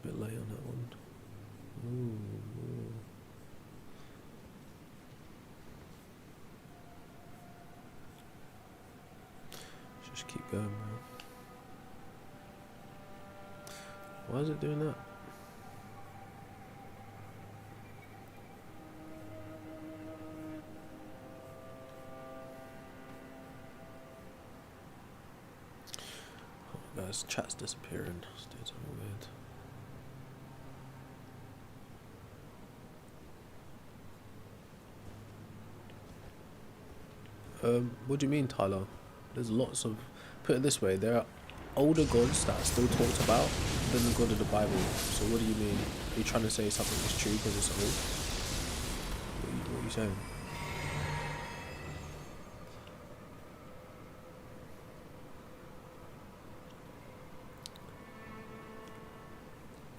a bit late on that one. Ooh. Just keep going, man. Why is it doing that? Oh, guys, chat's disappearing. It's doing something weird. What do you mean, Tyler? There's lots of... Put it this way, there are older gods that are still talked about than the God of the Bible. So what do you mean? Are you trying to say something is true because it's old? What are you saying?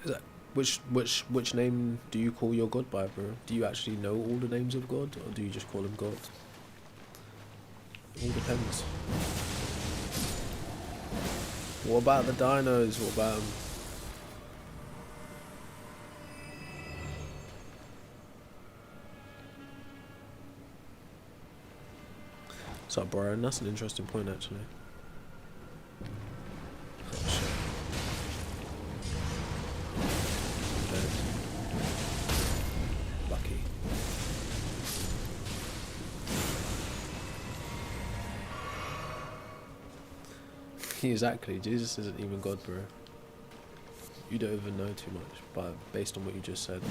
Is that which name do you call your God by, bro? Do you actually know all the names of God, or do you just call him God? It all depends. What about the dinos? What about them? So, Brian, that's an interesting point, actually. Oh, shit. Dead. Lucky. Exactly. Jesus isn't even God, bro. You don't even know too much, but based on what you just said.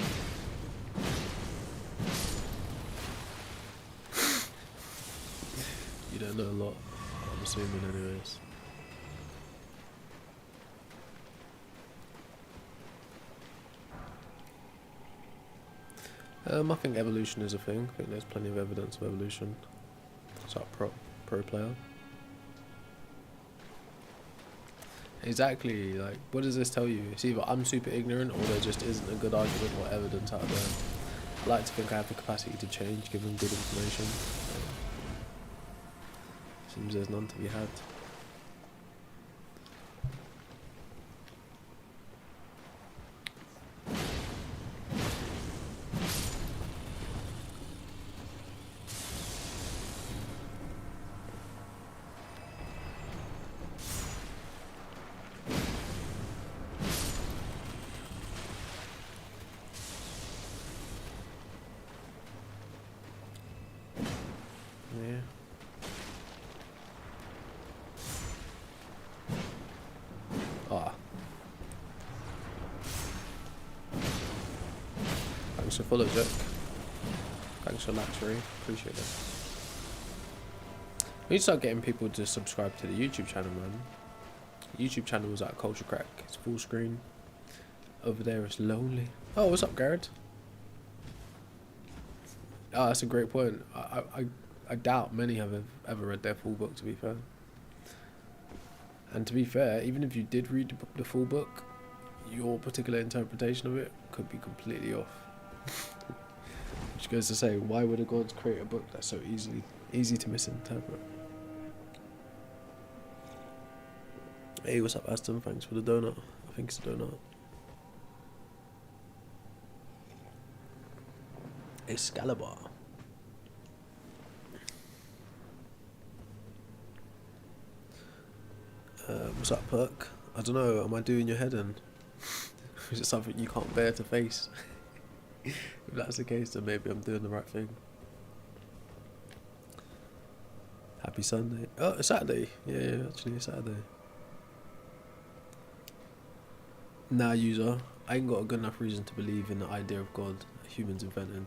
You don't know a lot, I'm assuming, anyways. I think evolution is a thing. I think there's plenty of evidence of evolution. So pro player. Exactly, like, what does this tell you? It's either I'm super ignorant or there just isn't a good argument or evidence out there. I like to think I have the capacity to change given good information. Seems there's none to be had. Yeah. Ah. Thanks for follow, Jack. Thanks for Latchery. Appreciate it. We need to start getting people to subscribe to the YouTube channel, man. YouTube channel is at Culture Crack. It's full screen. Over there it's lonely. Oh, what's up, Garrett? Oh, that's a great point. I doubt many have ever read their full book, to be fair. And to be fair, even if you did read the full book, your particular interpretation of it could be completely off. Which goes to say, why would a god create a book that's so easy to misinterpret? Hey, what's up, Aston? Thanks for the donut. I think it's a donut. Excalibur. What's up, Perk? I don't know, am I doing your head in? Is it something you can't bear to face? If that's the case, then maybe I'm doing the right thing. Happy Sunday. Oh, it's Saturday. Yeah, actually it's Saturday. Nah, user. I ain't got a good enough reason to believe in the idea of God that humans invented.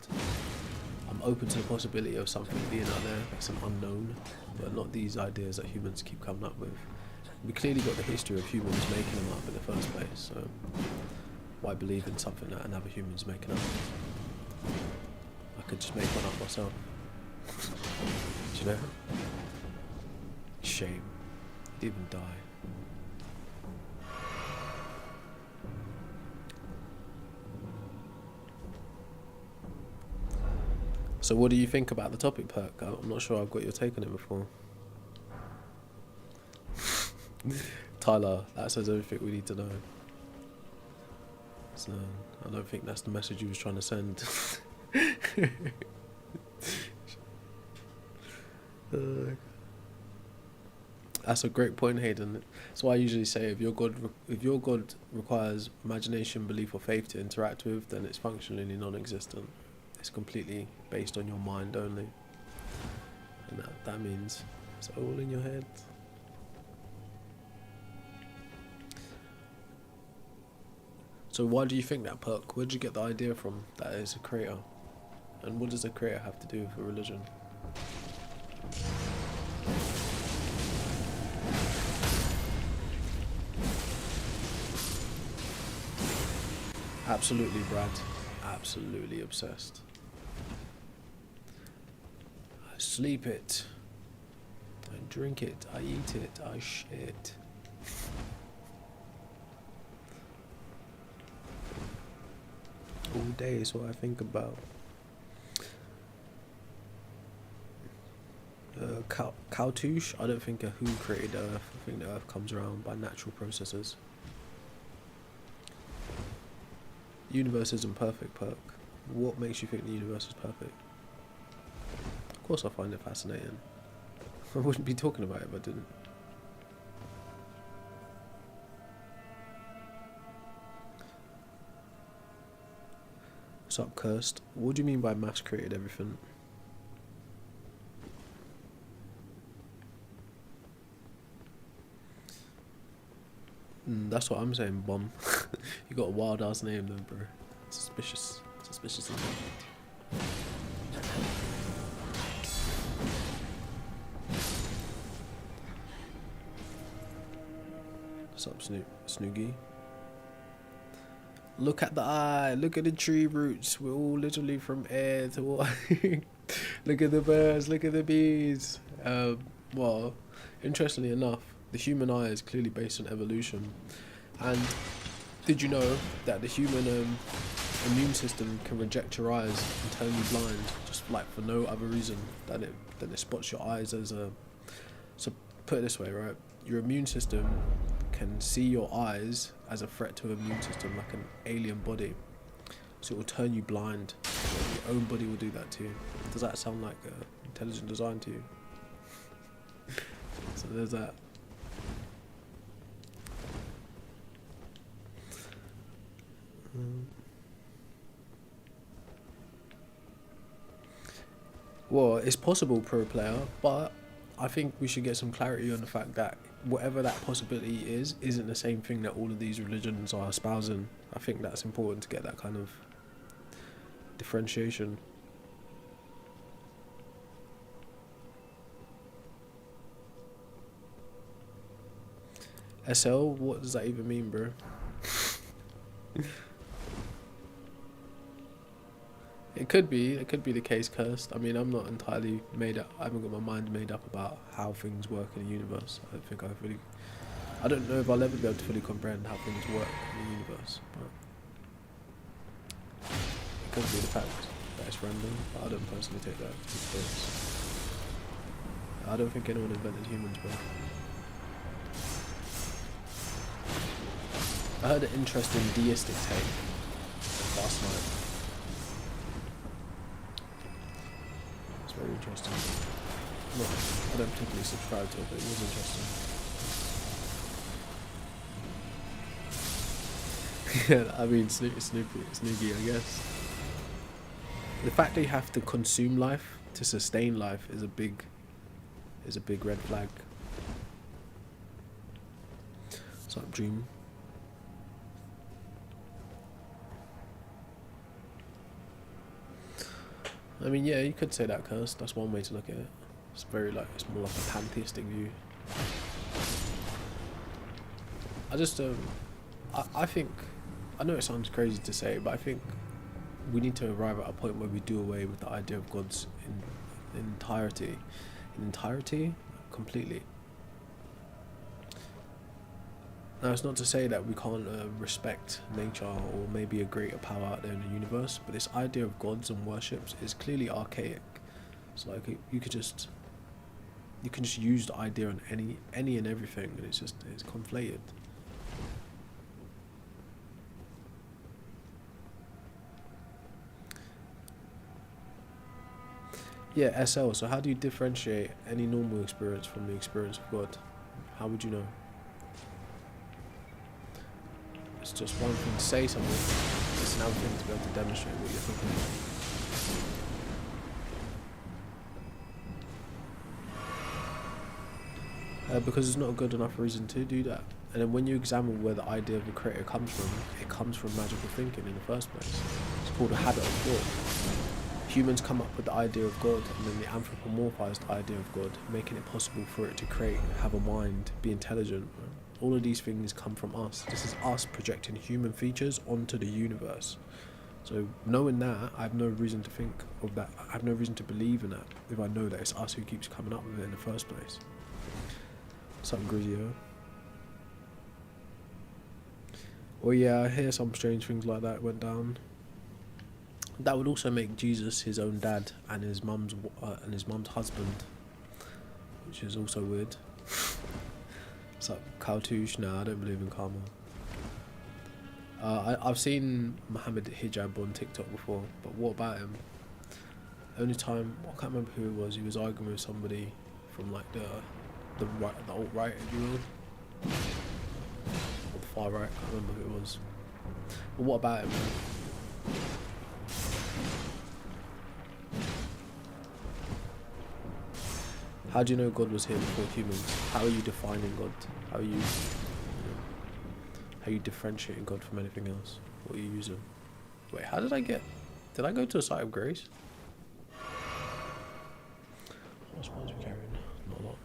I'm open to the possibility of something being out there that's an unknown, but not these ideas that humans keep coming up with. We clearly got the history of humans making them up in the first place, so why believe in something that another human's making up? I could just make one up myself. Do you know? Shame. He'd even die. So what do you think about the topic, Perk? I'm not sure I've got your take on it before. Tyler, that says everything we need to know. So I don't think that's the message he was trying to send. That's a great point, Hayden. That's why I usually say if your God requires imagination, belief, or faith to interact with, then it's functionally non-existent. It's completely based on your mind only, and that means it's all in your head. So why do you think that, Perk? Where did you get the idea from that it's a creator? And what does a creator have to do with a religion? Absolutely, Brad. Absolutely obsessed. I sleep it. I drink it. I eat it. I shit. All day is what I think about. Kaltouche, I don't think a who created Earth. I think the Earth comes around by natural processes. Universe isn't perfect, Perk. What makes you think the universe is perfect? Of course I find it fascinating. I wouldn't be talking about it if I didn't. What's up, Cursed? What do you mean by mass created everything? That's what I'm saying, Bomb. You got a wild ass name though, bro. Suspicious. Suspicious. What's up, Snoogie? Look at the eye. Look at the tree roots. We're all literally from air to water. Look at the birds. Look at the bees. Well, interestingly enough, the human eye is clearly based on evolution. And did you know that the human immune system can reject your eyes and turn you blind, just like for no other reason than it spots your eyes as a... So put it this way, right? Your immune system can see your eyes as a threat to an immune system, like an alien body. So it will turn you blind. Your own body will do that to you. Does that sound like intelligent design to you? So there's that. Well, it's possible, pro player, but I think we should get some clarity on the fact that whatever that possibility isn't the same thing that all of these religions are espousing. I think that's important to get that kind of differentiation. SL, what does that even mean, bro? It could be the case, Cursed. I mean, I'm not entirely made up. I haven't got my mind made up about how things work in the universe. I don't know if I'll ever be able to fully comprehend how things work in the universe. But it could be the fact that it's random. But I don't personally take that as case. I don't think anyone invented humans, bro. I heard an interesting deistic take last night. Very interesting. Well, I don't particularly subscribe to it, but it was interesting. Yeah, I mean, Snoogie, I guess. The fact that you have to consume life to sustain life is a big red flag. What's up, Dream? I mean, yeah, you could say that, Cursed. That's one way to look at it. It's more like a pantheistic view. I think, I know it sounds crazy to say, but I think we need to arrive at a point where we do away with the idea of gods in entirety. In entirety? Completely. Now, it's not to say that we can't respect nature or maybe a greater power out there in the universe, but this idea of gods and worships is clearly archaic. It's like you can just use the idea on any and everything, and it's conflated. Yeah, SL. So how do you differentiate any normal experience from the experience of God? How would you know? It's just one thing to say something. It's another thing to be able to demonstrate what you're thinking. Because it's not a good enough reason to do that. And then when you examine where the idea of the creator comes from, it comes from magical thinking in the first place. It's called a habit of thought. Humans come up with the idea of God, and then they anthropomorphize the idea of God, making it possible for it to create, have a mind, be intelligent. All of these things come from us. This is us projecting human features onto the universe. So knowing that, I have no reason to think of that. I have no reason to believe in that if I know that it's us who keeps coming up with it in the first place. Something grizzy, huh? Well, yeah, I hear some strange things like that went down. That would also make Jesus his own dad and his mum's husband, which is also weird. It's like Kaltouche. Nah, I don't believe in karma. I've seen Muhammad Hijab on TikTok before, but what about him? Only time I can't remember who it was. He was arguing with somebody from like the alt right, if you will, or the far right. I can't remember who it was. But what about him? How do you know God was here before humans? How are you defining God? How are you differentiating God from anything else? What are you using? Wait, how did I go to a site of grace? What supposed to be carrying? Not a lot.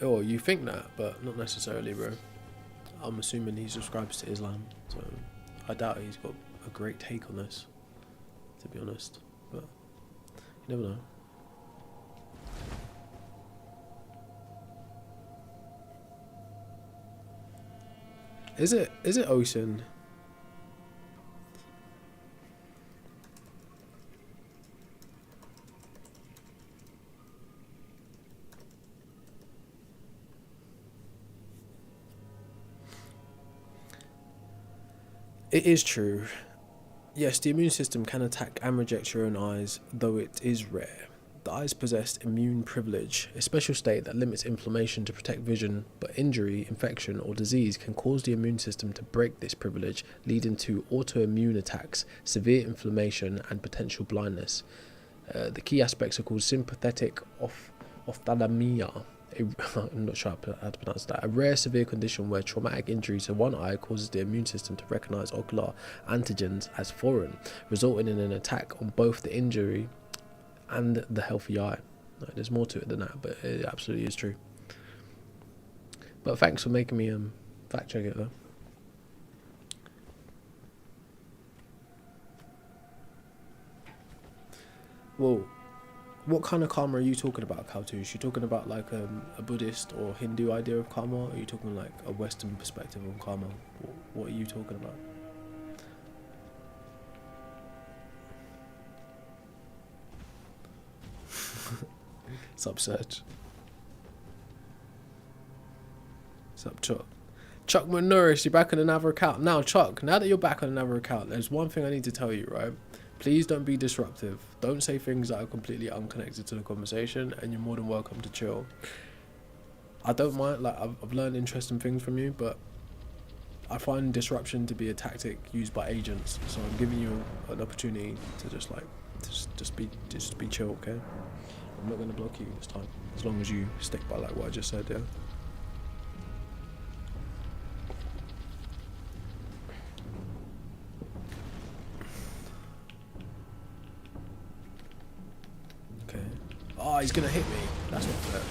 Oh, you think that, but not necessarily, bro. I'm assuming he subscribes to Islam, so I doubt he's got a great take on this, to be honest. But you never know. Is it Ocean? It is true. Yes, the immune system can attack and reject your own eyes, though it is rare. The eyes possess immune privilege, a special state that limits inflammation to protect vision, but injury, infection, or disease can cause the immune system to break this privilege, leading to autoimmune attacks, severe inflammation, and potential blindness. The key aspects are called sympathetic ophthalmia. I'm not sure how to pronounce that. A rare severe condition where traumatic injury to one eye causes the immune system to recognize ocular antigens as foreign, resulting in an attack on both the injury and the healthy eye. There's more to it than that, but it absolutely is true. But thanks for making me fact check it though. Well, what kind of karma are you talking about, Kaltouche? You talking about like a Buddhist or Hindu idea of karma? Or are you talking like a Western perspective on karma? What are you talking about? What's up, Serge? What's up, Chuck? Chuck Norris, you're back on another account. Now, Chuck, now that you're back on another account, there's one thing I need to tell you, right? Please don't be disruptive. Don't say things that are completely unconnected to the conversation, and you're more than welcome to chill. I don't mind, like, I've learned interesting things from you, but I find disruption to be a tactic used by agents, so I'm giving you an opportunity to just be chill, okay? I'm not going to block you this time, as long as you stick by like what I just said, yeah? Okay. Oh, he's going to hit me. That's not fair.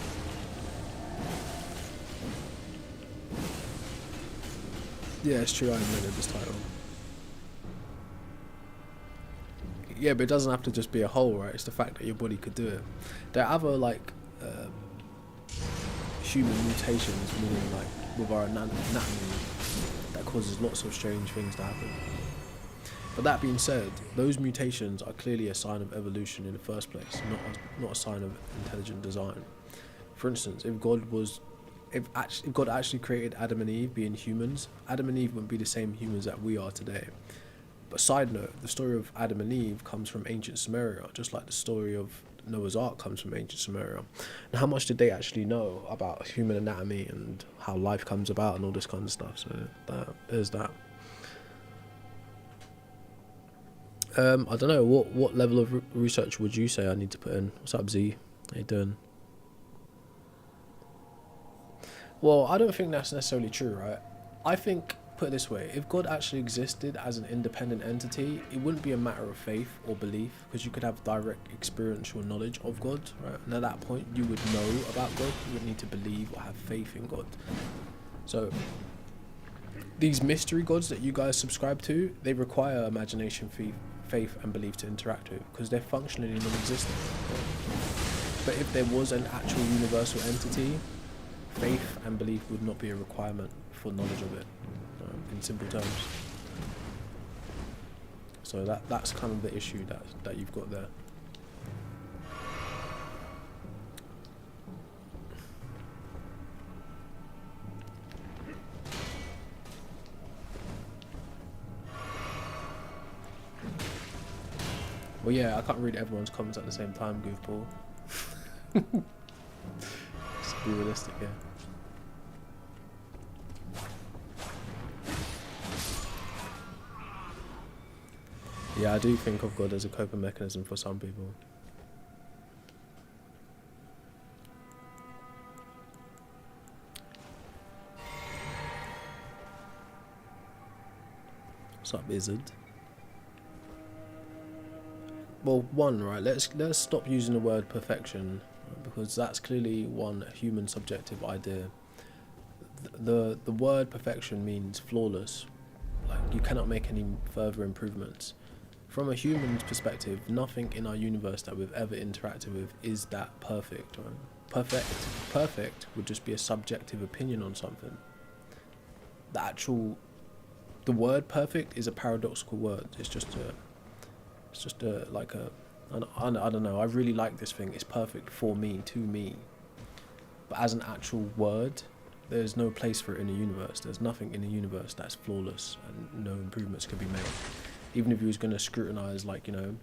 Yeah, it's true, I invented this title. Yeah, but it doesn't have to just be a hole, right? It's the fact that your body could do it. There are other, like, human mutations, meaning, like, with our anatomy, that causes lots of strange things to happen. But that being said, those mutations are clearly a sign of evolution in the first place, not a sign of intelligent design. For instance, if God actually created Adam and Eve being humans, Adam and Eve wouldn't be the same humans that we are today. But side note, the story of Adam and Eve comes from ancient Sumeria, just like the story of Noah's Ark comes from ancient Sumeria. And how much did they actually know about human anatomy and how life comes about and all this kind of stuff? So there's that. I don't know, what level of research would you say I need to put in? What's up, Z? How you doing? Well, I don't think that's necessarily true, right? I think, put it this way, if God actually existed as an independent entity, it wouldn't be a matter of faith or belief, because you could have direct experiential knowledge of God, right? And at that point, you would know about God. You wouldn't need to believe or have faith in God. So these mystery gods that you guys subscribe to, they require imagination, faith and belief to interact with, because they're functionally non-existent. But if there was an actual universal entity, faith and belief would not be a requirement for knowledge of it, in simple terms. So that's kind of the issue that you've got there. Well, yeah, I can't read everyone's comments at the same time, goofball. Just be realistic here. Yeah, I do think of God as a coping mechanism for some people. What's up, Izzard? Well, right, let's stop using the word perfection, because that's clearly one human subjective idea. The word perfection means flawless. Like, you cannot make any further improvements. From a human's perspective, nothing in our universe that we've ever interacted with is that perfect, right? Perfect would just be a subjective opinion on something. The word perfect is a paradoxical word. It's just like I don't know, I really like this thing, it's perfect for me, to me. But as an actual word, there's no place for it in the universe. There's nothing in the universe that's flawless and no improvements can be made. Even if you was going to scrutinize, like, you know,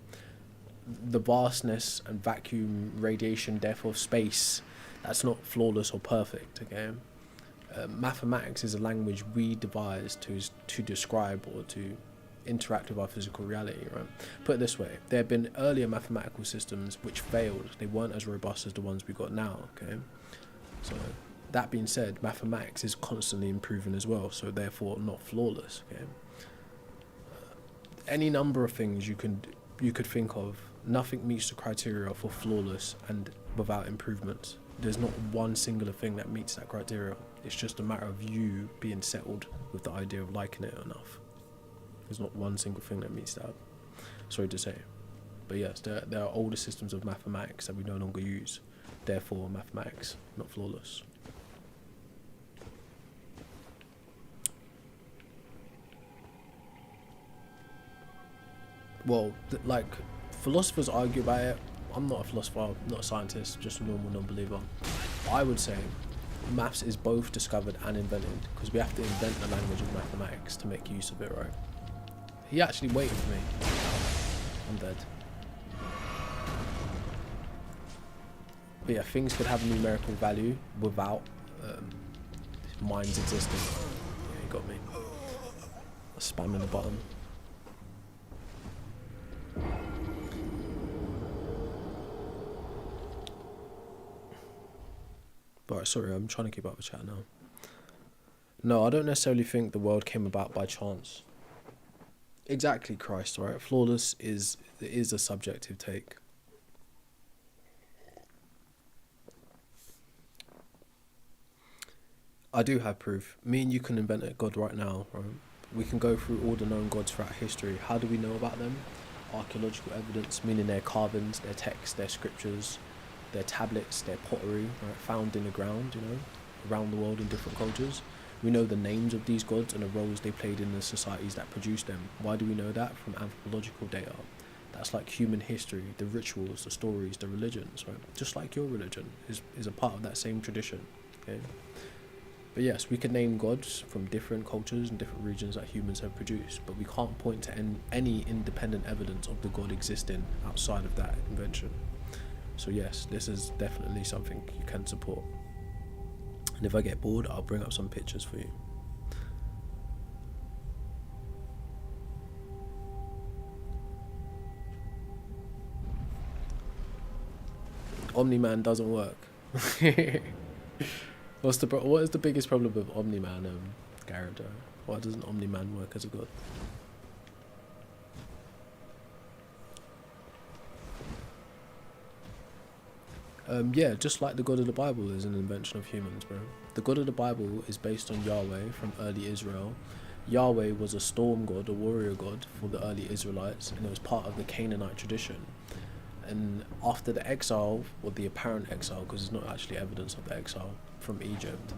the vastness and vacuum radiation depth of space, that's not flawless or perfect, okay? Mathematics is a language we devised to describe or to interact with our physical reality, right? Put it this way, there have been earlier mathematical systems which failed. They weren't as robust as the ones we got now, okay? So that being said, mathematics is constantly improving as well, so therefore not flawless, okay? Any number of things you could think of, nothing meets the criteria for flawless and without improvements. There's not one singular thing that meets that criteria. It's just a matter of you being settled with the idea of liking it enough. There's not one single thing that meets that. Sorry to say. But yes, there are older systems of mathematics that we no longer use. Therefore, mathematics, not flawless. Well, like, philosophers argue about it. I'm not a philosopher, I'm not a scientist, just a normal non-believer. I would say maths is both discovered and invented, because we have to invent the language of mathematics to make use of it, right? He actually waited for me. I'm dead. But yeah, things could have numerical value without minds existing. Yeah, you got me. Spamming the button. Alright, sorry, I'm trying to keep up with chat now. No, I don't necessarily think the world came about by chance. Exactly, Christ, right? Flawless is a subjective take. I do have proof. Me and you can invent a god right now, right? We can go through all the known gods throughout history. How do we know about them? Archaeological evidence, meaning their carvings, their texts, their scriptures, their tablets, their pottery, right, found in the ground, you know, around the world in different cultures. We know the names of these gods and the roles they played in the societies that produced them. Why do we know that? From anthropological data. That's like human history, the rituals, the stories, the religions, right? Just like your religion is a part of that same tradition, okay? But yes, we can name gods from different cultures and different regions that humans have produced, but we can't point to any independent evidence of the god existing outside of that invention. So yes, this is definitely something you can support. And if I get bored, I'll bring up some pictures for you. Omni-Man doesn't work. What is the biggest problem with Omni-Man, Gyarados? Why doesn't Omni-Man work as a god? Yeah, just like the God of the Bible is an invention of humans, bro. The God of the Bible is based on Yahweh from early Israel. Yahweh was a storm god, a warrior god for the early Israelites, and it was part of the Canaanite tradition. And after the exile, or the apparent exile, because there's not actually evidence of the exile from Egypt,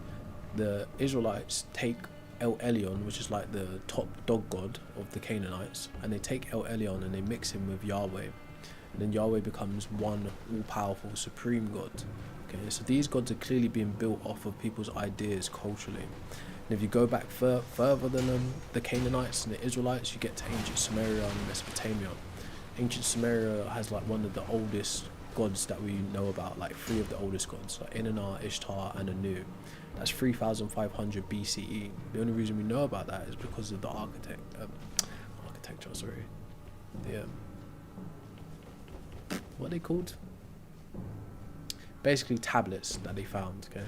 the Israelites take El Elyon, which is like the top dog god of the Canaanites, and they take El Elyon and they mix him with Yahweh. And then Yahweh becomes one all-powerful supreme god. Okay, so these gods are clearly being built off of people's ideas culturally. And if you go back further than the Canaanites and the Israelites, you get to ancient Sumeria and Mesopotamia. Ancient Sumeria has like one of the oldest gods that we know about, like 3 of the oldest gods, like Inanna, Ishtar, and Anu. That's 3500 BCE. The only reason we know about that is because of the architecture. Sorry, the what are they called? Basically tablets that they found. Okay,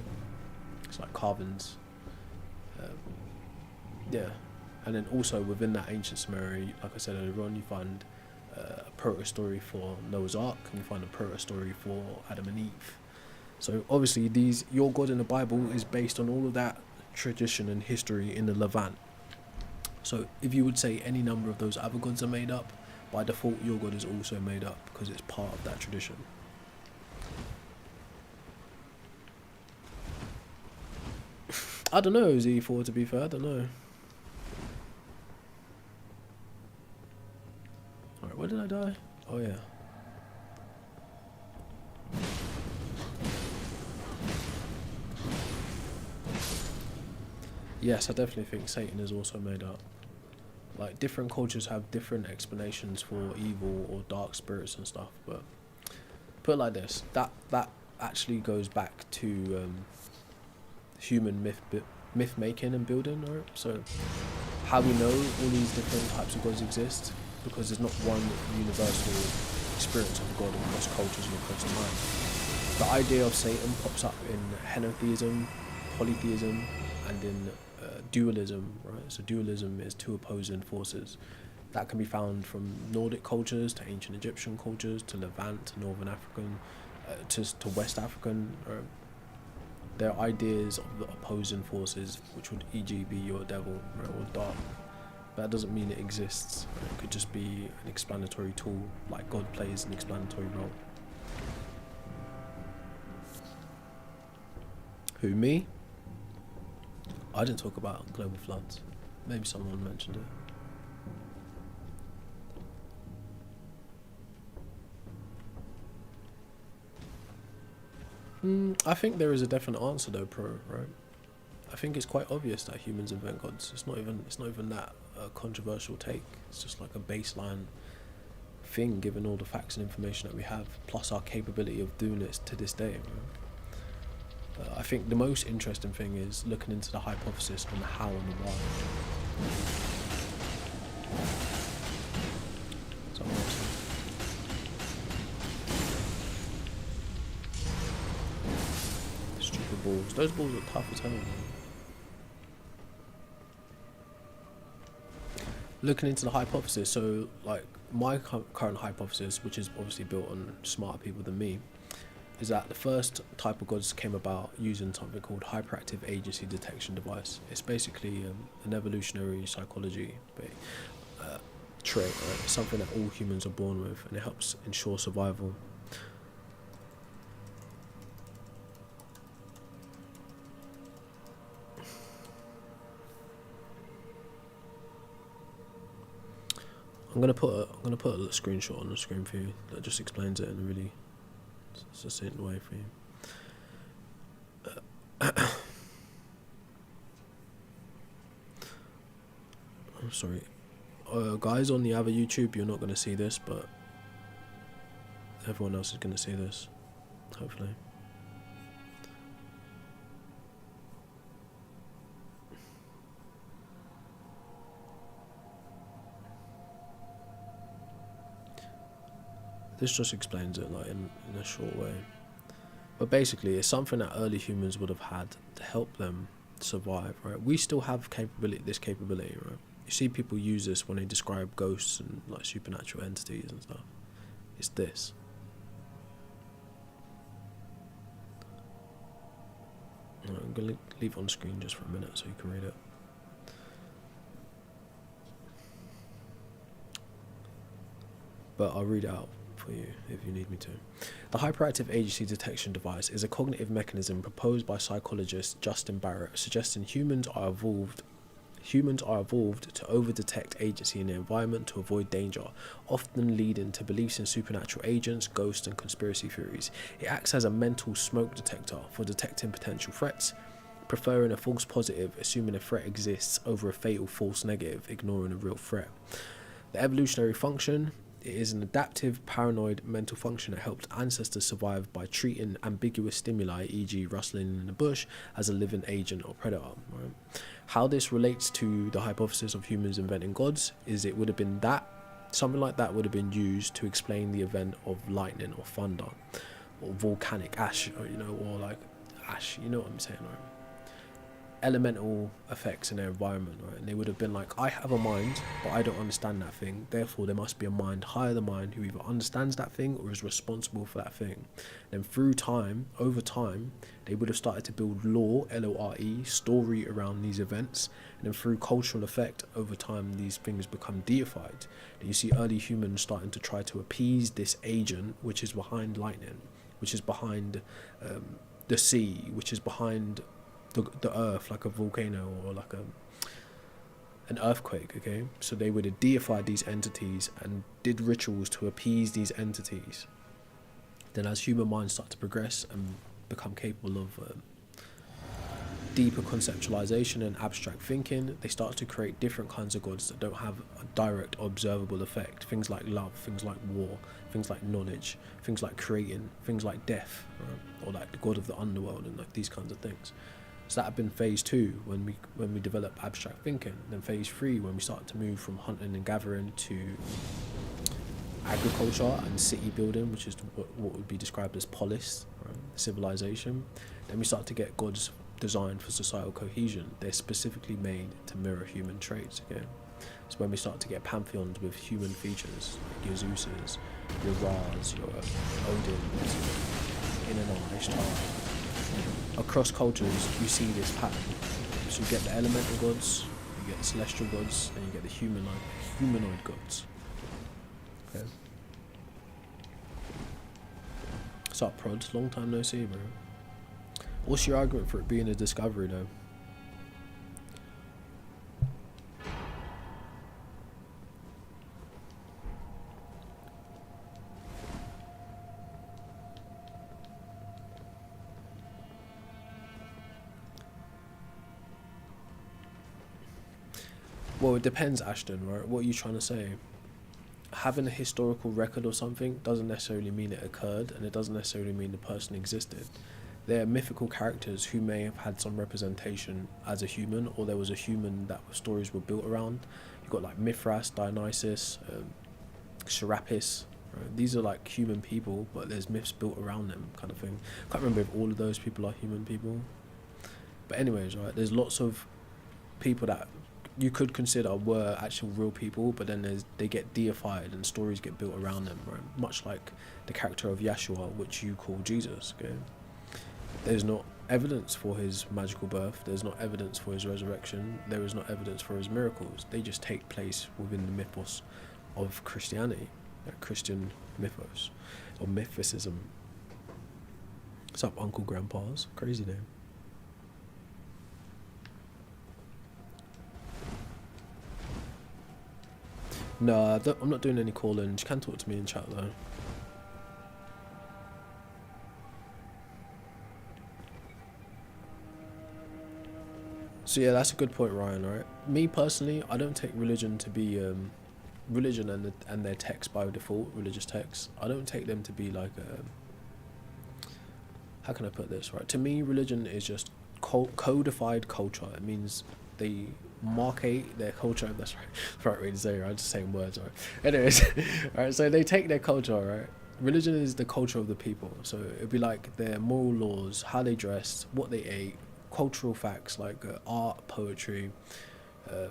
it's like carvings. Yeah, and then also within that ancient Sumeria, like I said earlier on, you find a proto-story for Noah's Ark, and you find a proto-story for Adam and Eve. So obviously your God in the Bible is based on all of that tradition and history in the Levant. So if you would say any number of those other gods are made up, by default your God is also made up because it's part of that tradition. I don't know, Z4, to be fair, I don't know. Alright, where did I die? Oh yeah. Yes, I definitely think Satan is also made up. Like, different cultures have different explanations for evil or dark spirits and stuff, but put it like this, that actually goes back to human myth making and building, right? So how we know all these different types of gods exist, because there's not one universal experience of God across cultures and across time. The idea of Satan pops up in henotheism, polytheism, and in dualism, right? So dualism is 2 opposing forces. That can be found from Nordic cultures to ancient Egyptian cultures to Levant to Northern African to West African. There are ideas of the opposing forces, which would e.g. be your devil, right, or dark. That doesn't mean it exists. Right? It could just be an explanatory tool, like God plays an explanatory role. Who, me? I didn't talk about global floods. Maybe someone mentioned it. I think there is a definite answer though, right? I think it's quite obvious that humans invent gods. It's not even that controversial take. It's just like a baseline thing, given all the facts and information that we have, plus our capability of doing it to this day. Right? I think the most interesting thing is looking into the hypothesis on the how and the why. Stupid balls. Those balls are tough as hell. Looking into the hypothesis, so like my current hypothesis, which is obviously built on smarter people than me, is that the first type of gods came about using something called hyperactive agency detection device. It's basically an evolutionary psychology trait, right? It's something that all humans are born with, and it helps ensure survival. I'm gonna put a screenshot on the screen for you that just explains it in a really succinct way for you. sorry, guys on the other YouTube, you're not going to see this, but everyone else is going to see this, hopefully. This just explains it like in a short way. But basically, it's something that early humans would have had to help them survive, right? We still have this capability, right? You see people use this when they describe ghosts and like supernatural entities and stuff. It's this. I'm going to leave it on screen just for a minute so you can read it. But I'll read it out for you if you need me to. The hyperactive agency detection device is a cognitive mechanism proposed by psychologist Justin Barrett, suggesting humans are evolved to over-detect agency in the environment to avoid danger, often leading to beliefs in supernatural agents, ghosts, and conspiracy theories. It acts as a mental smoke detector for detecting potential threats, preferring a false positive, assuming a threat exists, over a fatal false negative, ignoring a real threat. The evolutionary function: it is an adaptive, paranoid mental function that helped ancestors survive by treating ambiguous stimuli, e.g. rustling in the bush, as a living agent or predator. Right? How this relates to the hypothesis of humans inventing gods is it would have been that, something like that would have been used to explain the event of lightning or thunder, or volcanic ash, or, or like ash, you know what I'm saying, right? Elemental effects in their environment, right? And they would have been like, I have a mind, but I don't understand that thing. Therefore, there must be a mind higher than mine who either understands that thing or is responsible for that thing. And over time, they would have started to build lore, L-O-R-E, story around these events. And then through cultural effect, over time, these things become deified. And you see early humans starting to try to appease this agent, which is behind lightning, which is behind the sea, which is behind the earth, like a volcano or like an earthquake. Okay, so they would have deified these entities and did rituals to appease these entities. Then as human minds start to progress and become capable of deeper conceptualization and abstract thinking, they start to create different kinds of gods that don't have a direct observable effect. Things like love, things like war, things like knowledge, things like creating, things like death, right? Or like the god of the underworld and like these kinds of things. So that had been phase 2 when we develop abstract thinking. Then phase 3 when we start to move from hunting and gathering to agriculture and city building, which is what would be described as polis, right? Civilization. Then we start to get gods designed for societal cohesion. They're specifically made to mirror human traits. Okay, so when we start to get pantheons with human features, like your Zeus's, your Ra's, your Odin's, Inanna, Ishtar. Across cultures, you see this pattern. So you get the elemental gods, you get the celestial gods, and you get the humanoid gods. Okay. What's up, Prod? Long time no see, bro. What's your argument for it being a discovery, though? Well, it depends, Ashton, right? What are you trying to say? Having a historical record of something doesn't necessarily mean it occurred, and it doesn't necessarily mean the person existed. They're mythical characters who may have had some representation as a human, or there was a human that stories were built around. You've got like Mithras, Dionysus, Serapis. Right? These are like human people, but there's myths built around them, kind of thing. Can't remember if all of those people are human people. But anyways, right? There's lots of people that you could consider were actual real people, but then they get deified and stories get built around them, right? Much like the character of Yeshua, which you call Jesus. Okay, there's not evidence for his magical birth, there's not evidence for his resurrection, there is not evidence for his miracles. They just take place within the mythos of Christianity, like Christian mythos or mythicism. What's up, Uncle Grandpa's? Crazy name. No, I'm not doing any calling. You can talk to me in chat though. So yeah, that's a good point, Ryan. Right? Me personally, I don't take religion to be religion and their texts by default, religious texts. I don't take them to be like how can I put this, right? To me, religion is just codified culture. It means they markate their culture. That's right. Right way to say it. I'm just saying words, right? Anyways, right. So they take their culture, right? Religion is the culture of the people. So it'd be like their moral laws, how they dressed, what they ate, cultural facts like art, poetry, uh,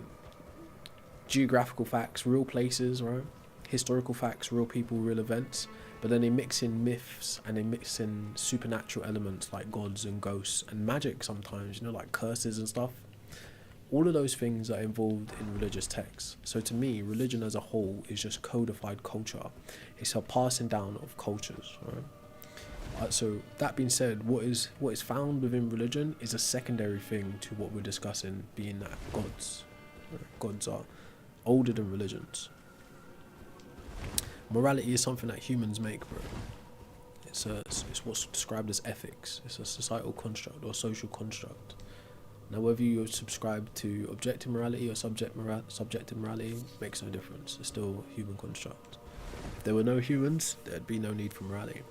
geographical facts, real places, right? Historical facts, real people, real events. But then they mix in myths and they mix in supernatural elements like gods and ghosts and magic sometimes, you know, like curses and stuff. All of those things are involved in religious texts. So to me, religion as a whole is just codified culture. It's a passing down of cultures, right? So that being said, what is found within religion is a secondary thing to what we're discussing, being that gods. Right? Gods are older than religions. Morality is something that humans make, bro. It's what's described as ethics. It's a societal construct or social construct. Now, whether you subscribe to objective morality or subjective morality makes no difference. It's still a human construct. If there were no humans, there'd be no need for morality.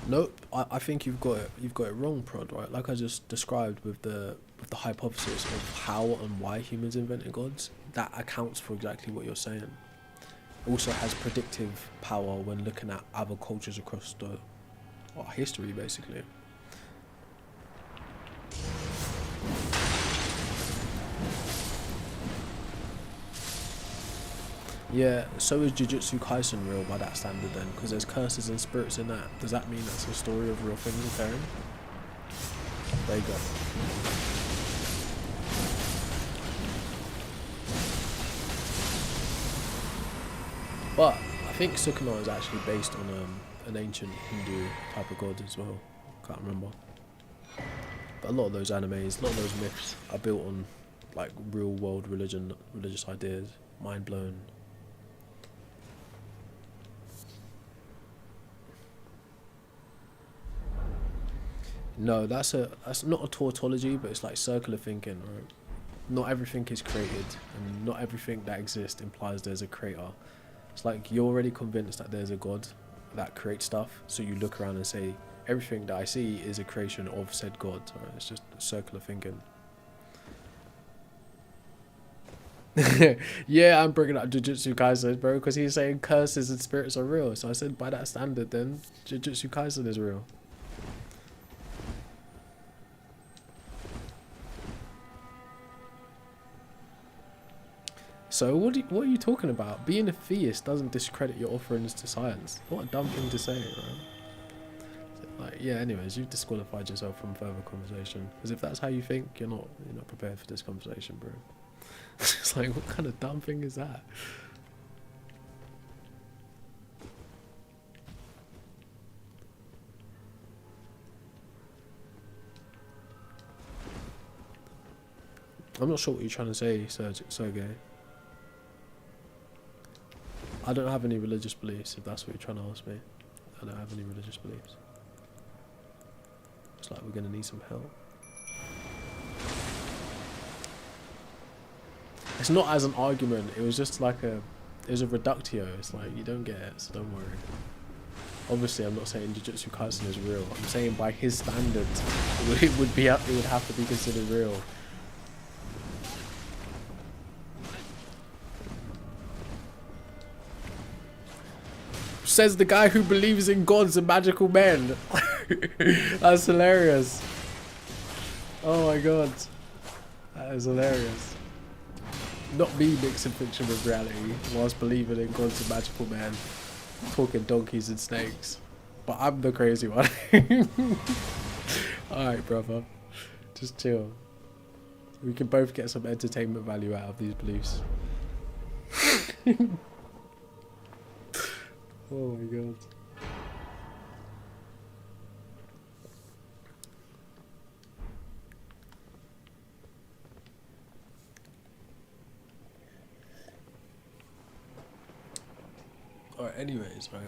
Nope, I think you've got it wrong, Prod. Right, like I just described with the hypothesis of how and why humans invented gods. That accounts for exactly what you're saying. It also has predictive power when looking at other cultures across the history, basically. Yeah, so is Jujutsu Kaisen real by that standard then? Because there's curses and spirits in that. Does that mean that's a story of real things occurring? There you go. But I think Sukuna is actually based on an ancient Hindu type of god as well. Can't remember. But a lot of those animes, a lot of those myths are built on like real world religious ideas. Mind blown. No, that's not a tautology, but it's like circular thinking, right? Not everything is created, and not everything that exists implies there's a creator. It's like you're already convinced that there's a god that creates stuff, so you look around and say everything that I see is a creation of said god. Right? It's just circular thinking. Yeah, I'm bringing up Jujutsu Kaisen, bro, because he's saying curses and spirits are real. So I said by that standard, then Jujutsu Kaisen is real. So what are you talking about? Being a theist doesn't discredit your offerings to science. What a dumb thing to say, right? Like, yeah. Anyways, you've disqualified yourself from further conversation. Because if that's how you think, you're not prepared for this conversation, bro. It's like, what kind of dumb thing is that? I'm not sure what you're trying to say, Sergey. I don't have any religious beliefs, if that's what you're trying to ask me. I don't have any religious beliefs. It's like we're going to need some help. It's not as an argument, it was just like it was a reductio. It's like, you don't get it, so don't worry. Obviously, I'm not saying Jujutsu Kaisen is real. I'm saying by his standards, it would have to be considered real. Says the guy who believes in gods and magical men. That's hilarious. Oh my god. That is hilarious. Not me mixing fiction with reality whilst believing in gods and magical men. Talking donkeys and snakes. But I'm the crazy one. Alright, brother. Just chill. We can both get some entertainment value out of these beliefs. Oh my god. Alright, anyways, right.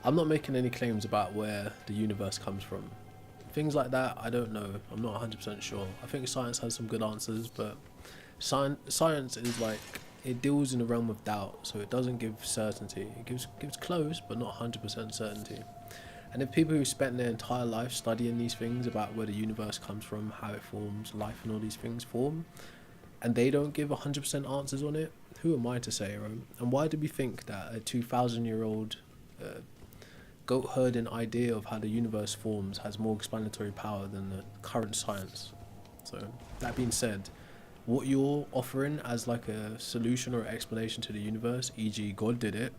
I'm not making any claims about where the universe comes from. Things like that, I don't know. I'm not 100% sure. I think science has some good answers, but science is like, it deals in the realm of doubt, so it doesn't give certainty. It gives close, but not 100% certainty. And if people who spent their entire life studying these things about where the universe comes from, how it forms, life and all these things form, and they don't give 100% answers on it, who am I to say, right? And why do we think that a 2,000-year-old goat herding idea of how the universe forms has more explanatory power than the current science? So that being said, what you're offering as like a solution or explanation to the universe, e.g. God did it,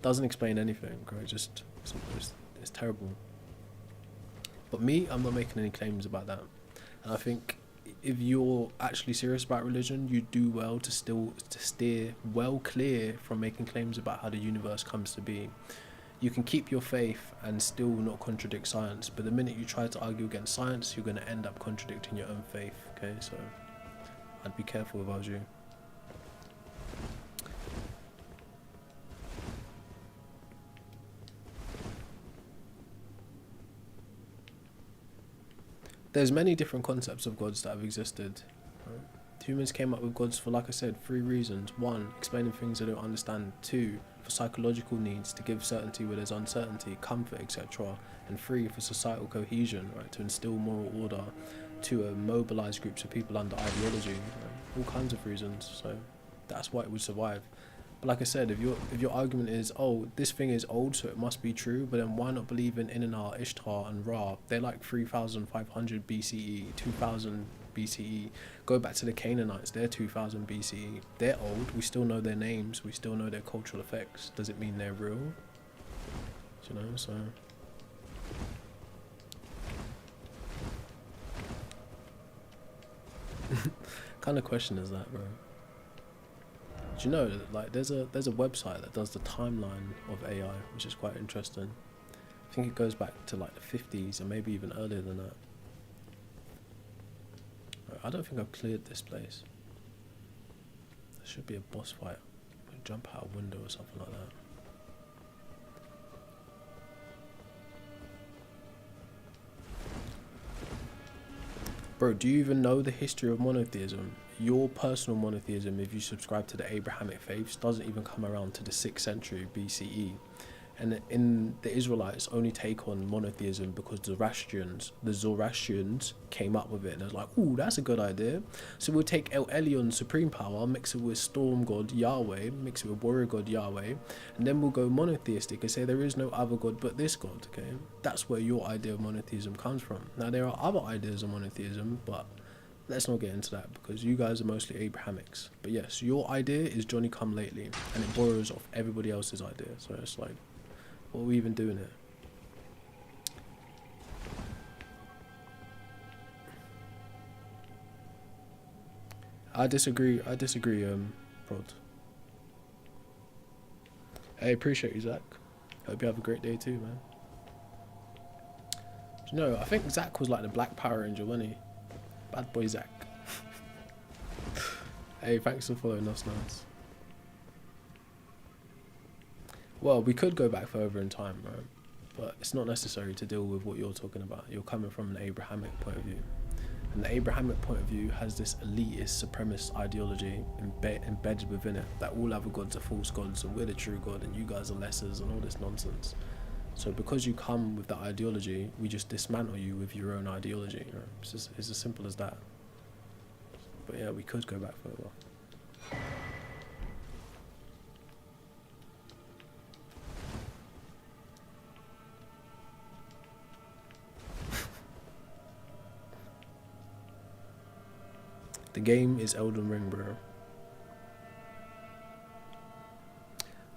doesn't explain anything, right? Just it's terrible. But me, I'm not making any claims about that. And I think if you're actually serious about religion, you do well to steer well clear from making claims about how the universe comes to be. You can keep your faith and still not contradict science, but the minute you try to argue against science, you're going to end up contradicting your own faith, okay? So I'd be careful if I was you. There's many different concepts of gods that have existed. Right? Humans came up with gods for, like I said, 3 reasons. 1, explaining things they don't understand. 2, for psychological needs, to give certainty where there's uncertainty, comfort, etc. And 3, for societal cohesion, right, to instill moral order, to mobilize groups of people under ideology, right? All kinds of reasons. So that's why it would survive. But like I said, if your argument is, oh, this thing is old, so it must be true, but then why not believe in Inanna, Ishtar, and Ra? They're like 3,500 BCE, 2,000 BCE. Go back to the Canaanites, they're 2,000 BCE. They're old, we still know their names, we still know their cultural effects. Does it mean they're real? Do you know, so... kind of question is that, bro? Do you know, like, there's a website that does the timeline of AI, which is quite interesting. I think it goes back to like the 50s and maybe even earlier than that. I don't think I've cleared this place. There should be a boss fight. Jump out a window or something like that. Bro, do you even know the history of monotheism? Your personal monotheism, if you subscribe to the Abrahamic faiths, doesn't even come around to the 6th century BCE. And in the Israelites only take on monotheism because the Zoroastrians came up with it. And it was like, ooh, that's a good idea. So we'll take El Elyon, supreme power, mix it with storm god Yahweh, mix it with warrior god Yahweh, and then we'll go monotheistic and say there is no other god but this god, okay? That's where your idea of monotheism comes from. Now, there are other ideas of monotheism, but let's not get into that because you guys are mostly Abrahamics. But yes, your idea is Johnny come lately, and it borrows off everybody else's idea. So it's like, what are we even doing here? I disagree, Prod. Hey, appreciate you, Zach. Hope you have a great day too, man. Do you know, I think Zach was like the Black Power Ranger, wasn't he? Bad boy Zach. Hey, thanks for following us, nice. Well, we could go back further in time, right? But it's not necessary to deal with what you're talking about. You're coming from an Abrahamic point of view. And the Abrahamic point of view has this elitist, supremacist ideology embedded within it, that all other gods are false gods and we're the true God and you guys are lessers and all this nonsense. So because you come with that ideology, we just dismantle you with your own ideology. Right? It's as simple as that. But yeah, we could go back further. The game is Elden Ring, bro.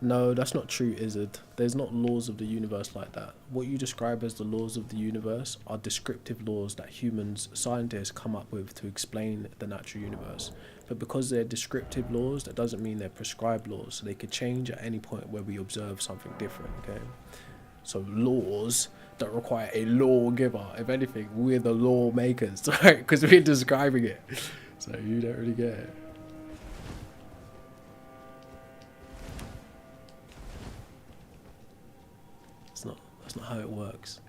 No, that's not true, Izzard. There's not laws of the universe like that. What you describe as the laws of the universe are descriptive laws that humans, scientists, come up with to explain the natural universe. But because they're descriptive laws, that doesn't mean they're prescribed laws. So they could change at any point where we observe something different, okay? So laws don't require a lawgiver. If anything, we're the lawmakers, right? Because we're describing it. So you don't really get it. That's not how it works.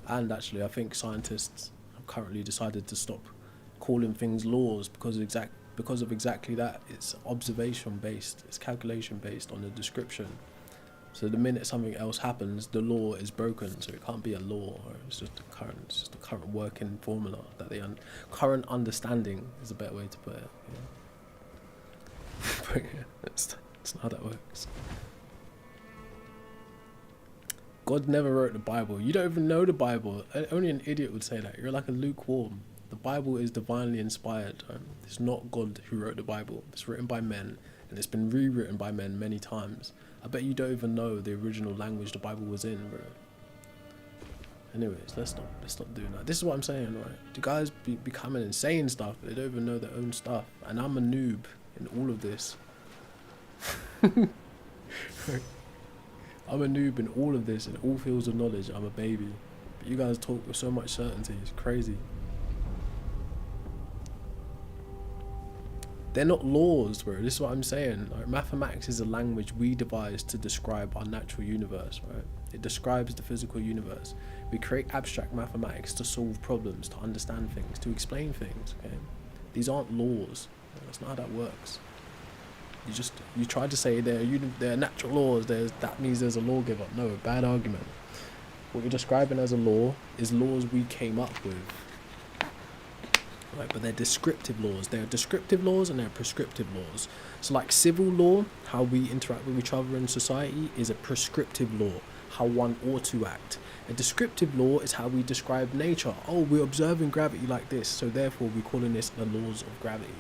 And actually, I think scientists have currently decided to stop calling things laws because of exactly that. It's observation based. It's calculation based on the description. So the minute something else happens, the law is broken. So it can't be a law. Or it's just a current working formula that current understanding is a better way to put it. Yeah. But yeah, that's not how that works. God never wrote the Bible. You don't even know the Bible. Only an idiot would say that. You're like a lukewarm. The Bible is divinely inspired. It's not God who wrote the Bible. It's written by men, and it's been rewritten by men many times. I bet you don't even know the original language the Bible was in, bro. Anyways, let's stop doing that. This is what I'm saying, right? The guys be coming and saying stuff, but they don't even know their own stuff. And I'm a noob in all of this. I'm a noob in all of this, in all fields of knowledge. I'm a baby. But you guys talk with so much certainty. It's crazy. They're not laws, bro. This is what I'm saying. Like, mathematics is a language we devised to describe our natural universe, right? It describes the physical universe. We create abstract mathematics to solve problems, to understand things, to explain things, okay? These aren't laws. That's not how that works. You try to say they're natural laws, that means there's a lawgiver. No, bad argument. What you're describing as a law is laws we came up with. Right, but they're descriptive laws. There are descriptive laws and there are prescriptive laws. So like civil law, how we interact with each other in society, is a prescriptive law, how one ought to act. A descriptive law is how we describe nature. Oh, we're observing gravity like this, so therefore we're calling this the laws of gravity.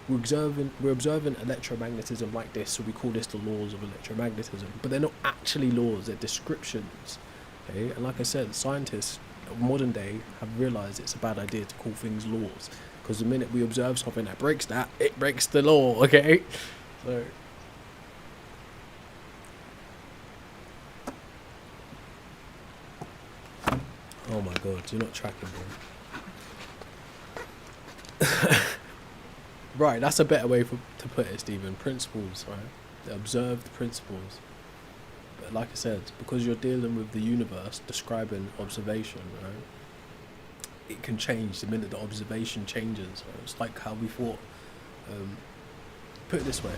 We're observing electromagnetism like this, so we call this the laws of electromagnetism. But they're not actually laws, they're descriptions. Okay? And like I said, scientists of modern day have realised it's a bad idea to call things laws. Because the minute we observe something that breaks that, it breaks the law, okay? So... oh my god, you're not tracking, bro. Right, that's a better way to put it, Stephen. Principles, right? The observed principles. But like I said, because you're dealing with the universe, describing observation, right? It can change the minute the observation changes. Right? It's like how we thought, put it this way,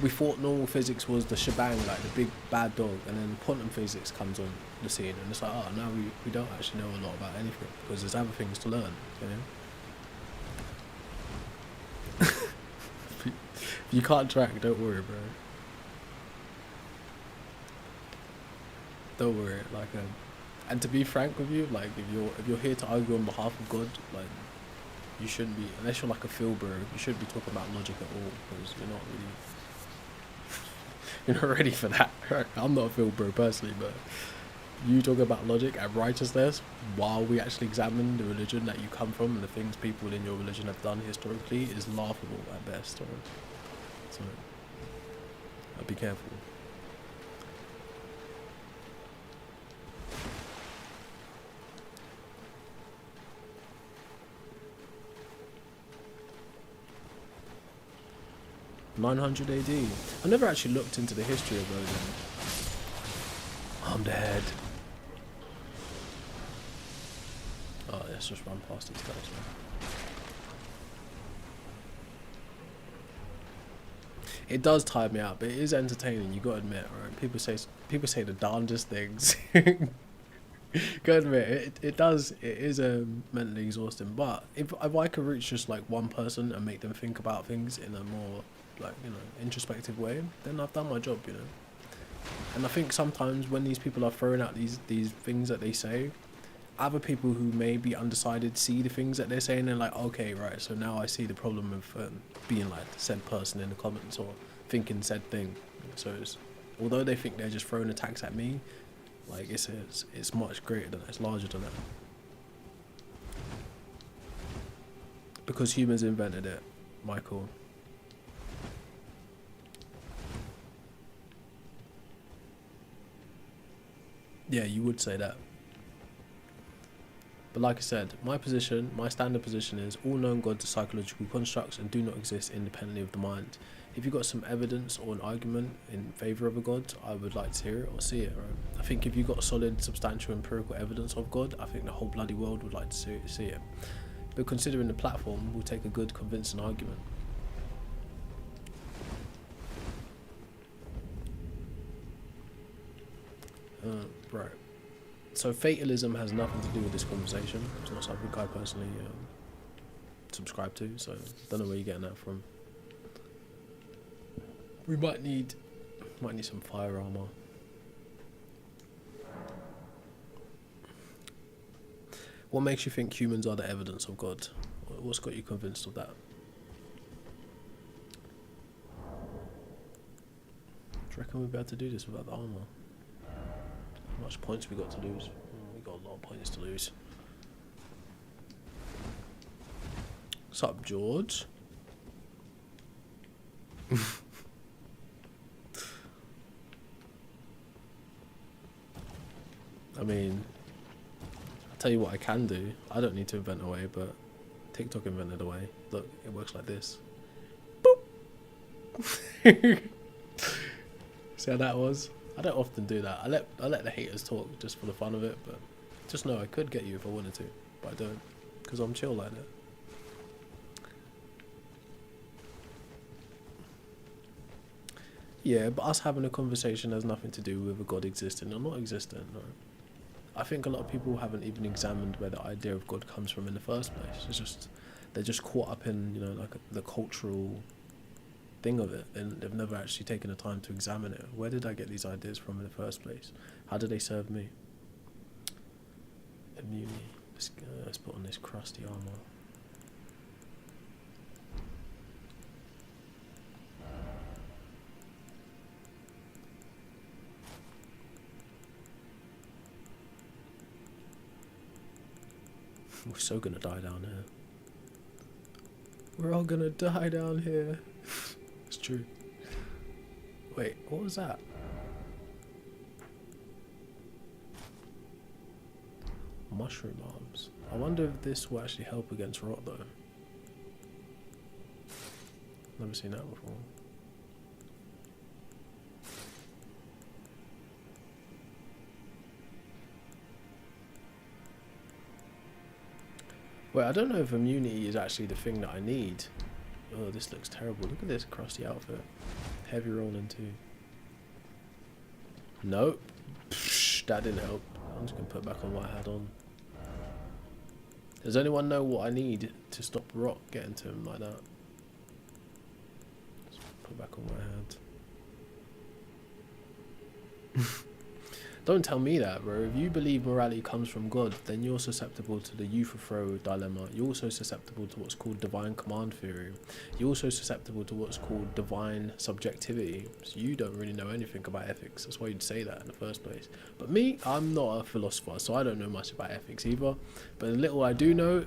we thought normal physics was the shebang, like the big bad dog, and then quantum physics comes on the scene, and it's like, oh, now we don't actually know a lot about anything, because there's other things to learn, you know? If you can't track, don't worry, bro. Don't worry, like, and to be frank with you, like, if you're here to argue on behalf of God, like, you shouldn't be, unless you're like a Phil bro, you shouldn't be talking about logic at all, because you're not ready for that. I'm not a Phil bro personally, but you talk about logic and righteousness while we actually examine the religion that you come from and the things people in your religion have done historically is laughable at best. Right? So, be careful. (900 AD). I never actually looked into the history of Odin. I'm dead. Oh, let's just run past these guys, man. It does tire me out, but it is entertaining. You gotta admit, right? People say the darndest things. Gotta admit, it does. It is mentally exhausting. But if I could reach just like one person and make them think about things in a more like, you know, introspective way, then I've done my job, you know. And I think sometimes when these people are throwing out these things that they say, other people who may be undecided see the things that they're saying and they're like, okay, right, so now I see the problem of being like said person in the comments or thinking said thing. So although they think they're just throwing attacks at me, like it's much greater than that, it's larger than that. Because humans invented it, Michael. Yeah, you would say that. But like I said, my standard position is all known gods are psychological constructs and do not exist independently of the mind. If you've got some evidence or an argument in favour of a god, I would like to hear it or see it, right? I think if you've got solid, substantial, empirical evidence of God, I think the whole bloody world would like to see it. But considering the platform, we'll take a good, convincing argument. Right. So fatalism has nothing to do with this conversation. It's not something I personally subscribe to, so don't know where you're getting that from. We might need some fire armor. What makes you think humans are the evidence of God? What's got you convinced of that? Do you reckon we'll be able to do this without the armor? How much points we got to lose? We got a lot of points to lose. What's up, George? I mean, I'll tell you what I can do. I don't need to invent a way, but TikTok invented a way. Look, it works like this. Boop! See how that was? I don't often do that. I let the haters talk just for the fun of it, but just know I could get you if I wanted to, but I don't, because I'm chill like that. Yeah, but us having a conversation has nothing to do with a God existing or not existing. No. I think a lot of people haven't even examined where the idea of God comes from in the first place. It's just they're just caught up in, you know, like the cultural thing of it, and they've never actually taken the time to examine it. Where did I get these ideas from in the first place? How do they serve me? Immunity. Let's put on this crusty armor. We're so gonna die down here. We're all gonna die down here. It's true. Wait, what was that? Mushroom arms. I wonder if this will actually help against rot though. Never seen that before. Wait, I don't know if immunity is actually the thing that I need. Oh, this looks terrible. Look at this crusty outfit. Heavy rolling too. Nope. Psh, that didn't help. I'm just going to put back on what I had on. Does anyone know what I need to stop rot getting to him like that? Just put back on what I had. Don't tell me that, bro. If you believe morality comes from God, then you're susceptible to the Euthyphro dilemma. You're also susceptible to what's called divine command theory. You're also susceptible to what's called divine subjectivity. So you don't really know anything about ethics. That's why you'd say that in the first place. But me, I'm not a philosopher, so I don't know much about ethics either. But the little I do know,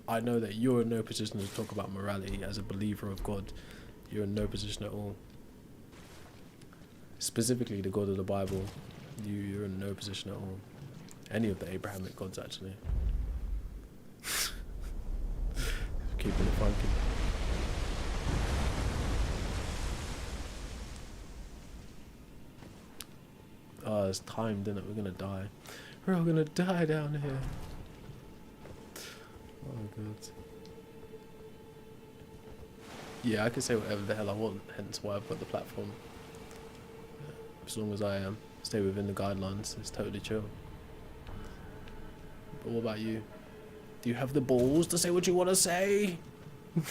I know that you're in no position to talk about morality as a believer of God. You're in no position at all. Specifically the God of the Bible. You're in no position at all. Any of the Abrahamic gods, actually. Keeping it funky. Oh, it's timed, isn't it? We're gonna die. We're all gonna die down here. Oh, God. Yeah, I can say whatever the hell I want, hence why I've got the platform. As long as I stay within the guidelines, it's totally chill. But what about you? Do you have the balls to say what you want to say? Oh,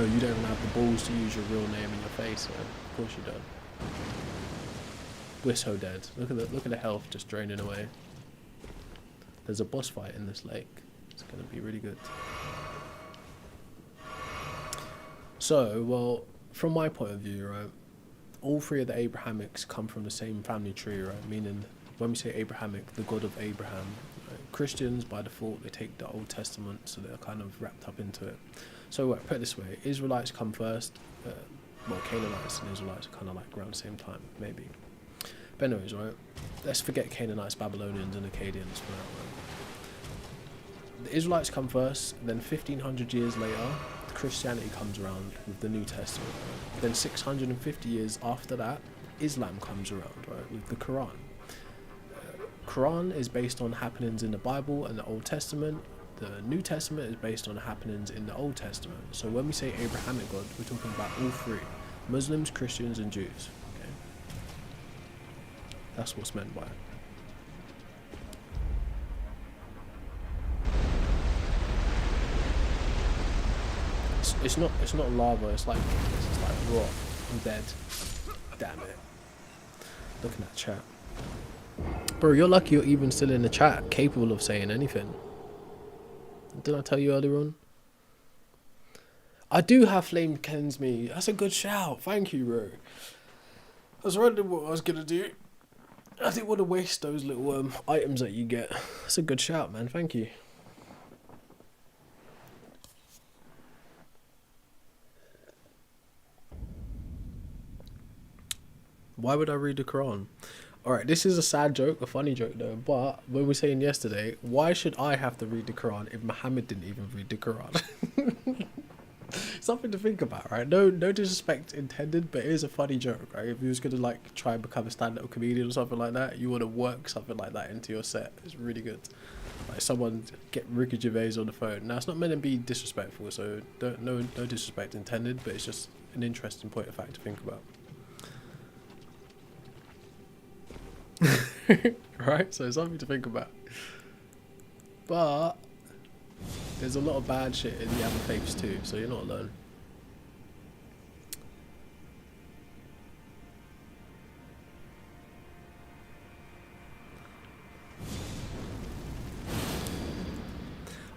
you don't even have the balls to use your real name in your face, so of course you don't. We're so dead. Look at the health just draining away. There's a boss fight in this lake. It's gonna be really good. So, well, from my point of view, right, all three of the Abrahamics come from the same family tree, right? Meaning, when we say Abrahamic, the God of Abraham. Right? Christians, by default, they take the Old Testament, so they're kind of wrapped up into it. So, put it this way, Israelites come first. Well, Canaanites and Israelites are kind of like around the same time, maybe. But anyways, right? Let's forget Canaanites, Babylonians, and Akkadians for that, right? The Israelites come first, then 1500 years later, Christianity comes around with the New Testament. Then 650 years after that, Islam comes around, right, with the Quran. Quran is based on happenings in the Bible and the Old Testament. The New Testament is based on happenings in the Old Testament. So when we say Abrahamic God, we're talking about all three: Muslims, Christians, and Jews. Okay, that's what's meant by it. It's not lava. It's like rock. I'm dead. Damn it. Looking at chat. Bro, you're lucky you're even still in the chat, capable of saying anything. Didn't I tell you earlier on? I do have Flame Cleanse Me. That's a good shout. Thank you, bro. I was wondering what I was going to do. I didn't want to waste those little items that you get. That's a good shout, man. Thank you. Why would I read the Quran? Alright, this is a sad joke, a funny joke though, but when we were saying yesterday, why should I have to read the Quran if Muhammad didn't even read the Quran? Something to think about, right? No disrespect intended, but it is a funny joke, right? If you was going to like try and become a stand-up comedian or something like that, you want to work something like that into your set. It's really good. Like someone get Ricky Gervais on the phone. Now it's not meant to be disrespectful, so no disrespect intended, but it's just an interesting point of fact to think about. Right, so something to think about. But there's a lot of bad shit in the other faiths too, so you're not alone.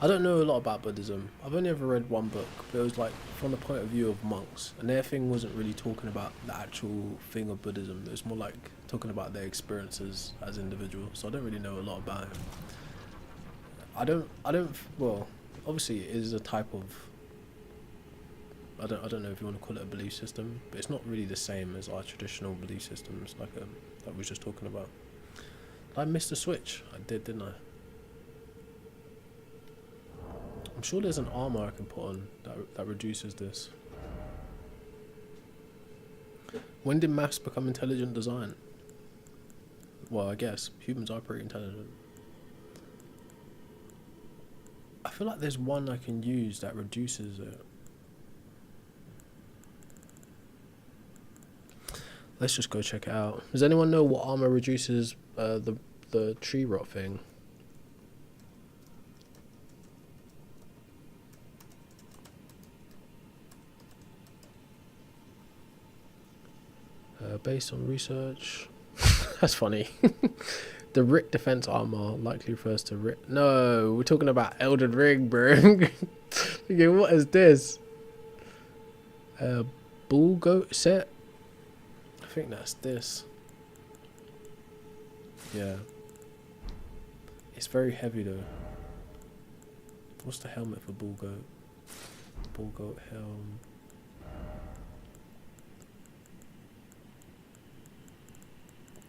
I don't know a lot about Buddhism. I've only ever read one book, but it was like from the point of view of monks, and their thing wasn't really talking about the actual thing of Buddhism. It was more like talking about their experiences as individuals. So I don't really know a lot about it. I don't. Well, obviously it is a type of. I don't know if you want to call it a belief system, but it's not really the same as our traditional belief systems, like that we were just talking about. I missed the switch. I did, didn't I? I'm sure there's an armor I can put on that reduces this. When did maths become intelligent design? Well, I guess humans are pretty intelligent. I feel like there's one I can use that reduces it. Let's just go check it out. Does anyone know what armor reduces the tree rot thing? Based on research. That's funny. The Rick defense armor likely refers to Rick. No, we're talking about Elden Ring, bro. Okay, what is this? Bull goat set? I think that's this. Yeah. It's very heavy though. What's the helmet for bull goat? Bull goat helm.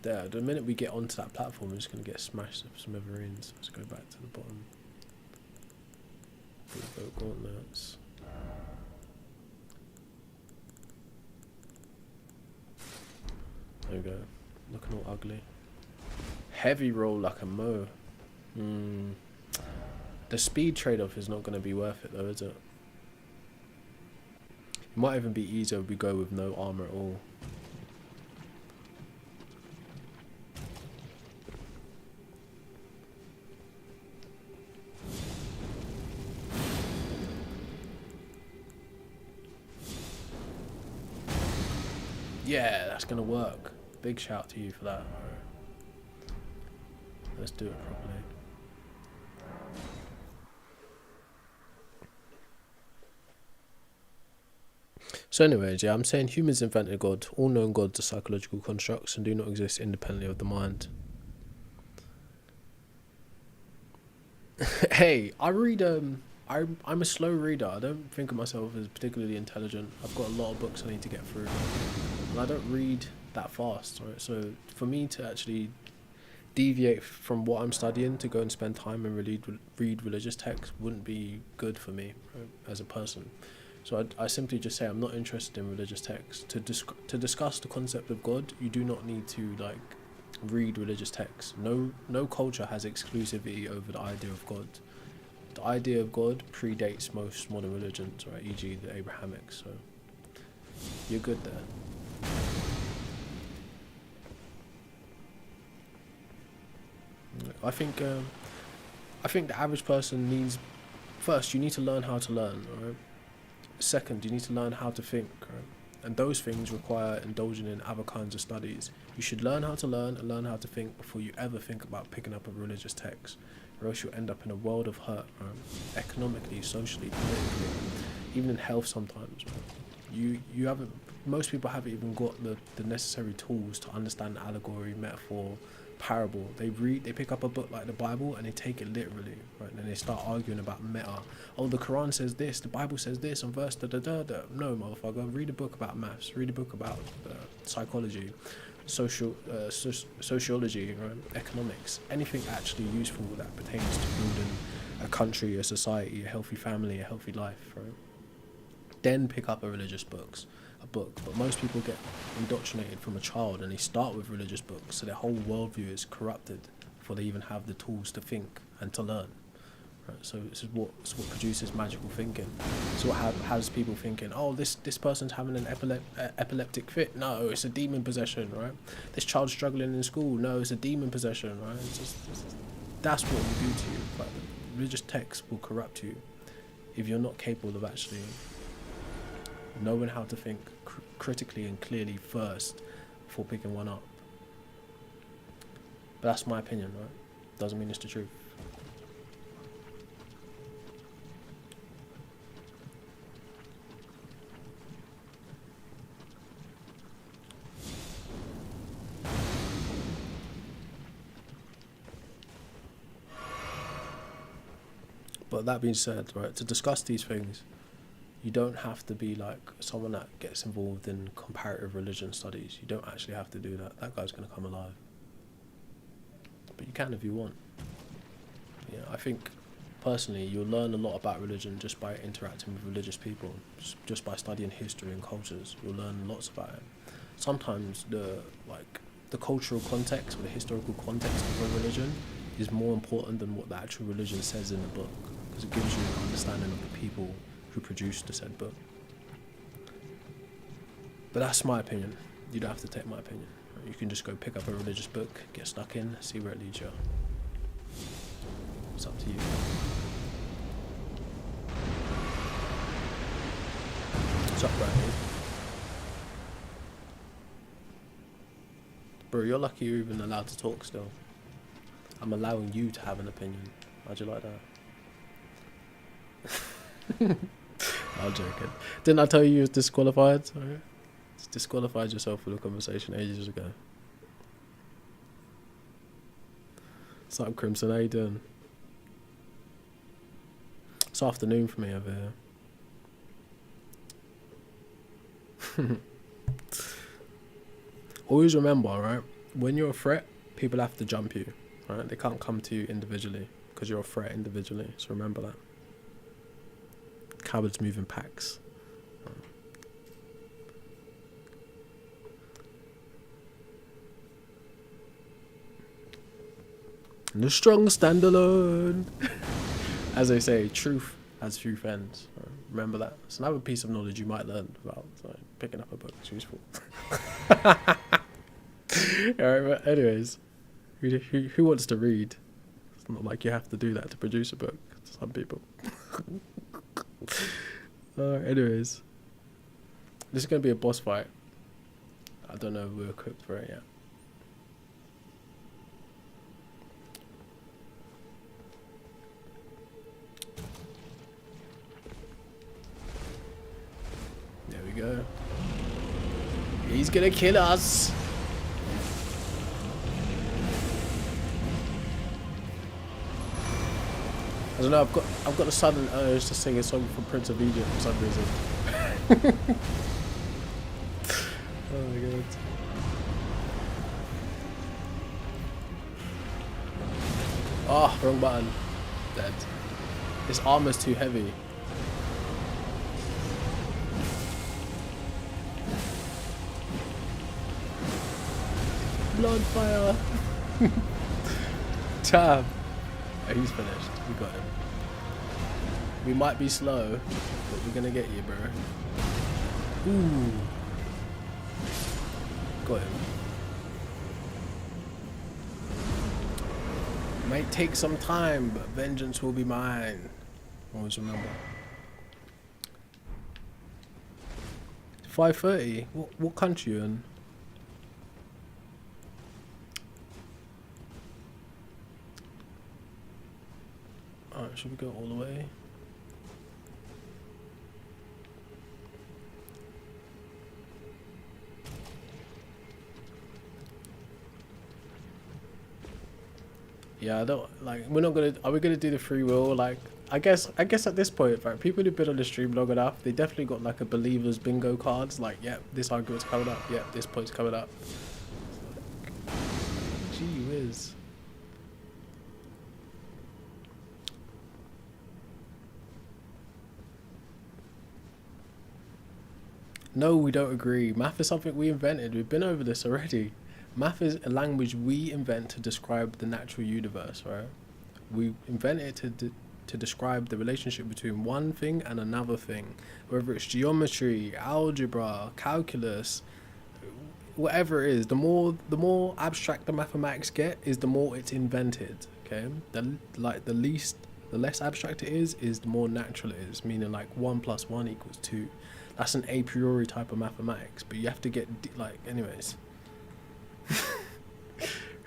There, the minute we get onto that platform, we're just going to get smashed to smithereens. Let's go back to the bottom. Gauntlets. There we go. Looking all ugly. Heavy roll like a mo. The speed trade-off is not going to be worth it though, is it? It might even be easier if we go with no armor at all. Yeah, that's gonna work. Big shout to you for that. Let's do it properly. So anyways, yeah, I'm saying humans invented God. All known gods are psychological constructs and do not exist independently of the mind. Hey, I read I'm a slow reader. I don't think of myself as particularly intelligent. I've got a lot of books I need to get through. And I don't read that fast, right? So for me to actually deviate from what I'm studying to go and spend time and read religious texts wouldn't be good for me, right, as a person. So I simply just say I'm not interested in religious texts. To discuss the concept of God, you do not need to like read religious texts. No culture has exclusivity over the idea of God. The idea of God predates most modern religions, right? E.g. the Abrahamic. So you're good there. I think the average person needs, first you need to learn how to learn, right? Second, you need to learn how to think, right? And those things require indulging in other kinds of studies. You should learn how to learn and learn how to think before you ever think about picking up a religious text, or else you'll end up in a world of hurt, right? Economically, socially, politically, even in health sometimes, right? You haven't, most people haven't even got the necessary tools to understand allegory, metaphor, parable. They pick up a book like the Bible and they take it literally, right? And then they start arguing about meta. Oh, the Quran says this, the Bible says this, and verse da da da da. No, motherfucker. Read a book about maths. Read a book about psychology, sociology, right? Economics. Anything actually useful that pertains to building a country, a society, a healthy family, a healthy life, right? Then pick up a book. But most people get indoctrinated from a child and they start with religious books, so their whole worldview is corrupted before they even have the tools to think and to learn, right? So this is what produces magical thinking. So what has people thinking, oh, this person's having an epileptic fit, no, it's a demon possession, right? This child's struggling in school, no, it's a demon possession, right? That's what will do to you. Like, religious texts will corrupt you if you're not capable of actually knowing how to think critically and clearly first before picking one up. But that's my opinion, right? Doesn't mean it's the truth. But that being said, right, to discuss these things, you don't have to be like someone that gets involved in comparative religion studies. You don't actually have to do that. That guy's going to come alive. But you can if you want. Yeah, I think personally you'll learn a lot about religion just by interacting with religious people, just by studying history and cultures. You'll learn lots about it. Sometimes the cultural context or the historical context of a religion is more important than what the actual religion says in the book, because it gives you an understanding of the people who produced the said book. But that's my opinion. You don't have to take my opinion. You can just go pick up a religious book, get stuck in, see where it leads you. It's up to you. What's up, Bradley? Bro, you're lucky you're even allowed to talk still. I'm allowing you to have an opinion. How'd you like that? I'm joking. Didn't I tell you was disqualified? Sorry. Just disqualified yourself for the conversation ages ago. What's up, Crimson? How you doing? It's afternoon for me over here. Always remember, right? When you're a threat, people have to jump you, right? They can't come to you individually because you're a threat individually. So remember that. Cowards move in packs. And the strong stand alone. As they say, truth has few friends. Remember that. It's another piece of knowledge you might learn about. So picking up a book is useful. Alright, but anyways, who wants to read? It's not like you have to do that to produce a book. Some people. Anyways, this is going to be a boss fight. I don't know if we're equipped for it yet. There we go. He's gonna kill us. I don't know, I've got a sudden urge to sing a song from Prince of Egypt for some reason. Oh my god. Oh, wrong button. Dead. This armor's too heavy. Blood fire. Tab. Oh, he's finished. We got him. We might be slow, but we're gonna get you, bro. Ooh. Got him. Might take some time, but vengeance will be mine. Always remember. 5:30. What country you in? Alright, should we go all the way? Yeah, I don't like. We're not gonna. Are we gonna do the free will? Like, I guess at this point, right? People who've been on the stream long enough, they definitely got like a believers bingo cards. Like, yep, this argument's coming up. Yep, this point's coming up. Gee whiz. No, we don't agree. Math is something we invented. We've been over this already. Math is a language we invent to describe the natural universe, right? We invent it to describe the relationship between one thing and another thing, whether it's geometry, algebra, calculus, whatever it is. The more abstract the mathematics get, is the more it's invented. Okay, the less abstract it is the more natural it is. Meaning like 1 + 1 = 2. That's an a priori type of mathematics, but you have to get anyways.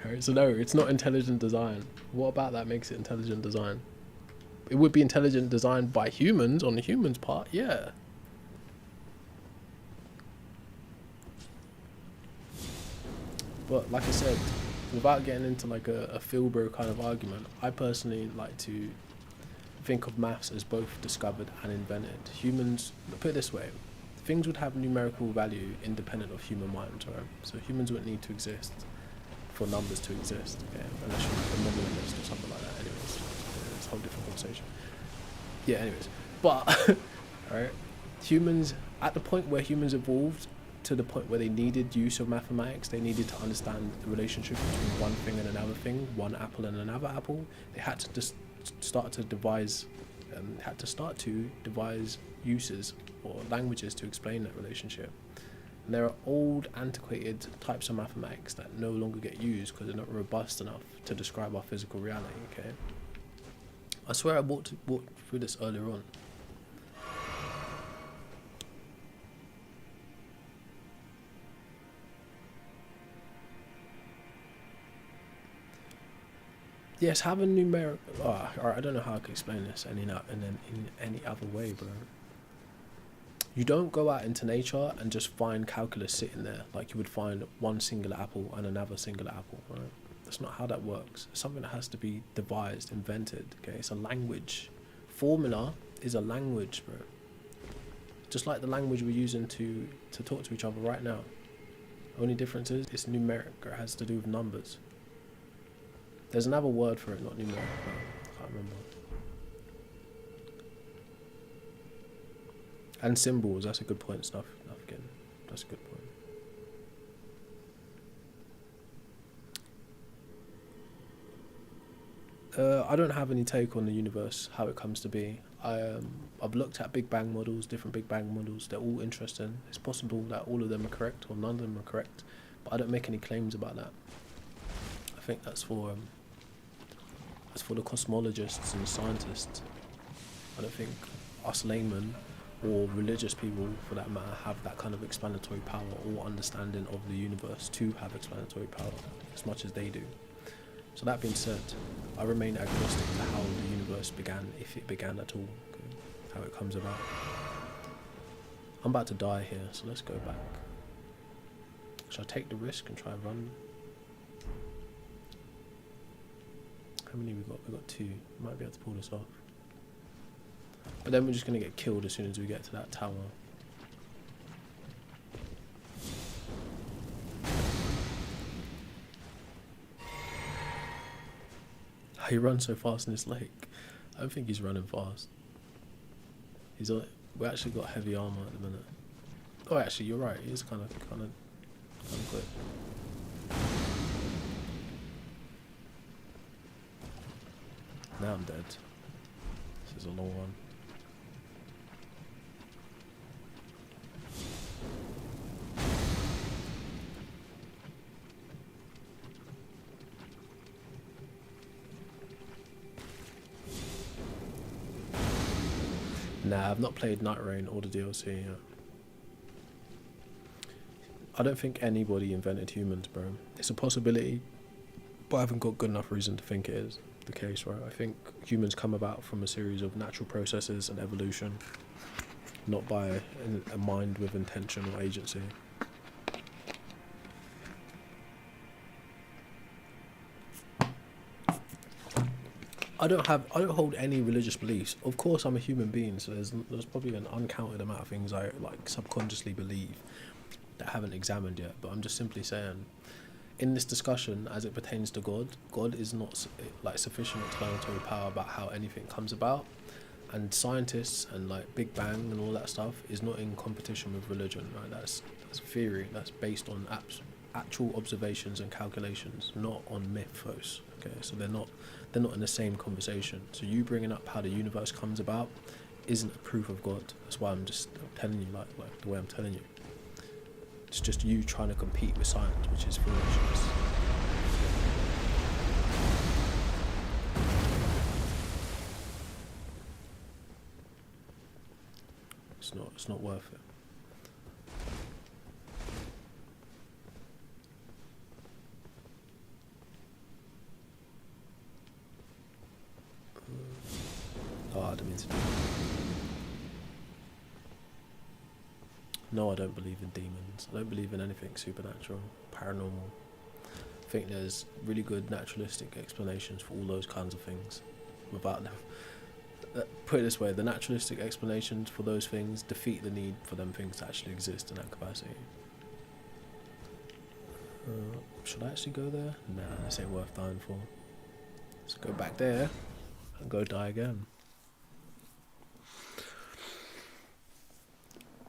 Right, so no, it's not intelligent design. What about that makes it intelligent design? It would be intelligent design by humans on the humans' part, yeah. But like I said, without getting into like a Filbro kind of argument, I personally like to think of maths as both discovered and invented. Humans, put it this way, things would have numerical value independent of human minds, right? So humans wouldn't need to exist for numbers to exist, okay? Unless you're like a nominalist or something like that. Anyways, it's a whole different conversation. Yeah, anyways. But, alright, humans, at the point where humans evolved to the point where they needed use of mathematics, they needed to understand the relationship between one thing and another thing, one apple and another apple, they had to just start to devise uses or languages to explain that relationship. And there are old, antiquated types of mathematics that no longer get used because they're not robust enough to describe our physical reality, okay? I swear I walked through this earlier on. Yes, have a numeric. Oh, alright, I don't know how I can explain this in any other way, bro. You don't go out into nature and just find calculus sitting there like you would find one singular apple and another singular apple, right? That's not how that works. It's something that has to be devised, invented, okay? It's a language. Formula is a language, bro. Just like the language we're using to talk to each other right now. Only difference is it's numeric, or it has to do with numbers. There's another word for it, not numeric, but I can't remember. And symbols, that's a good point, stuff again. That's a good point. I don't have any take on the universe, how it comes to be. I've looked at Big Bang models, different Big Bang models. They're all interesting. It's possible that all of them are correct or none of them are correct, but I don't make any claims about that. I think that's for the cosmologists and scientists. I don't think us laymen or religious people, for that matter, have that kind of explanatory power or understanding of the universe to have explanatory power as much as they do. So that being said, I remain agnostic to how the universe began, if it began at all, okay? How it comes about. I'm about to die here, so let's go back. Should I take the risk and try and run? How many we got? We got 2. Might be able to pull this off. But then we're just going to get killed as soon as we get to that tower. He runs so fast in this lake. I don't think he's running fast. We actually got heavy armor at the minute. Oh, actually, you're right. He's kind of quick. Now I'm dead. This is a long one. Nah, I've not played Night Rain or the DLC yet. I don't think anybody invented humans, bro. It's a possibility, but I haven't got good enough reason to think it is the case, right? I think humans come about from a series of natural processes and evolution, not by a mind with intention or agency. I don't hold any religious beliefs. Of course, I'm a human being, so there's probably an uncounted amount of things I like subconsciously believe that I haven't examined yet. But I'm just simply saying, in this discussion, as it pertains to God, God is not like sufficient explanatory power about how anything comes about, and scientists and like Big Bang and all that stuff is not in competition with religion, right? That's theory. That's based on actual observations and calculations, not on mythos. Okay, so they're not in the same conversation. So you bringing up how the universe comes about isn't a proof of God. That's why I'm telling you like the way I'm telling you. It's just you trying to compete with science, which is foolishness. It's not worth it. Oh, I didn't mean to do that. No, I don't believe in demons. I don't believe in anything supernatural, paranormal. I think there's really good naturalistic explanations for all those kinds of things. Without them, put it this way, the naturalistic explanations for those things defeat the need for them things to actually exist in that capacity. Should I actually go there? Nah, this ain't worth dying for. Let's go back there and go die again.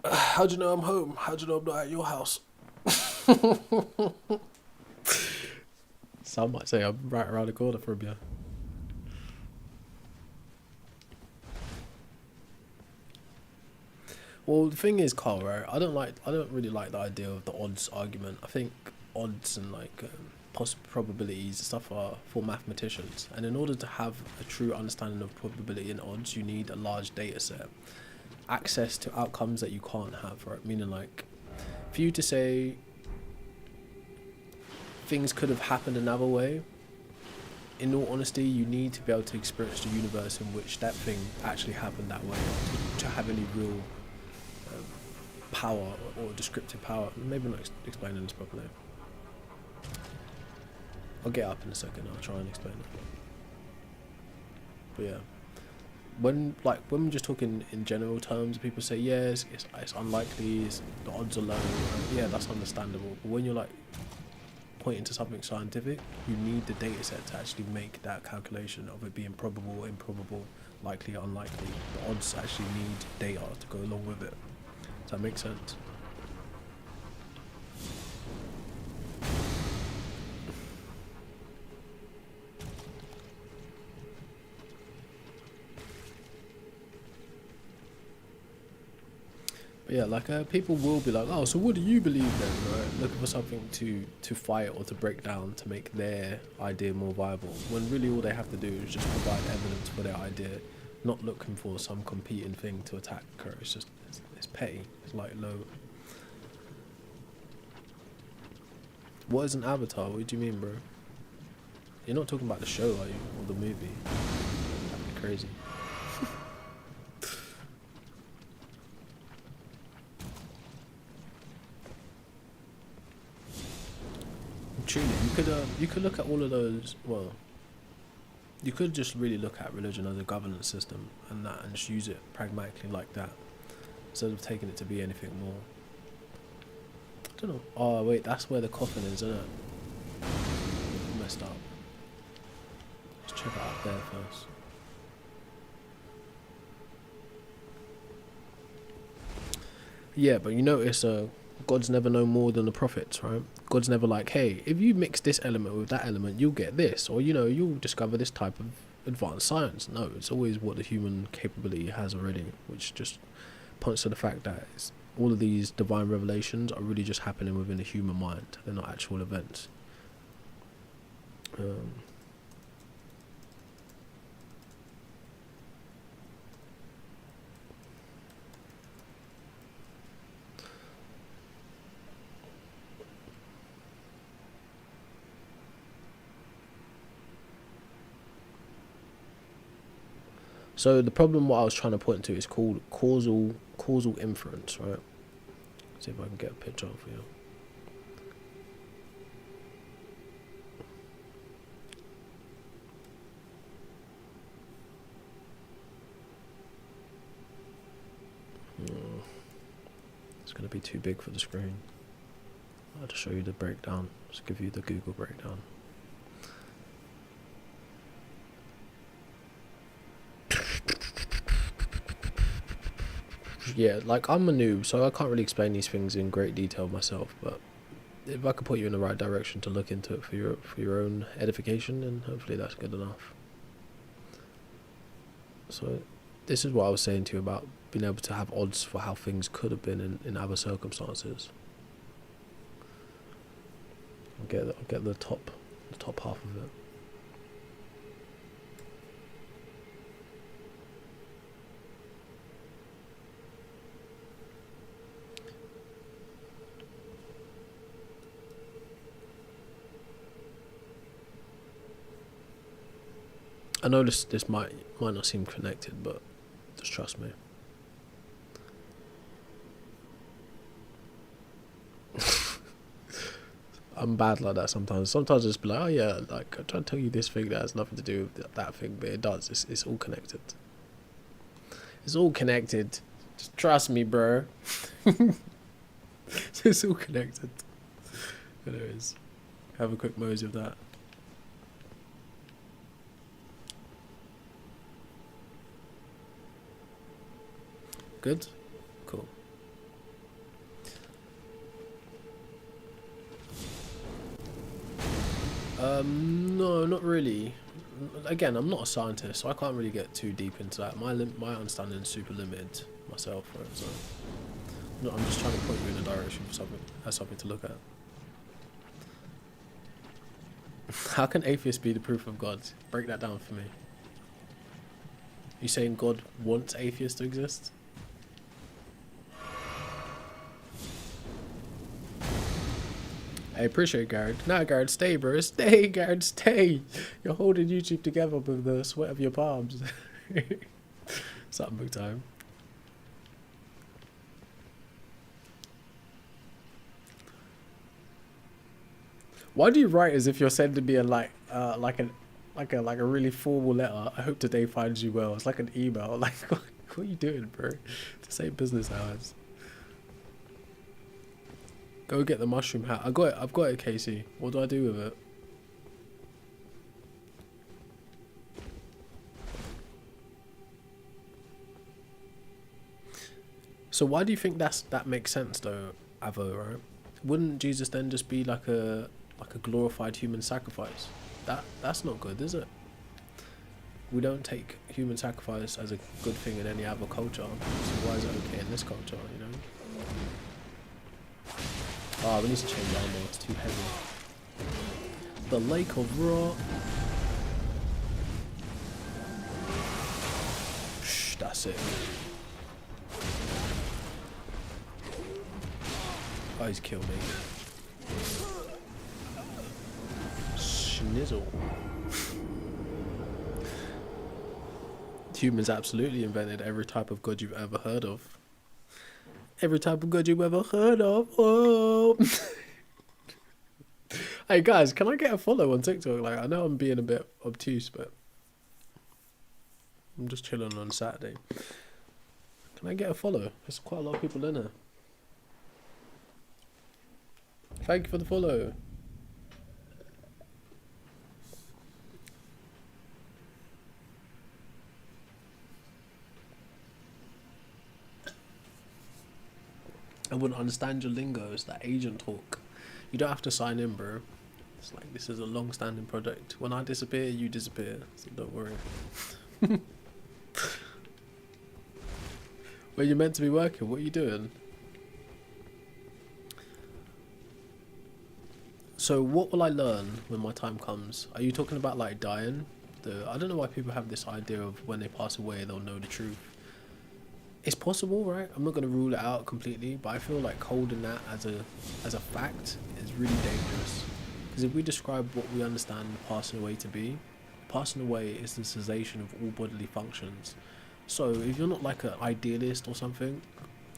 How do you know I'm home? How do you know I'm not at your house? Some might say I'm right around the corner from you. Well, the thing is, Carl, right? I don't really like the idea of the odds argument. I think odds and like probabilities and stuff are for mathematicians, and in order to have a true understanding of probability and odds, you need a large data set, access to outcomes that you can't have, right? Meaning, like, for you to say things could have happened another way, in all honesty, you need to be able to experience the universe in which that thing actually happened that way to have any real power or descriptive power. Maybe I'm not explaining this properly. I'll get up in a second. I'll try and explain it. But yeah, when we're just talking in general terms, people say yes, it's unlikely, the odds are low. Yeah, that's understandable. But when you're like pointing to something scientific, you need the data set to actually make that calculation of it being probable, improbable, likely, unlikely. The odds actually need data to go along with it. Does that make sense? But yeah, like people will be like, oh, so what do you believe then, right? Looking for something to fight or to break down to make their idea more viable, when really all they have to do is just provide evidence for their idea, not looking for some competing thing to attack her. It's just it's petty. It's like low. What is an avatar? What do you mean, bro? You're not talking about the show, are you? Or the movie? That'd be crazy. Truly, you could look at all of those. Well, you could just really look at religion as a governance system and just use it pragmatically like that, instead of taking it to be anything more. I don't know. Oh wait, that's where the coffin is, isn't it? I messed up. Let's check it out there first. Yeah, but you notice God's never known more than the prophets, right? God's never like, hey, if you mix this element with that element, you'll get this, or you'll discover this type of advanced science. No, it's always what the human capability has already, which just points to the fact that all of these divine revelations are really just happening within the human mind. They're not actual events. So the problem, what I was trying to point to, is called causal inference, right? See if I can get a picture for you. It's going to be too big for the screen. I'll just show you the breakdown. Just give you the Google breakdown. Yeah, like I'm a noob, so I can't really explain these things in great detail myself, but if I could put you in the right direction to look into it for your own edification, then hopefully that's good enough. So this is what I was saying to you about being able to have odds for how things could have been in other circumstances. I'll get the top half of it. I know this might not seem connected, but just trust me. I'm bad like that sometimes. Sometimes I just be like, oh yeah, like I'm trying to tell you this thing that has nothing to do with that thing, but it does. It's all connected. It's all connected. Just trust me, bro. It's all connected. Anyways, have a quick mosey of that. Good? Cool. No, not really. Again, I'm not a scientist, so I can't really get too deep into that. My understanding is super limited myself, right? So I'm just trying to point you in a direction for something to look at. How can atheists be the proof of God? Break that down for me. You saying God wants atheists to exist? I appreciate it, Garrett. Nah, Garrett, stay, bro. Stay, Garrett, stay. You're holding YouTube together with the sweat of your palms. Something big time. Why do you write as if you're sending me a like a really formal letter? I hope today finds you well. It's like an email. Like, what are you doing, bro? This ain't business hours. Go get the mushroom hat. I've got it, Casey. What do I do with it? So why do you think that makes sense though, Avo, right? Wouldn't Jesus then just be like a glorified human sacrifice? That's not good, is it? We don't take human sacrifice as a good thing in any other culture. So why is it okay in this culture, you know? Oh, we need to change armor, it's too heavy. The Lake of Ra. Shh, that's it. Oh, he's killed me. Schnizzle. Humans absolutely invented every type of god you've ever heard of. Every type of god you've ever heard of. Oh. Hey guys, can I get a follow on TikTok? Like, I know I'm being a bit obtuse, but I'm just chilling on Saturday. Can I get a follow? There's quite a lot of people in there. Thank you for the follow. I wouldn't understand your lingo. It's that agent talk. You don't have to sign in, bro. It's like, this is a long-standing project. When I disappear, you disappear. So don't worry. Where you meant to be working, what are you doing? So what will I learn when my time comes? Are you talking about like dying? I don't know why people have this idea of when they pass away, they'll know the truth. It's possible, right? I'm not going to rule it out completely, but I feel like holding that as a fact is really dangerous. Because if we describe what we understand passing away to be, passing away is the cessation of all bodily functions. So if you're not like an idealist or something,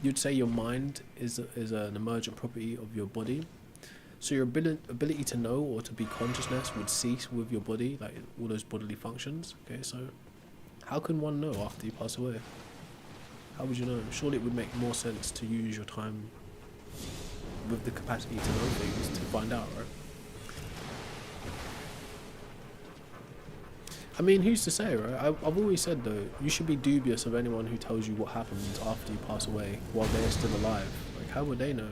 you'd say your mind is an emergent property of your body. So your ability to know or to be consciousness would cease with your body, like all those bodily functions. Okay, so how can one know after you pass away? How would you know? Surely it would make more sense to use your time with the capacity to know things to find out, right? I mean, who's to say, right? I've always said, though, you should be dubious of anyone who tells you what happens after you pass away while they're still alive. Like, how would they know?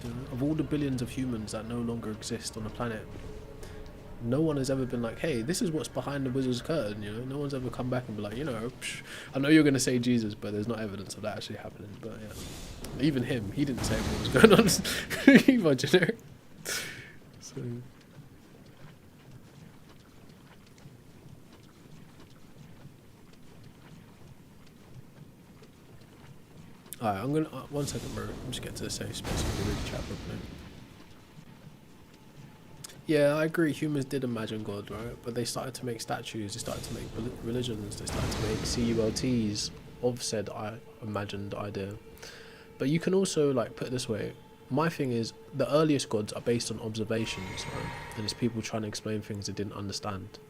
You know, of all the billions of humans that no longer exist on the planet, no one has ever been like, hey, this is what's behind the wizard's curtain, you know? No one's ever come back and be like, you know, I know you're going to say Jesus, but there's not evidence of that actually happening. But yeah, even him, he didn't say what was going on. Imagine it. So... Alright, I'm gonna, 1 second, bro. I'm just getting to the safe space and really chat properly. Yeah, I agree, humans did imagine God, right? But they started to make statues, they started to make religions, they started to make CULTs of said imagined idea. But you can also, like, put it this way. My thing is, the earliest gods are based on observations, right? And it's people trying to explain things they didn't understand.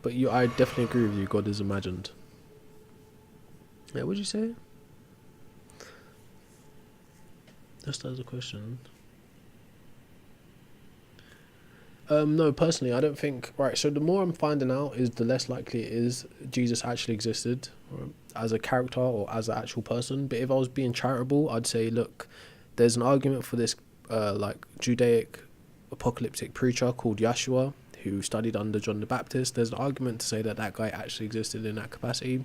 But I definitely agree with you, God is imagined. Yeah, what'd you say? Just as a question. No, personally, I don't think... Right, so the more I'm finding out is the less likely it is Jesus actually existed, right, as a character or as an actual person. But if I was being charitable, I'd say, look, there's an argument for this like Judaic apocalyptic preacher called Yeshua, who studied under John the Baptist. There's an argument to say that that guy actually existed in that capacity.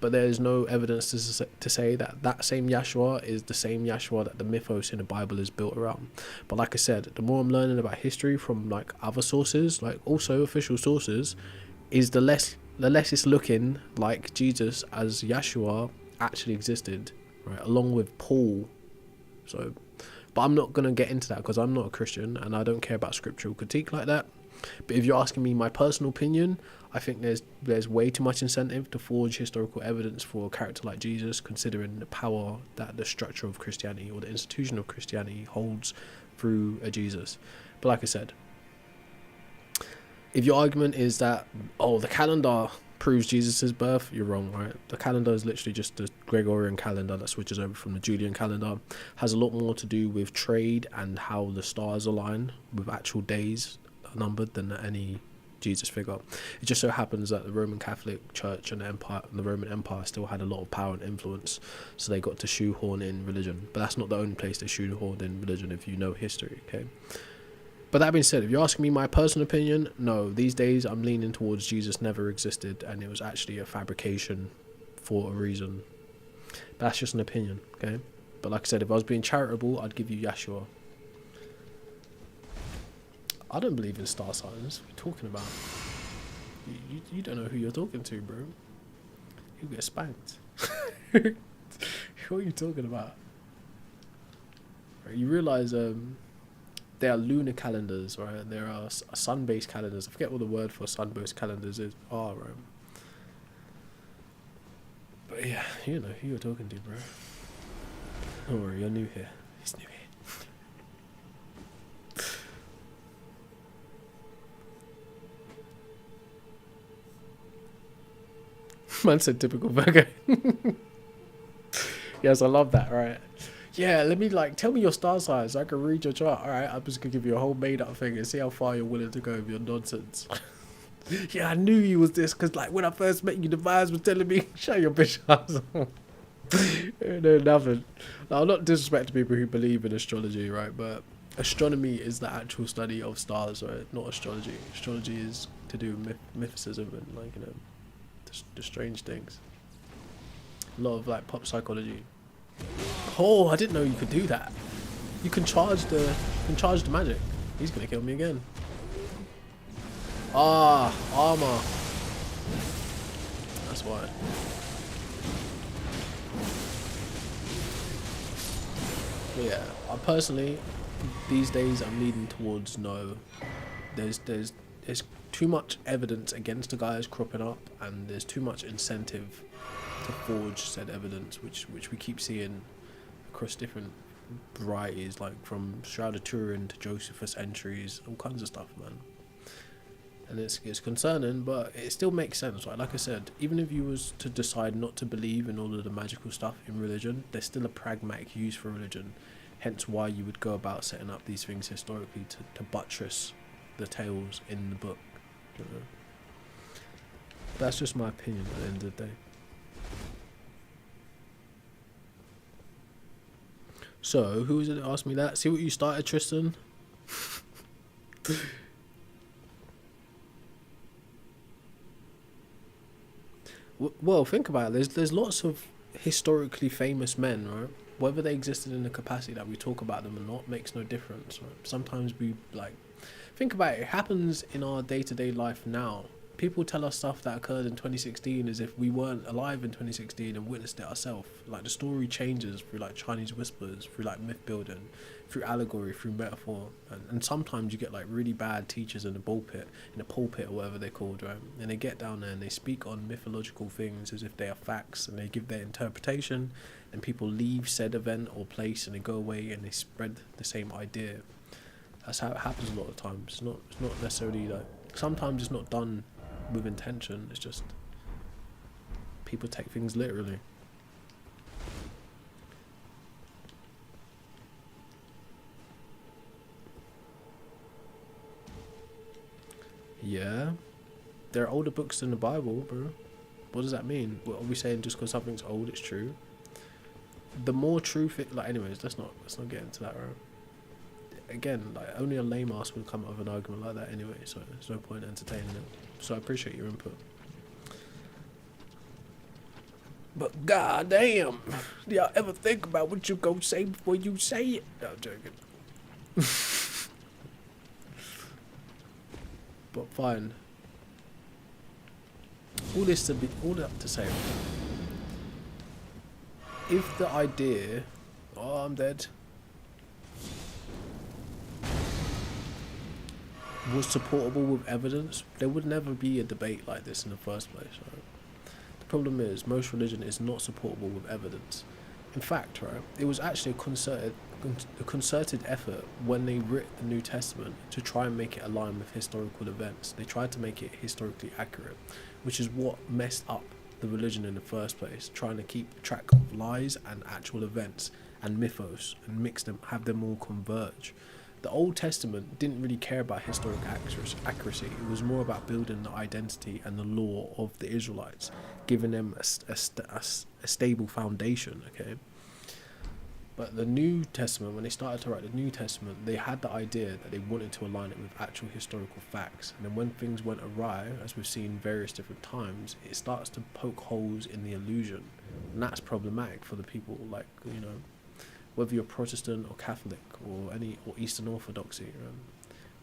But there is no evidence to say that that same Yeshua is the same Yeshua that the mythos in the Bible is built around. But like I said, the more I'm learning about history from like other sources, like also official sources, is the less it's looking like Jesus as Yeshua actually existed, right? Along with Paul. So, but I'm not gonna get into that because I'm not a Christian and I don't care about scriptural critique like that. But if you're asking me my personal opinion, I think there's way too much incentive to forge historical evidence for a character like Jesus, considering the power that the structure of Christianity or the institution of Christianity holds through a Jesus. But like I said, if your argument is that, oh, the calendar proves Jesus' birth, you're wrong, right? The calendar is literally just the Gregorian calendar that switches over from the Julian calendar. Has a lot more to do with trade and how the stars align with actual days numbered than any Jesus figure. It just so happens that the Roman Catholic Church and the Roman Empire still had a lot of power and influence, so they got to shoehorn in religion. But that's not the only place they shoehorned in religion if you know history, okay? But that being said, if you're asking me my personal opinion, no, these days I'm leaning towards Jesus never existed and it was actually a fabrication for a reason. But that's just an opinion, okay? But like I said, if I was being charitable, I'd give you Yeshua. I don't believe in star signs. What are you talking about? You don't know who you're talking to, bro. You'll get spanked. What are you talking about? Right, you realise there are lunar calendars, right? And there are sun-based calendars. I forget what the word for sun-based calendars is. Right? But yeah, you know who you're talking to, bro. Don't worry, you're new here. He's new here. Man said typical Virgo. Yes, I love that, right? Yeah, let me tell me your star signs so I can read your chart. Alright, I'm just gonna give you a whole made up thing and see how far you're willing to go with your nonsense. Yeah, I knew you was this because when I first met you, the vibes was telling me, shut your bitch ass. No, nothing. Now, I'm not disrespecting people who believe in astrology, right? But astronomy is the actual study of stars, right? Not astrology. Astrology is to do with mythicism and like the strange things. A lot of like pop psychology. Oh, I didn't know you could do that. You can charge the magic. He's gonna kill me again. Ah, armor. That's why. But yeah, I personally, these days I'm leaning towards no. There's too much evidence against the guys cropping up, and there's too much incentive to forge said evidence, which we keep seeing across different varieties, like from Shroud of Turin to Josephus entries, all kinds of stuff, man. And it's concerning, but it still makes sense, right? Like I said, even if you was to decide not to believe in all of the magical stuff in religion, there's still a pragmatic use for religion. Hence why you would go about setting up these things historically to buttress the tales in the book. You know? That's just my opinion at the end of the day. So, who was it that asked me that? See what you started, Tristan? Well, think about it. There's lots of historically famous men, right? Whether they existed in the capacity that we talk about them or not makes no difference, right? Sometimes we like think about it. It happens in our day-to-day life now. People tell us stuff that occurred in 2016 as if we weren't alive in 2016 and witnessed it ourselves. Like the story changes through like Chinese whispers, through like myth building, through allegory, through metaphor, and sometimes you get like really bad teachers in the pulpit or whatever they're called, right? And they get down there and they speak on mythological things as if they are facts, and they give their interpretation, and people leave said event or place and they go away and they spread the same idea. That's how it happens a lot of times. It's not necessarily like, sometimes it's not done with intention. It's just people take things literally. Yeah, there are older books than the Bible, bro. What does that mean? What are we saying? Just because something's old, it's true? The more truth it, like, anyways, let's not get into that, right? Again, like, only a lame ass would come up with an argument like that anyway, so there's no point entertaining it. So I appreciate your input. But goddamn, do y'all ever think about what you go say before you say it? No, I'm joking. But fine. All that to say, if the idea, oh, I'm dead, was supportable with evidence, there would never be a debate like this in the first place. Right? The problem is most religion is not supportable with evidence. In fact, right, it was actually a concerted effort when they writ the New Testament to try and make it align with historical events. They tried to make it historically accurate, which is what messed up the religion in the first place, trying to keep track of lies and actual events and mythos and mix them, have them all converge. The Old Testament didn't really care about historic accuracy. It was more about building the identity and the law of the Israelites, giving them a stable foundation, okay? But the New Testament, when they started to write the New Testament, they had the idea that they wanted to align it with actual historical facts. And then when things went awry, as we've seen various different times, it starts to poke holes in the illusion. And that's problematic for the people, like, you know, whether you're Protestant or Catholic or Eastern Orthodoxy,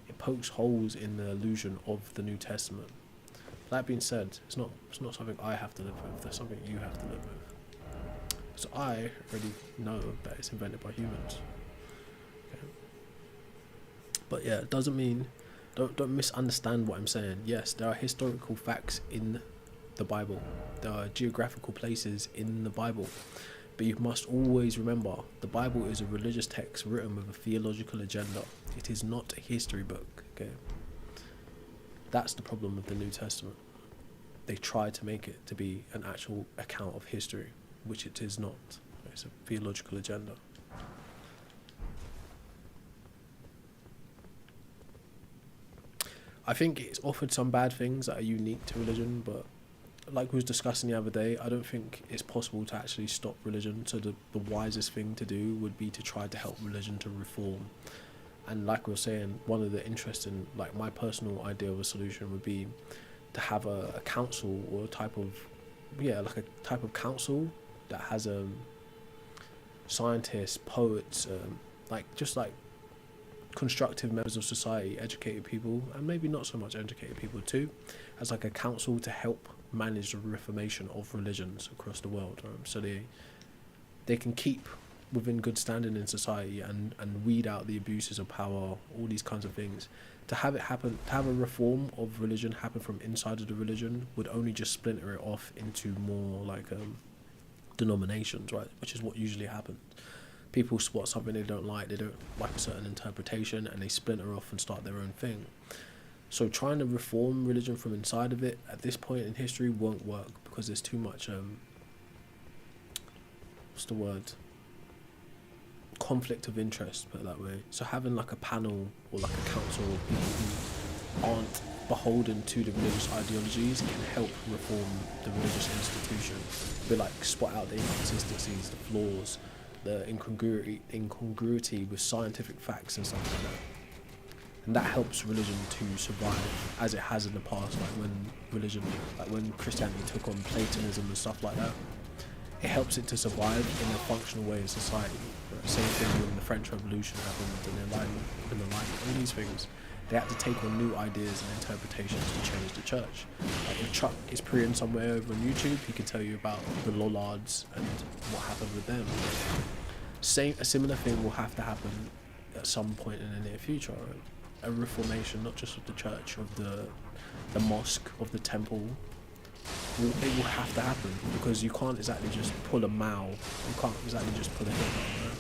it pokes holes in the illusion of the New Testament. That being said, it's not something I have to live with. That's something you have to live with. So I already know that it's invented by humans. Okay. But yeah, it doesn't mean don't misunderstand what I'm saying. Yes, there are historical facts in the Bible. There are geographical places in the Bible. But you must always remember, the Bible is a religious text written with a theological agenda. It is not a history book, okay? That's the problem with the New Testament. They try to make it to be an actual account of history, which it is not. It's a theological agenda. I think it's offered some bad things that are unique to religion, but like we was discussing the other day, I don't think it's possible to actually stop religion. So the wisest thing to do would be to try to help religion to reform. And like we were saying, one of the interesting, like my personal idea of a solution would be to have a council or a type of, like a type of council that has scientists, poets, like constructive members of society, educated people, and maybe not so much educated people too, as like a council to help manage the reformation of religions across the world, so they can keep within good standing in society and weed out the abuses of power, all these kinds of things. To have a reform of religion happen from inside of the religion would only just splinter it off into more like denominations, right? Which is what usually happens. People spot something they don't like a certain interpretation, and they splinter off and start their own thing. So trying to reform religion from inside of it at this point in history won't work, because there's too much conflict of interest, put it that way. So having like a panel or like a council of people who aren't beholden to the religious ideologies can help reform the religious institution. Be like spot out the inconsistencies, the flaws, the incongruity with scientific facts and stuff like that. And that helps religion to survive, as it has in the past, when Christianity took on Platonism and stuff like that. It helps it to survive in a functional way in society. Same thing when the French Revolution happened and Enlightenment, all these things. They had to take on new ideas and interpretations to change the church. Like if Chuck is preying somewhere over on YouTube, he can tell you about the Lollards and what happened with them. A similar thing will have to happen at some point in the near future. Right? A reformation, not just of the church, of the mosque, of the temple. It will have to happen, because you can't exactly just pull a Mao, you can't exactly just pull a Hitler. Right?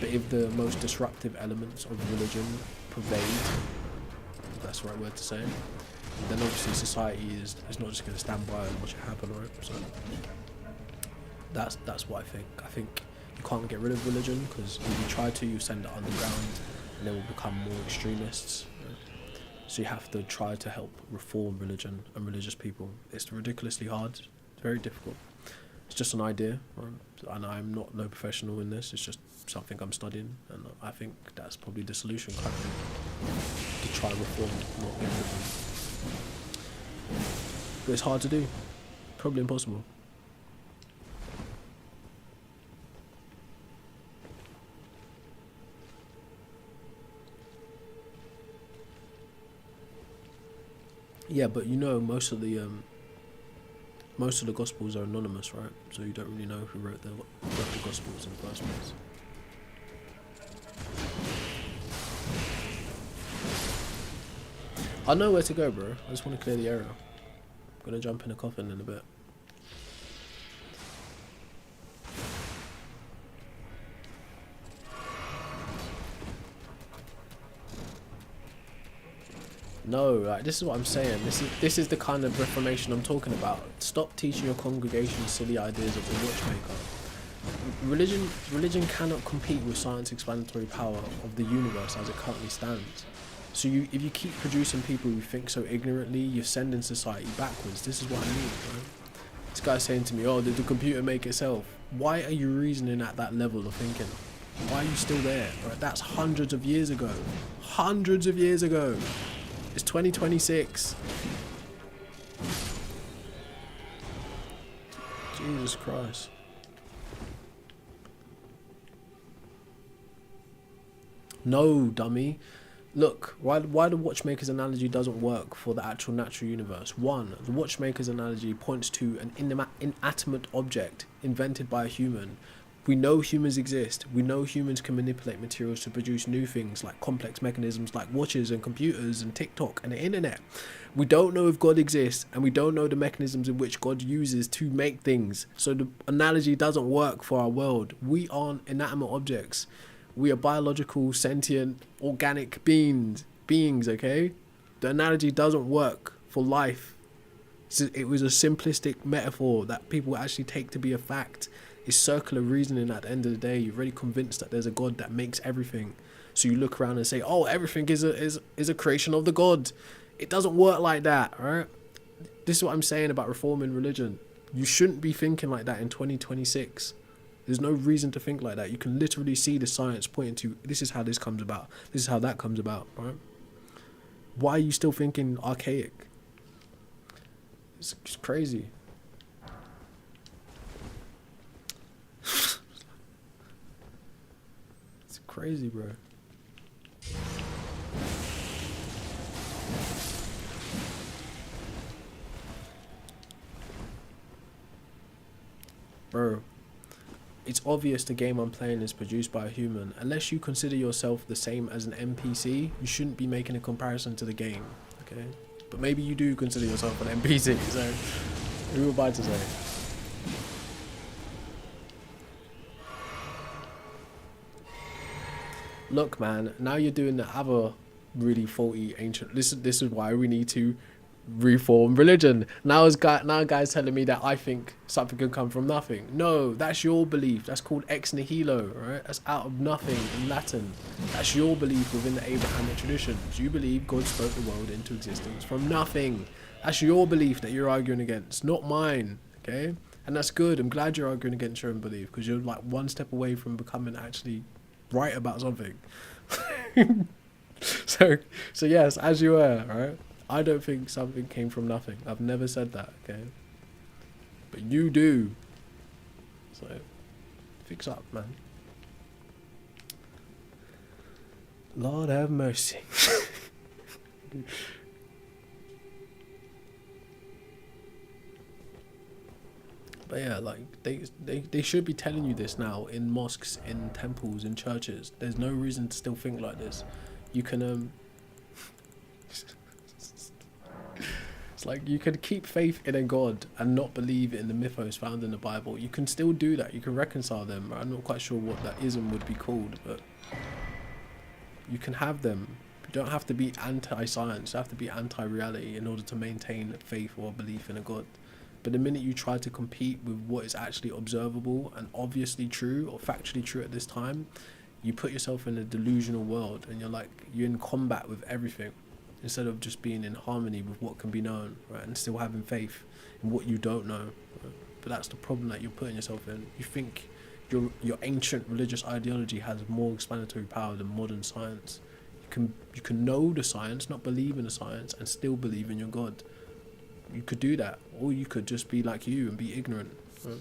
But if the most disruptive elements of religion pervade, if that's the right word to say, then obviously society is not just going to stand by and watch it happen, right? So that's what I think. I think you can't get rid of religion, because if you try to, you send it underground and they will become more extremists. Right? So you have to try to help reform religion and religious people. It's ridiculously hard. It's very difficult. It's just an idea, right? And I'm not no professional in this. It's just something I'm studying, and I think that's probably the solution currently, to try reform, not get rid of them. But it's hard to do. Probably impossible. Yeah, but most of the Gospels are anonymous, right? So you don't really know who wrote the Gospels in the first place. I know where to go, bro. I just want to clear the area. I'm gonna jump in a coffin in a bit. No, like, this is what I'm saying. This is the kind of reformation I'm talking about. Stop teaching your congregation silly ideas of the watchmaker. Religion cannot compete with science explanatory power of the universe as it currently stands. So if you keep producing people who think so ignorantly, you're sending society backwards. This is what I mean, right? This guy's saying to me, oh, did the computer make itself? Why are you reasoning at that level of thinking? Why are you still there? Right? That's hundreds of years ago. Hundreds of years ago. It's 2026. Jesus Christ. No, dummy. Look, why the watchmaker's analogy doesn't work for the actual natural universe. One, the watchmaker's analogy points to an inanimate object invented by a human. We know humans exist. We know humans can manipulate materials to produce new things like complex mechanisms like watches and computers and TikTok and the internet. We don't know if God exists, and we don't know the mechanisms in which God uses to make things. So the analogy doesn't work for our world. We aren't inanimate objects. We are biological, sentient, organic beings, okay? The analogy doesn't work for life. It was a simplistic metaphor that people actually take to be a fact. It's circular reasoning at the end of the day. You're already convinced that there's a God that makes everything. So you look around and say, oh, everything is a creation of the God. It doesn't work like that, right? This is what I'm saying about reforming religion. You shouldn't be thinking like that in 2026. There's no reason to think like that. You can literally see the science pointing to, this is how this comes about. This is how that comes about, right? Why are you still thinking archaic? It's crazy. It's crazy, bro. Bro, it's obvious the game I'm playing is produced by a human. Unless you consider yourself the same as an NPC, you shouldn't be making a comparison to the game, okay? But maybe you do consider yourself an NPC, so who am I to say? Look, man, now you're doing the other really faulty ancient. This is why we need to reform religion. Now guys telling me that I think something can come from nothing. No, that's your belief. That's called ex nihilo, right? That's out of nothing in Latin. That's your belief within the Abrahamic traditions. You believe God spoke the world into existence from nothing. That's your belief that you're arguing against, not mine, okay? And that's good. I'm glad you're arguing against your own belief, because you're like one step away from becoming actually right about something. So yes, as you were, right? I don't think something came from nothing. I've never said that, okay? But you do. So, fix up, man. Lord have mercy. But yeah, like, they should be telling you this now in mosques, in temples, in churches. There's no reason to still think like this. You can, It's like you can keep faith in a God and not believe in the mythos found in the Bible. You can still do that. You can reconcile them. I'm not quite sure what that ism would be called, but you can have them. You don't have to be anti-science. You have to be anti-reality in order to maintain faith or belief in a God. But the minute you try to compete with what is actually observable and obviously true or factually true at this time, you put yourself in a delusional world, and you're in combat with everything, instead of just being in harmony with what can be known, right, and still having faith in what you don't know, right? But that's the problem that you're putting yourself in. You think your ancient religious ideology has more explanatory power than modern science. You can know the science, not believe in the science, and still believe in your God. You could do that, or you could just be like you and be ignorant, right?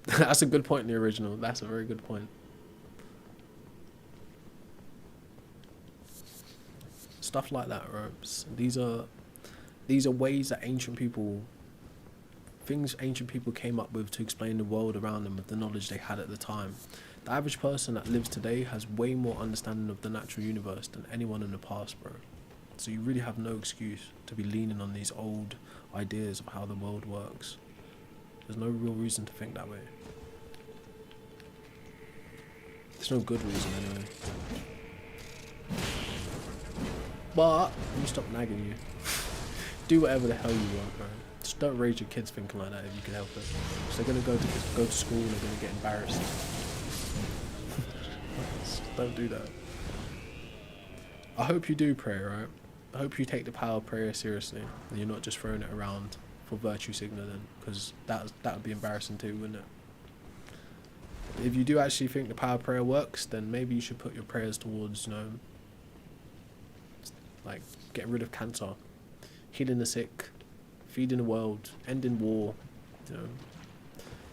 That's a good point in the original. That's a very good point. Stuff like that, right? These are ways that things ancient people came up with to explain the world around them with the knowledge they had at the time. The average person that lives today has way more understanding of the natural universe than anyone in the past, bro. So you really have no excuse to be leaning on these old ideas of how the world works. There's no real reason to think that way. There's no good reason anyway. But let me stop nagging you. Do whatever the hell you want, bro. Just don't raise your kids thinking like that if you can help it. Because they're gonna go to school and they're gonna get embarrassed. Don't do that. I hope you do pray, right? I hope you take the power of prayer seriously, and you're not just throwing it around for virtue signaling, because that would be embarrassing too, wouldn't it? If you do actually think the power of prayer works, then maybe you should put your prayers towards, like getting rid of cancer, healing the sick, feeding the world, ending war,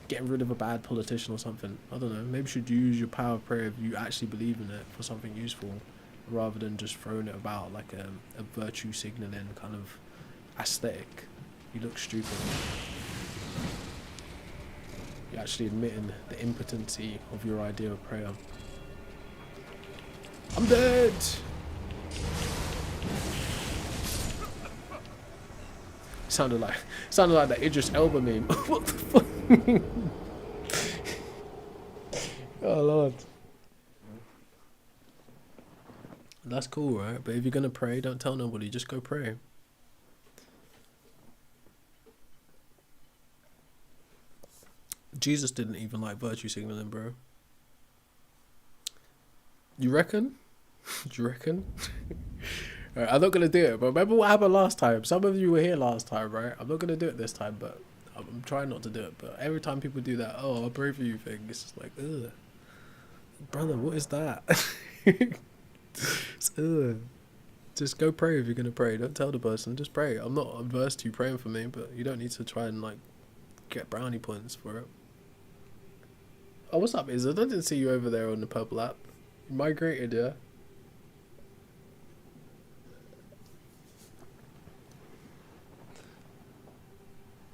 getting rid of a bad politician or something. I don't know. Maybe you should use your power of prayer if you actually believe in it for something useful, rather than just throwing it about like a virtue signaling kind of aesthetic. You look stupid. You're actually admitting the impotency of your idea of prayer. I'm dead! Sounded like that Idris Elba meme. What the fuck? Oh Lord. That's cool, right? But if you're gonna pray, don't tell nobody, just go pray. Jesus didn't even like virtue signaling, bro. You reckon? Do you reckon? Alright, I'm not gonna do it. But remember what happened last time? Some of you were here last time, right? I'm not gonna do it this time, but I'm trying not to do it. But every time people do that, oh, I'll pray for you thing, it's just like, ugh, brother, what is that? It's, ugh. Just go pray if you're gonna pray. Don't tell the person. Just pray. I'm not averse to you praying for me, but you don't need to try and like get brownie points for it. Oh, what's up, Izzard? I didn't see you over there on the purple app. You migrated, yeah?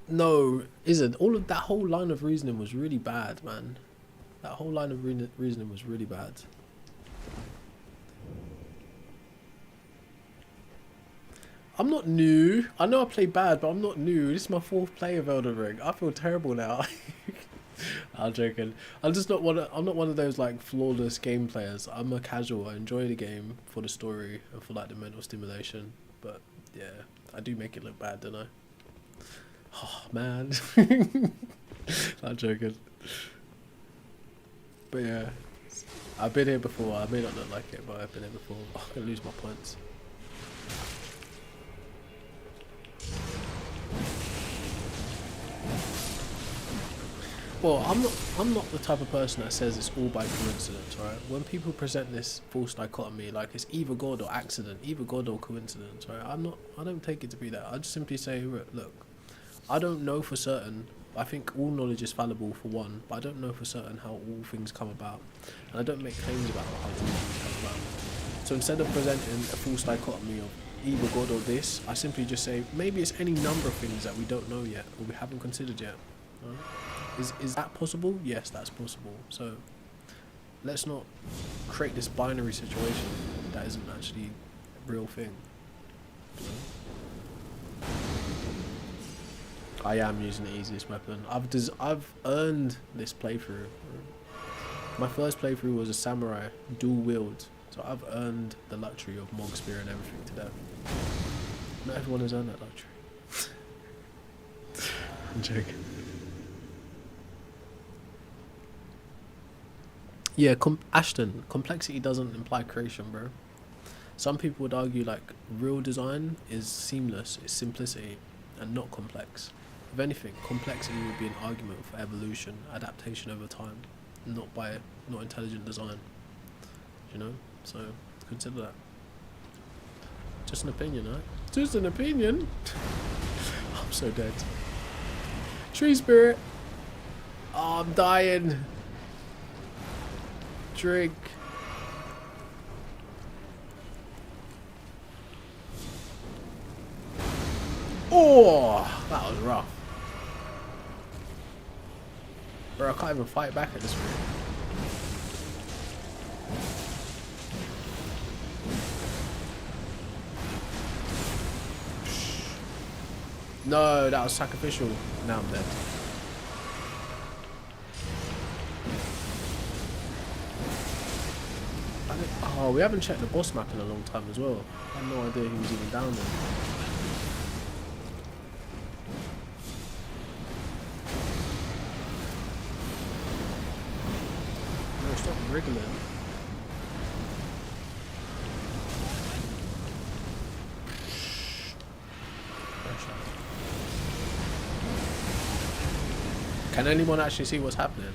No, Izzard. All of that whole line of reasoning was really bad, man. That whole line of reasoning was really bad. I'm not new. I know I play bad, but I'm not new. This is my 4th play of Elden Ring. I feel terrible now. I'm joking. I'm just not I'm not one of those like flawless game players. I'm a casual. I enjoy the game for the story and for like the mental stimulation. But yeah, I do make it look bad, don't I? Oh man. I'm joking. But yeah, I've been here before. I may not look like it, but I've been here before. Oh, I'm gonna lose my points. Well, I'm not the type of person that says it's all by coincidence, right? When people present this false dichotomy, like it's either God or accident, either God or coincidence, right? I don't take it to be that. I just simply say, look, I don't know for certain. I think all knowledge is fallible for one, but I don't know for certain how all things come about, and I don't make claims about how all things come about. So instead of presenting a false dichotomy of either God or this, I simply just say maybe it's any number of things that we don't know yet or we haven't considered yet. Right? Is that possible? Yes, that's possible. So let's not create this binary situation that isn't actually a real thing. You know? I am using the easiest weapon. I've earned this playthrough. My first playthrough was a samurai, dual wield. So I've earned the luxury of Mog Spear and everything to death. Not everyone has earned that luxury. I'm joking. Yeah, Ashton, complexity doesn't imply creation, bro. Some people would argue like real design is seamless, it's simplicity and not complex. If anything, complexity would be an argument for evolution, adaptation over time, not intelligent design. You know? So consider that. Just an opinion, right? Just an opinion. I'm so dead. Tree spirit. Oh, I'm dying. Drink. Oh, that was rough. Bro, I can't even fight back at this rate. No, that was sacrificial. Now I'm dead. Oh, we haven't checked the boss map in a long time as well. I had no idea he was even down there. No, stop wriggling. Can anyone actually see what's happening?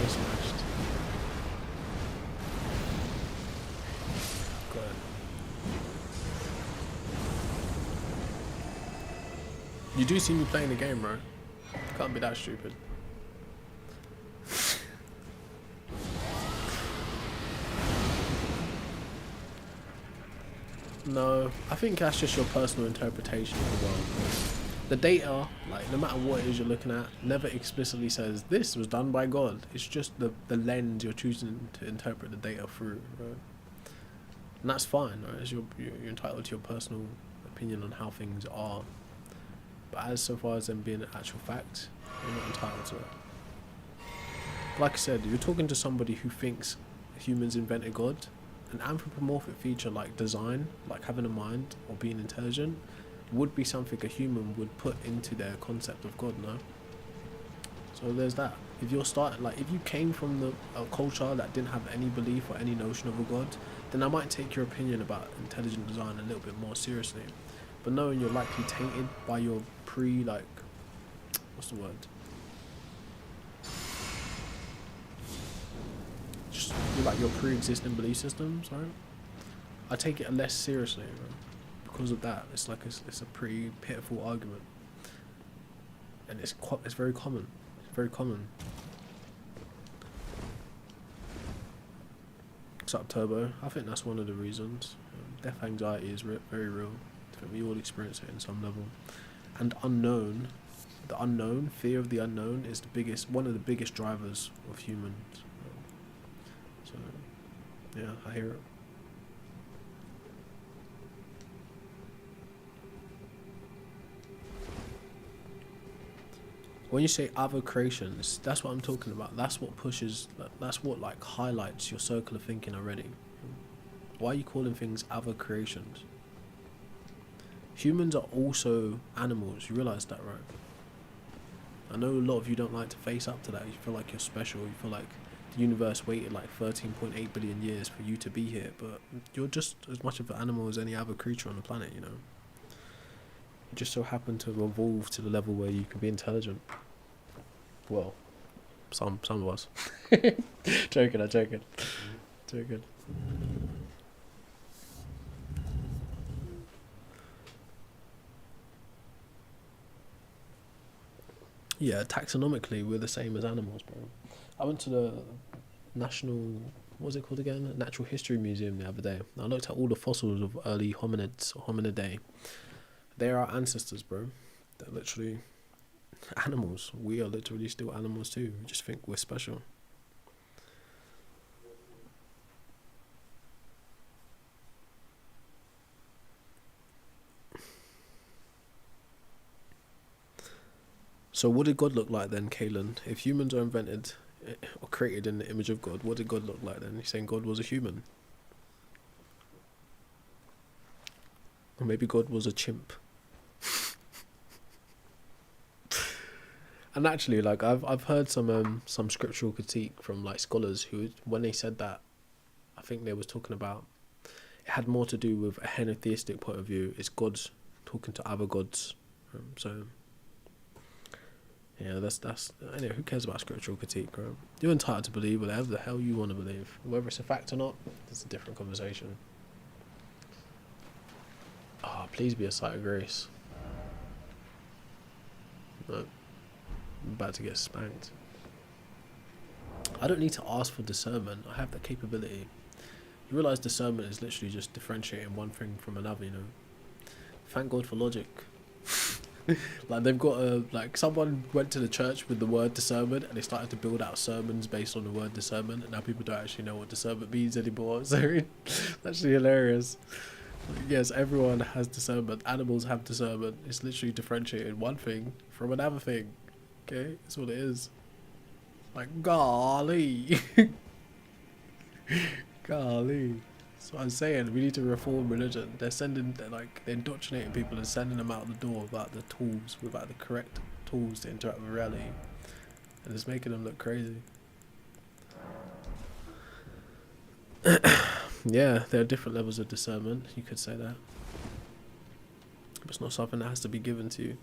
Smashed. Good. You do see me playing the game, right? Can't be that stupid. No, I think that's just your personal interpretation of the world. The data, like no matter what it is you're looking at, never explicitly says this was done by God. It's just the lens you're choosing to interpret the data through, right? And that's fine, right? It's you're entitled to your personal opinion on how things are. But as so far as them being an actual fact, you're not entitled to it. Like I said, you're talking to somebody who thinks humans invented God. An anthropomorphic feature like design, like having a mind or being intelligent, would be something a human would put into their concept of God, no? So there's that. If you're starting, like, if you came from a culture that didn't have any belief or any notion of a god, then I might take your opinion about intelligent design a little bit more seriously. But knowing you're likely tainted by your what's the word? Just like your pre-existing belief systems, right? I take it less seriously, right? Because of that. It's like it's a pretty pitiful argument, and it's very common. It's very common. What's up, Turbo? I think that's one of the reasons. Death anxiety is very real. I think we all experience it in some level. And the unknown, fear of the unknown, is one of the biggest drivers of humans. So, yeah, I hear it. When you say other creations, that's what I'm talking about. That's what like highlights your circle of thinking already. Why are you calling things other creations? Humans are also animals. You realise that, right? I know a lot of you don't like to face up to that. You feel like you're special. You feel like the universe waited like 13.8 billion years for you to be here, but you're just as much of an animal as any other creature on the planet, you know? You just so happen to evolve to the level where you can be intelligent. Well, some of us. Joking. Yeah, taxonomically, we're the same as animals, bro. I went to the National, what was it called again? Natural History Museum the other day. I looked at all the fossils of early hominids, or hominidae. They're our ancestors, bro. They're literally animals. We are literally still animals too. We just think we're special. So what did God look like then, Kalen? If humans are invented or created in the image of God, what did God look like then? You're saying God was a human? Or maybe God was a chimp? And actually, like I've heard some scriptural critique from like scholars who, when they said that, I think they was talking about, it had more to do with a henotheistic point of view. It's God's talking to other gods. So yeah, that's anyway. Who cares about scriptural critique, bro? You're entitled to believe whatever the hell you want to believe, whether it's a fact or not. It's a different conversation. Oh, please be a sight of grace. No, I'm about to get spanked. I don't need to ask for discernment. I have that capability. You realise discernment is literally just differentiating one thing from another, you know? Thank God for logic. Like they've got like someone went to the church with the word discernment and they started to build out sermons based on the word discernment, and now people don't actually know what discernment means anymore. So it's actually hilarious. Like, yes, everyone has discernment. Animals have discernment. It's literally differentiating one thing from another thing. Okay, that's what it is. Like golly, golly. So I'm saying we need to reform religion. They're indoctrinating people and sending them out the door without the tools, without the correct tools to interact with reality, and it's making them look crazy. Yeah, there are different levels of discernment. You could say that, but it's not something that has to be given to you.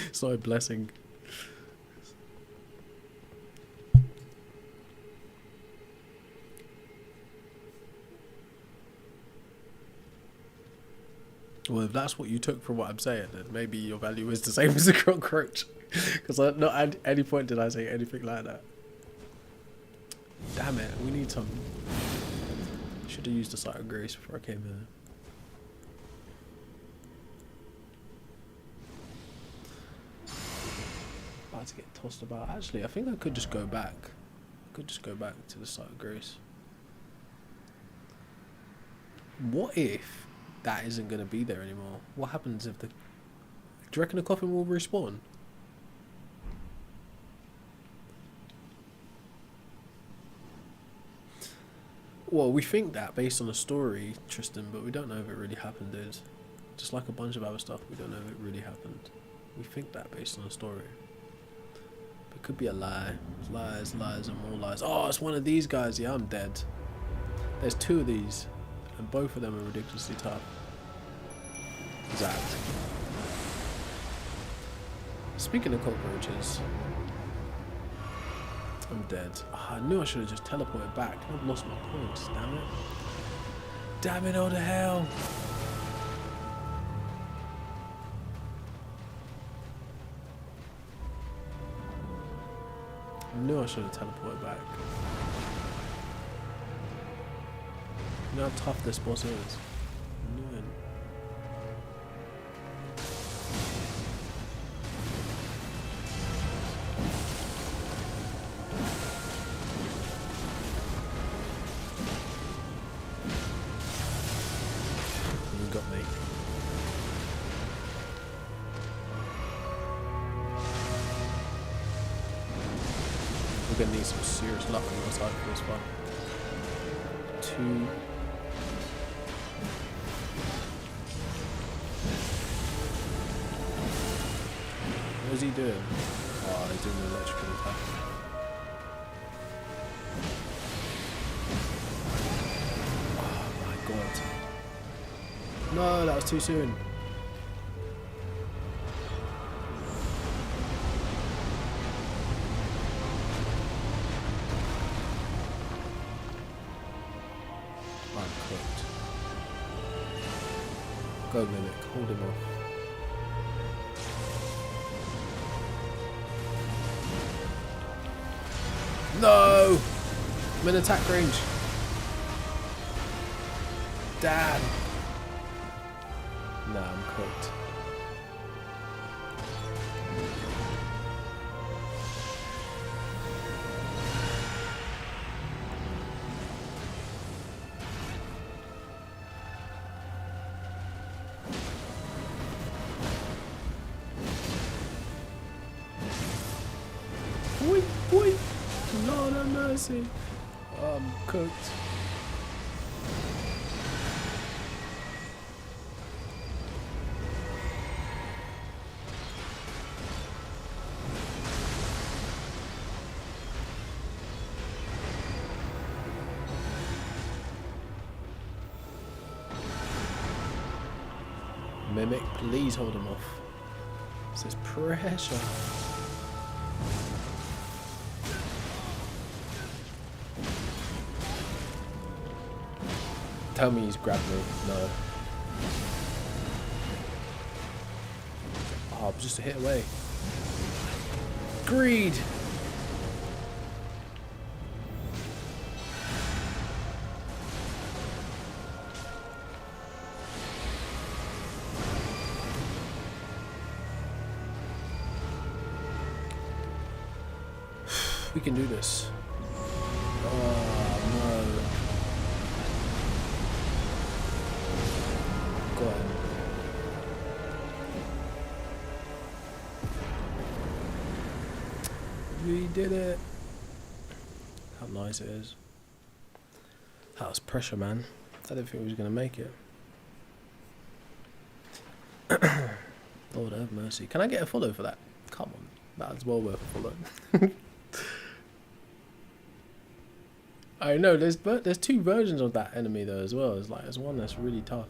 It's not a blessing. Well, if that's what you took from what I'm saying, then maybe your value is the same as a cockroach. Because not at any point did I say anything like that. Damn it, we need some. Should have used the sight of grace before I came here. About to get tossed about. Actually, I think I could just go back. I could just go back to the sight of grace. What if that isn't going to be there anymore? What happens if do you reckon the coffin will respawn? Well, we think that based on the story, Tristan, but we don't know if it really happened, dude. Just like a bunch of other stuff, we don't know if it really happened. We think that based on the story. It could be a lie. Lies, lies, and more lies. Oh, it's one of these guys. Yeah, I'm dead. There's two of these, and both of them are ridiculously tough. Exact. Speaking of cockroaches, I'm dead. Oh, I knew I should have just teleported back. I've lost my points. Damn it. Damn it, all the hell. I knew I should have teleported back. You know how tough this boss is. I knew it. You got me. We're gonna need some serious luck on your side for this one. 2. What is he doing? Oh, he's doing the electrical attack. Oh my god. No, that was too soon. I'm cooked. Go Mimic, hold him off. No! I'm in attack range. Damn. Nah, I'm cooked. Boy, boy. Lord have mercy. I'm cooked. Mimic, please hold him off. This is pressure. Tell me he's grabbed me. No. Oh, I'm just a hit away. Greed! We can do this. Oh, no. Go ahead. We did it. How nice it is. That was pressure, man. I didn't think we was going to make it. Lord have mercy. Can I get a follow for that? Come on. That's well worth a follow. I know, there's two versions of that enemy though as well. There's one that's really tough.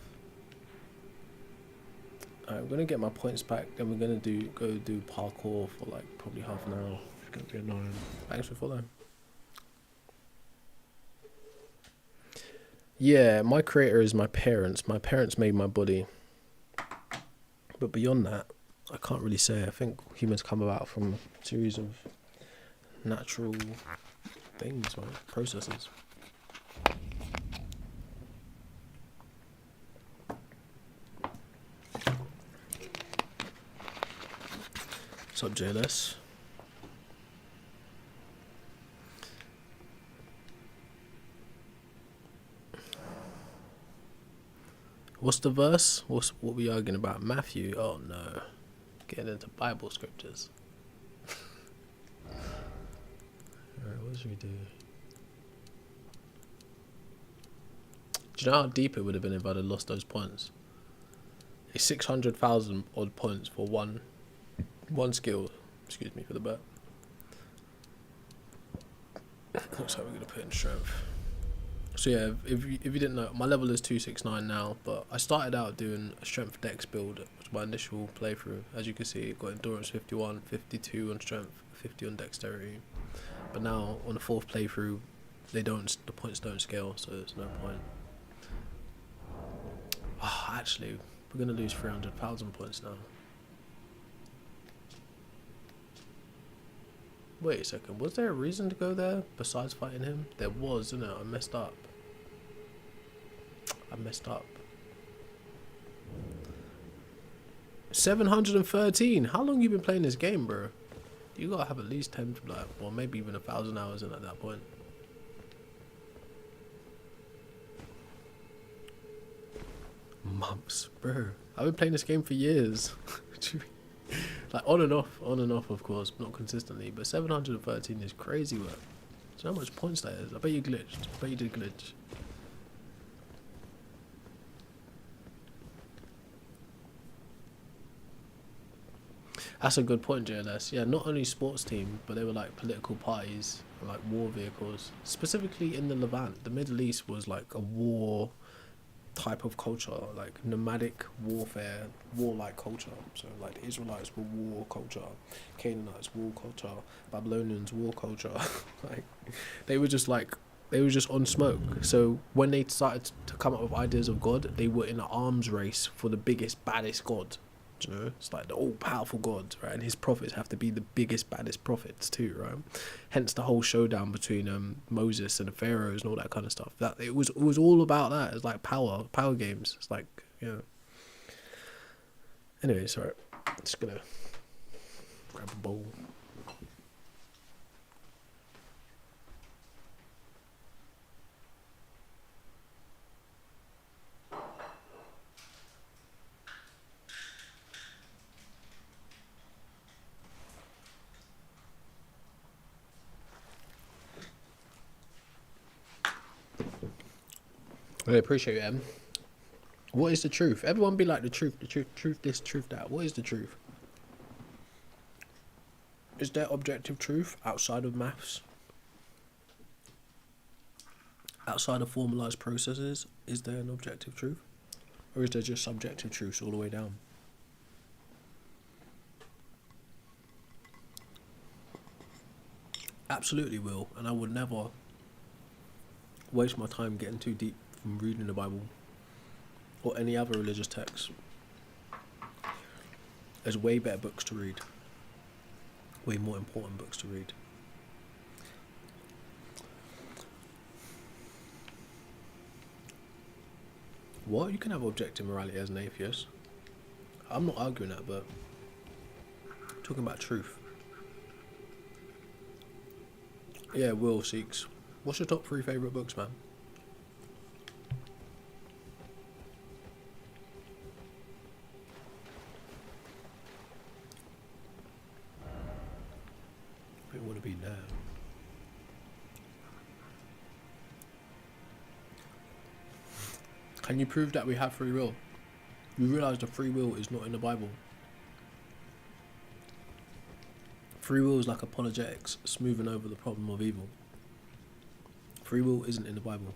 Alright, I'm gonna get my points back, then we're gonna go do parkour for like probably half an hour. It's gonna be annoying. Thanks for following. Yeah, my creator is my parents. My parents made my body. But beyond that, I can't really say. I think humans come about from a series of natural things, right? Processes. What's up, JLS? What's the verse? What we arguing about? Matthew? Oh no. Getting into Bible scriptures. Alright, what should we do? Do you know how deep it would have been if I'd have lost those points? It's 600,000 odd points for one skill. Excuse me for the burp. Looks like we're gonna put in strength. So yeah, if you didn't know, my level is 269 now, but I started out doing a strength dex build, which was my initial playthrough. As you can see, got endurance 51, 52 on strength, 50 on dexterity. But now on the fourth playthrough, the points don't scale, so there's no point. Oh, actually, we're gonna lose 300,000 points now. Wait a second, was there a reason to go there besides fighting him? There was, isn't it? I messed up. 713. How long you been playing this game, bro? You gotta have at least 10, like, or maybe even 1,000 hours in at that point. Months, bro. I've been playing this game for years. Like on and off, of course, but not consistently. But 713 is crazy work. Do you know how much points that is? I bet you glitched. I bet you did glitch. That's a good point, JLS. Yeah, not only sports team, but they were like political parties, like war vehicles. Specifically in the Levant, the Middle East was like a war type of culture, like nomadic warfare, warlike culture. So like the Israelites were war culture, Canaanites war culture, Babylonians war culture. Like they were just on smoke. So when they started to come up with ideas of God, they were in an arms race for the biggest, baddest God. You know, it's like the all-powerful God, right? And his prophets have to be the biggest, baddest prophets too, right? Hence the whole showdown between Moses and the pharaohs and all that kind of stuff. That it was all about that. It's like power games. It's like, you know. Anyway, sorry, just gonna grab a bowl. I appreciate it, Em. What is the truth? Everyone be like the truth this, truth that. What is the truth? Is there objective truth outside of maths? Outside of formalised processes, is there an objective truth? Or is there just subjective truths all the way down? Absolutely will, and I would never waste my time getting too deep from reading the Bible or any other religious text. There's way better books to read, way more important books to read. What? You can have objective morality as an atheist. I'm not arguing that, but I'm talking about truth. Yeah, Will Seeks. What's your top 3 favourite books, man? I want to be now. Can you prove that we have free will? You realise the free will is not in the Bible. Free will is like apologetics, smoothing over the problem of evil. Free will isn't in the Bible.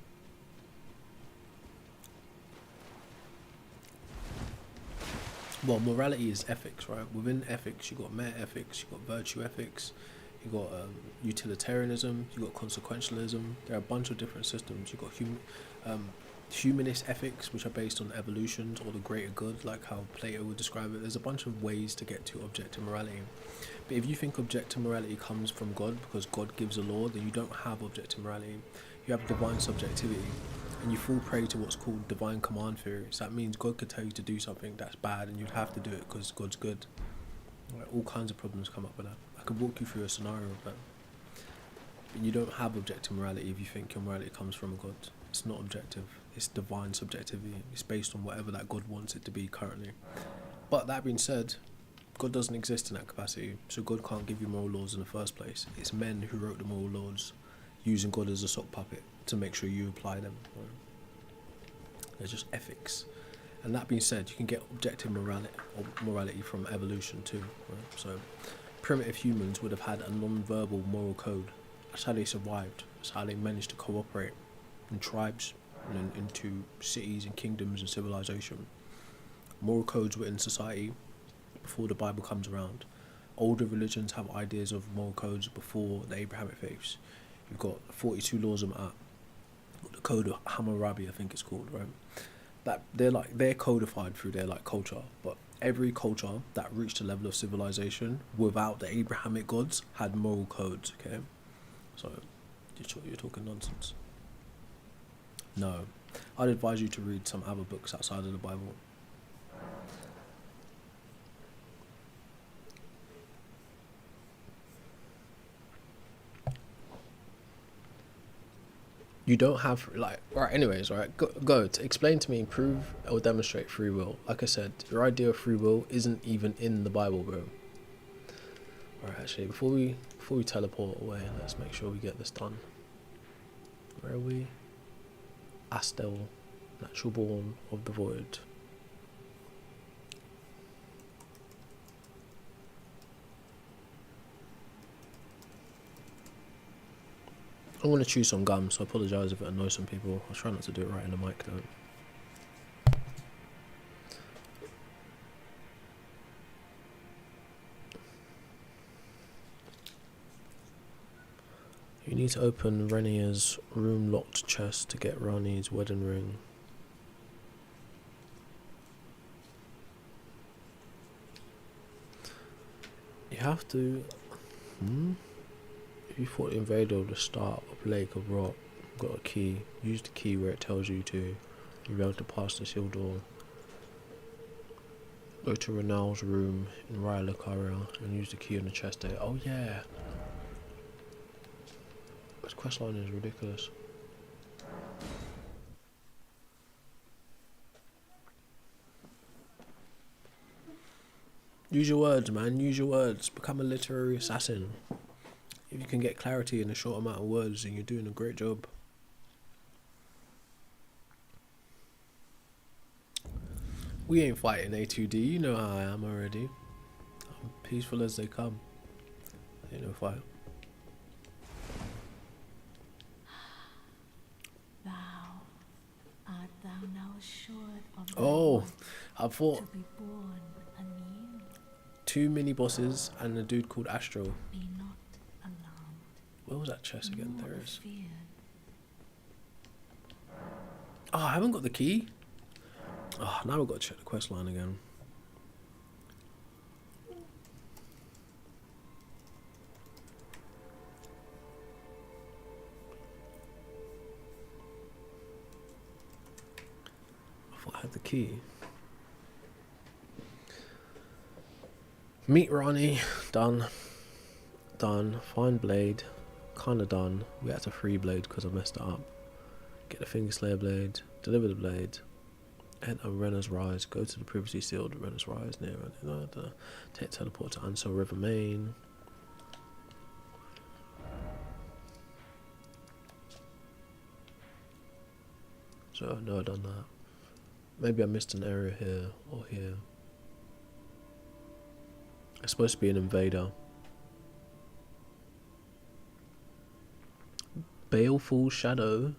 Well, morality is ethics, right? Within ethics, you've got meta-ethics, you've got virtue ethics, you've got utilitarianism, you've got consequentialism. There are a bunch of different systems. You've got humanist ethics, which are based on evolution or the greater good, like how Plato would describe it. There's a bunch of ways to get to objective morality. But if you think objective morality comes from God because God gives a law, then you don't have objective morality. You have divine subjectivity, and you fall prey to what's called divine command theory. So that means God could tell you to do something that's bad, and you'd have to do it because God's good. Like, all kinds of problems come up with that. I could walk you through a scenario of that. But you don't have objective morality if you think your morality comes from a God. It's not objective. It's divine subjectivity. It's based on whatever that God wants it to be currently. But that being said, God doesn't exist in that capacity, so God can't give you moral laws in the first place. It's men who wrote the moral laws, using God as a sock puppet to make sure you apply them. Right? They're just ethics. And that being said, you can get objective morality from evolution too. Right? So primitive humans would have had a non-verbal moral code, That's how they survived. That's how they managed to cooperate in tribes and then into cities and kingdoms and civilization. Moral codes were in society before the Bible comes around. Older religions have ideas of moral codes before the Abrahamic faiths. You've got 42 laws of Ma'at, the Code of Hammurabi, I think it's called, right? That they're codified through their like culture, but every culture that reached a level of civilization without the Abrahamic gods had moral codes. Okay, so you're talking nonsense. No, I'd advise you to read some other books outside of the Bible. You don't have like right. Anyways, right. Go to explain to me, prove or demonstrate free will. Like I said, your idea of free will isn't even in the Bible, bro. Alright, actually, before we teleport away, let's make sure we get this done. Where are we? Astel, natural born of the void. I'm going to chew some gum, so I apologise if it annoys some people. I'll try not to do it right in the mic though. You need to open Renia's room locked chest to get Rani's wedding ring. You have to... If you fought the invader of the start of Lake of Rot, got a key. Use the key where it tells you to. You'll be able to pass the sealed door. Go to Renal's room in Raya Lucaria and use the key on the chest there. Oh yeah! This questline is ridiculous. Use your words, man. Use your words. Become a literary assassin. If you can get clarity in a short amount of words, then you're doing a great job. We ain't fighting A2D, you know how I am already. I'm peaceful as they come. Ain't no fight. Art thou now assured of Oh, I thought to be born anew? 2 mini bosses and a dude called Astro. Be not alarmed. Where was that chest again? Nor There it is. afeared. Oh, I haven't got the key. Oh, now we've got to check the quest line again. I thought I had the key. Meet Rani. Done. Done. Find Blade. Kinda done. We had to free Blade because I messed it up. Get the Finger Slayer Blade. Deliver the Blade. Enter Renner's Rise. Go to the previously sealed Renner's Rise near take teleport to Ansel River Main. So no, I've done that. Maybe I missed an area here or here. It's supposed to be an invader. Baleful Shadow.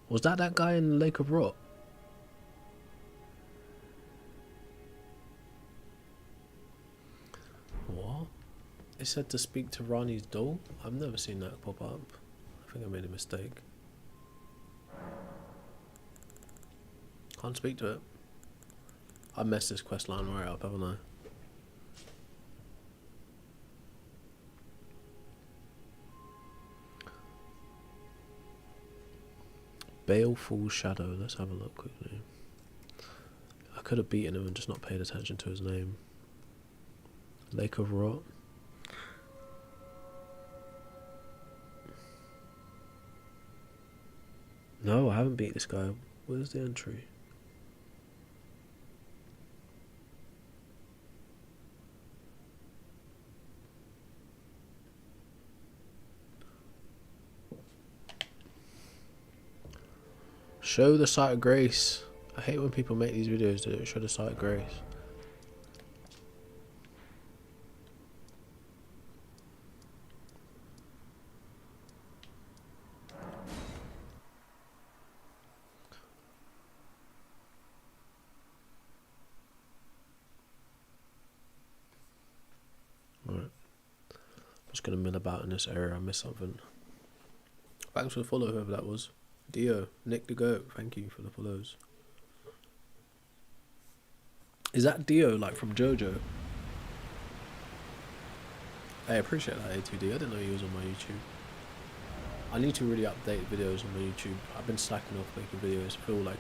Was that guy in the Lake of Rot? What? It said to speak to Rani's doll? I've never seen that pop up. I think I made a mistake. Can't speak to it. I messed this quest line right up, haven't I? Baleful Shadow. Let's have a look quickly. I could have beaten him and just not paid attention to his name. Lake of Rot. No, I haven't beat this guy. Where's the entry? Show the Sight of Grace. I hate when people make these videos that don't show the Sight of Grace. Just gonna mill about in this area. I missed something. Thanks for the follow, whoever that was. Dio, Nick the Goat, thank you for the follows. Is that Dio, like, from JoJo? I appreciate that, A2D. I didn't know he was on my YouTube. I need to really update videos on my YouTube. I've been slacking off making videos. I feel like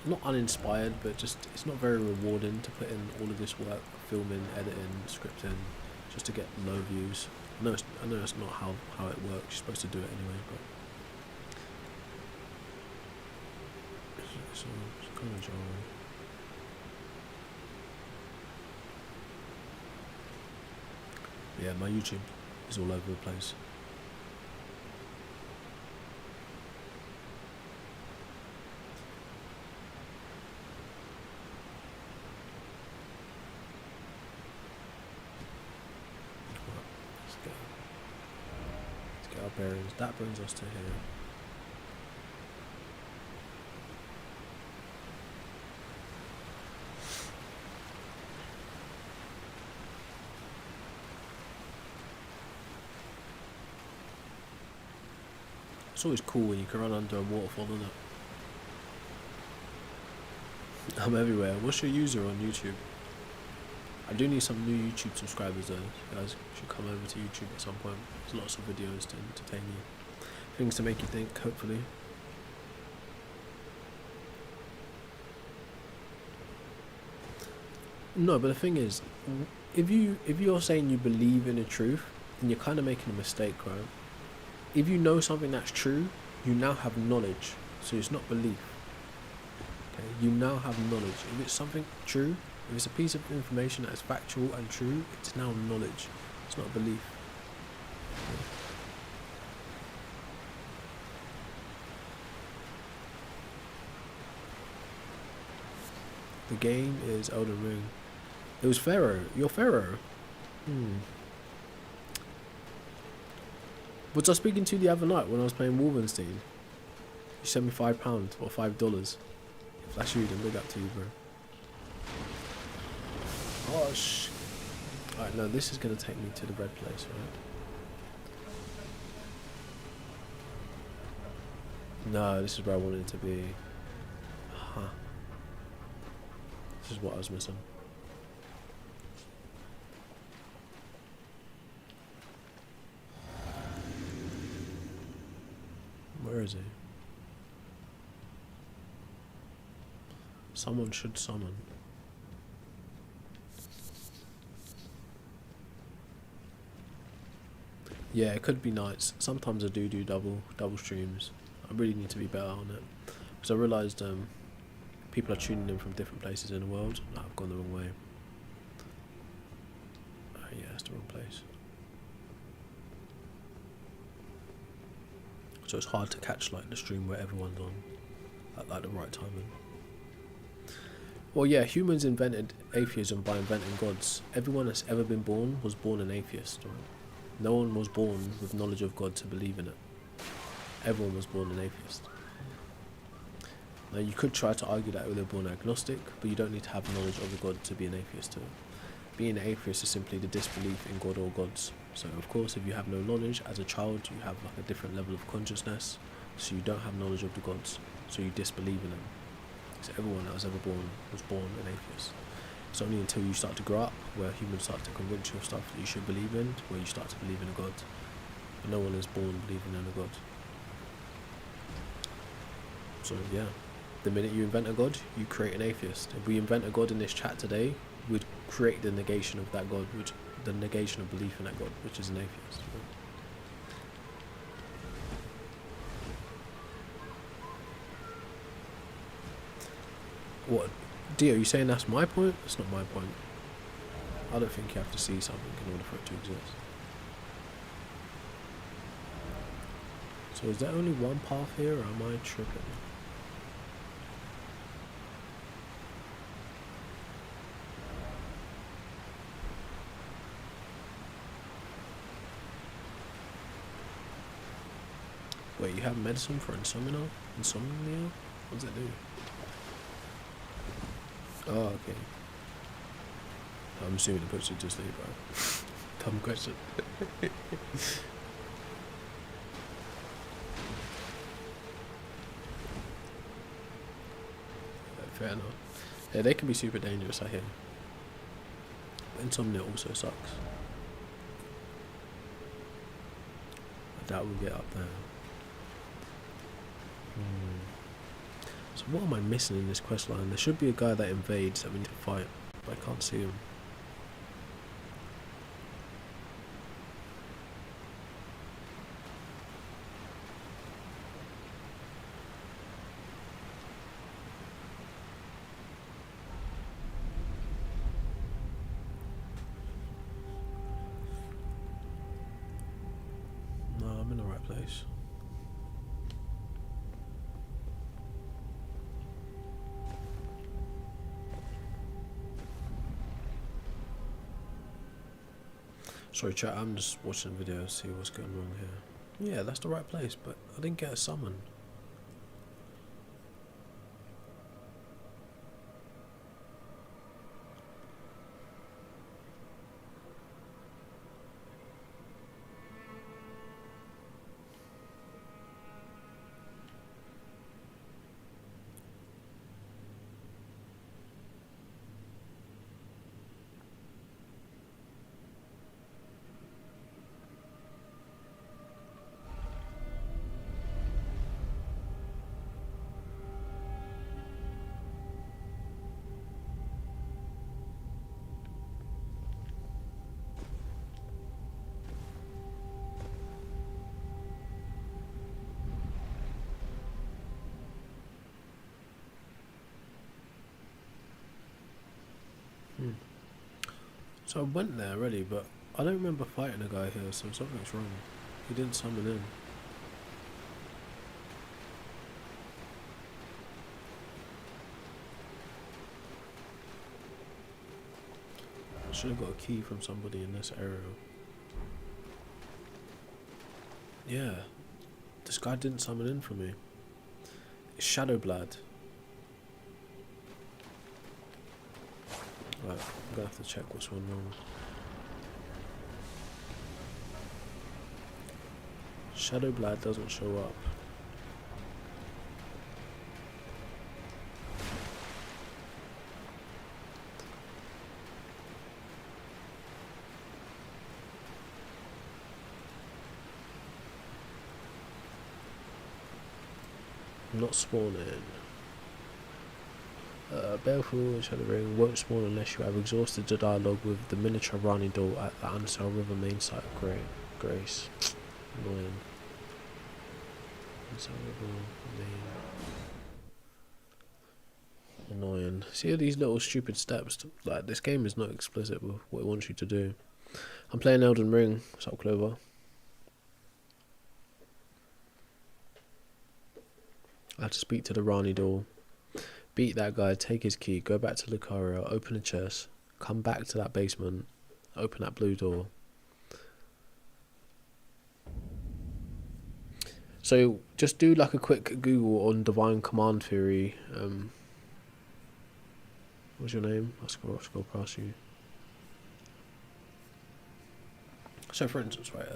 not uninspired, but just it's not very rewarding to put in all of this work, filming, editing, scripting, just to get low views. I know it's not how it works. You're supposed to do it anyway, but it's kind of jarring. Yeah, my YouTube is all over the place. Let's get our bearings. That brings us to here. It's always cool when you can run under a waterfall, isn't it? I'm everywhere. What's your user on YouTube? I do need some new YouTube subscribers though. You guys should come over to YouTube at some point. There's lots of videos to entertain you. Things to make you think, hopefully. No, but the thing is, if you're saying you believe in the truth, then you're kind of making a mistake, right? If you know something that's true, you now have knowledge. So it's not belief. Okay? You now have knowledge. If it's something true, if it's a piece of information that is factual and true, it's now knowledge. It's not belief. Okay? The game is Elden Ring. It was Pharaoh. You're Pharaoh. Was I speaking to you the other night when I was playing Wolfenstein? You sent me £5 or $5. If that's you, then big up to you, bro. Oh, Alright, no, this is going to take me to the red place, right? No, this is where I wanted it to be. Huh. This is what I was missing. Where is he? Someone should summon. Yeah, it could be nights. Sometimes I do double streams. I really need to be better on it. Because I realised people are tuning in from different places in the world. No, I've gone the wrong way. Yeah, it's the wrong place. So it's hard to catch like the stream where everyone's on at like the right timing. Well, yeah, humans invented atheism by inventing gods. Everyone that's ever been born was born an atheist. Right? No one was born with knowledge of God to believe in it. Everyone was born an atheist. Now you could try to argue that they were born agnostic, but you don't need to have knowledge of a God to be an atheist too. Being an atheist is simply the disbelief in God or gods. So of course if you have no knowledge, as a child you have like a different level of consciousness, so you don't have knowledge of the gods, so you disbelieve in them. So everyone that was ever born was born an atheist. It's only until you start to grow up where humans start to convince you of stuff that you should believe in, where you start to believe in a God. But no one is born believing in a God. So yeah, the minute you invent a God, you create an atheist. If we invent a God in this chat today, we'd create the negation of that God, which the negation of belief in that God, which is an atheist. What? Dio, you saying that's my point? That's not my point. I don't think you have to see something in order for it to exist. So is there only one path here, or am I tripping? Wait, you have medicine for insomnia? Insomnia? What does it do? Oh, okay. I'm assuming it puts you to sleep, right? Dumb question. Fair enough. Yeah, they can be super dangerous, I hear. Insomnia also sucks. I doubt we'll get up there. So what am I missing in this quest line? There should be a guy that invades that we need to fight, but I can't see him. No, I'm in the right place. Sorry chat, I'm just watching the video to see what's going wrong here. Yeah, that's the right place, but I didn't get a summon. So I went there already, but I don't remember fighting a guy here, so something's wrong. He didn't summon in. I should have got a key from somebody in this area. Yeah, this guy didn't summon in for me. It's Shadowblad. Right, I'm gonna have to check what's going wrong. Shadowblad doesn't show up. Not spawning. Baleful Shadow Ring won't spawn unless you have exhausted the dialogue with the miniature Rani doll at the Ansel River main site of Grace. Annoying. Ansel River main. Annoying. See all these little stupid steps? Like, this game is not explicit with what it wants you to do. I'm playing Elden Ring. What's up, Clover? I have to speak to the Rani doll. Beat that guy, take his key, go back to Lucaria, open a chest, come back to that basement, open that blue door. So just do like a quick Google on Divine Command Theory. What's your name? I'll scroll past you. So for instance, right,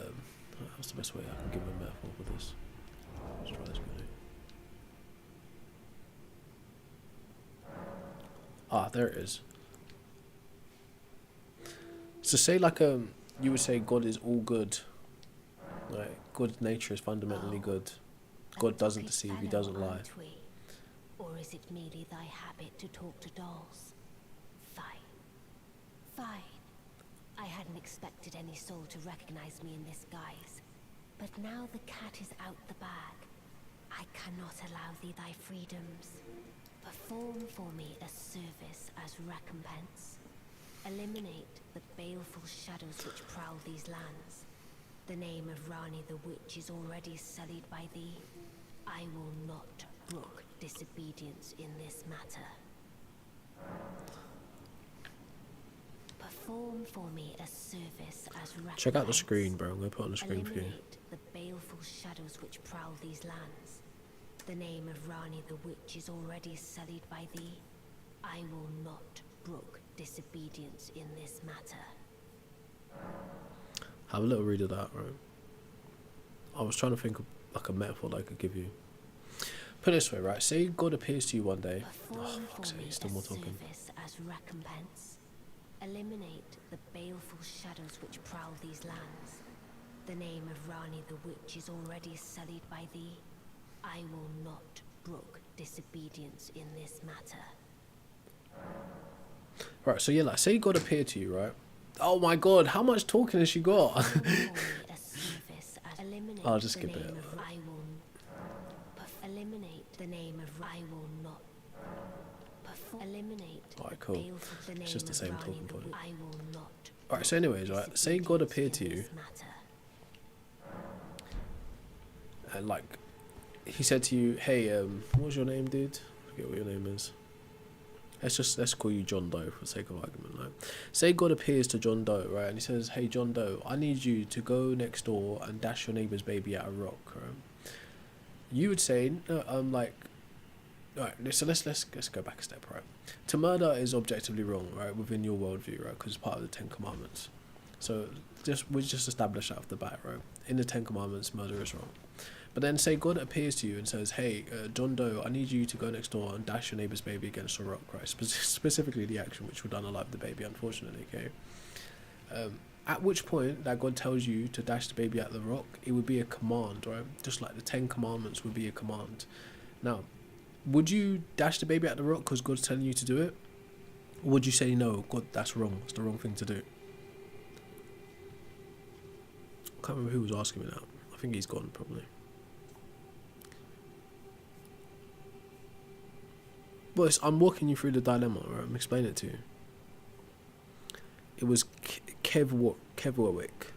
what's the best way I can give a metaphor for this? Let's try this video. Ah, there it is. So say like you would say God is all good. Like God's nature is fundamentally good. God doesn't deceive, he doesn't lie. Or is it merely thy habit to talk to dolls? Fine. Fine. I hadn't expected any soul to recognize me in this guise. But now the cat is out the bag. I cannot allow thee thy freedoms. Perform for me a service as recompense. Eliminate the baleful shadows which prowl these lands. The name of Rani the Witch is already sullied by thee. I will not brook disobedience in this matter. Perform for me a service as recompense. Check out the screen, bro. I'm gonna put it on the screen for you. Eliminate the baleful shadows which prowl these lands. The name of Rani the Witch is already sullied by thee. I will not brook disobedience in this matter. Have a little read of that, right? I was trying to think of like a metaphor that I could give you. Put it this way, right? Say God appears to you one day. Oh, fuck's sake, still more talking. As recompense, eliminate the baleful shadows which prowl these lands. The name of Rani the Witch is already sullied by thee. I will not brook disobedience in this matter. Right, so yeah, like, say God appeared to you, right? Oh my god, how much talking has she got? I'll just skip it. Eliminate the name of I will not. Eliminate. Alright, cool. It's just the same talking point. I will not. Alright, so anyways, right, say God appeared to you. And like, he said to you, hey, what's your name, dude? I forget what your name is. Let's call you John Doe for the sake of argument, right? Say God appears to John Doe, right, and he says, hey John Doe, I need you to go next door and dash your neighbour's baby at a rock, right? You would say, no, like, alright, so let's go back a step, right? To murder is objectively wrong, right, within your worldview, right, because it's part of the Ten Commandments. So we just establish that off the bat, right? In the Ten Commandments, murder is wrong. But then say God appears to you and says, hey, John Doe, I need you to go next door and dash your neighbour's baby against a rock, right? Specifically the action which would unalive the baby, unfortunately, okay? At which point that God tells you to dash the baby at the rock, it would be a command, right? Just like the 10 Commandments would be a command. Now, would you dash the baby at the rock because God's telling you to do it? Or would you say, no, God, that's wrong. It's the wrong thing to do? I can't remember who was asking me that. I think he's gone, probably. But I'm walking you through the dilemma, right? I'm explaining it to you. It was Kev Warwick.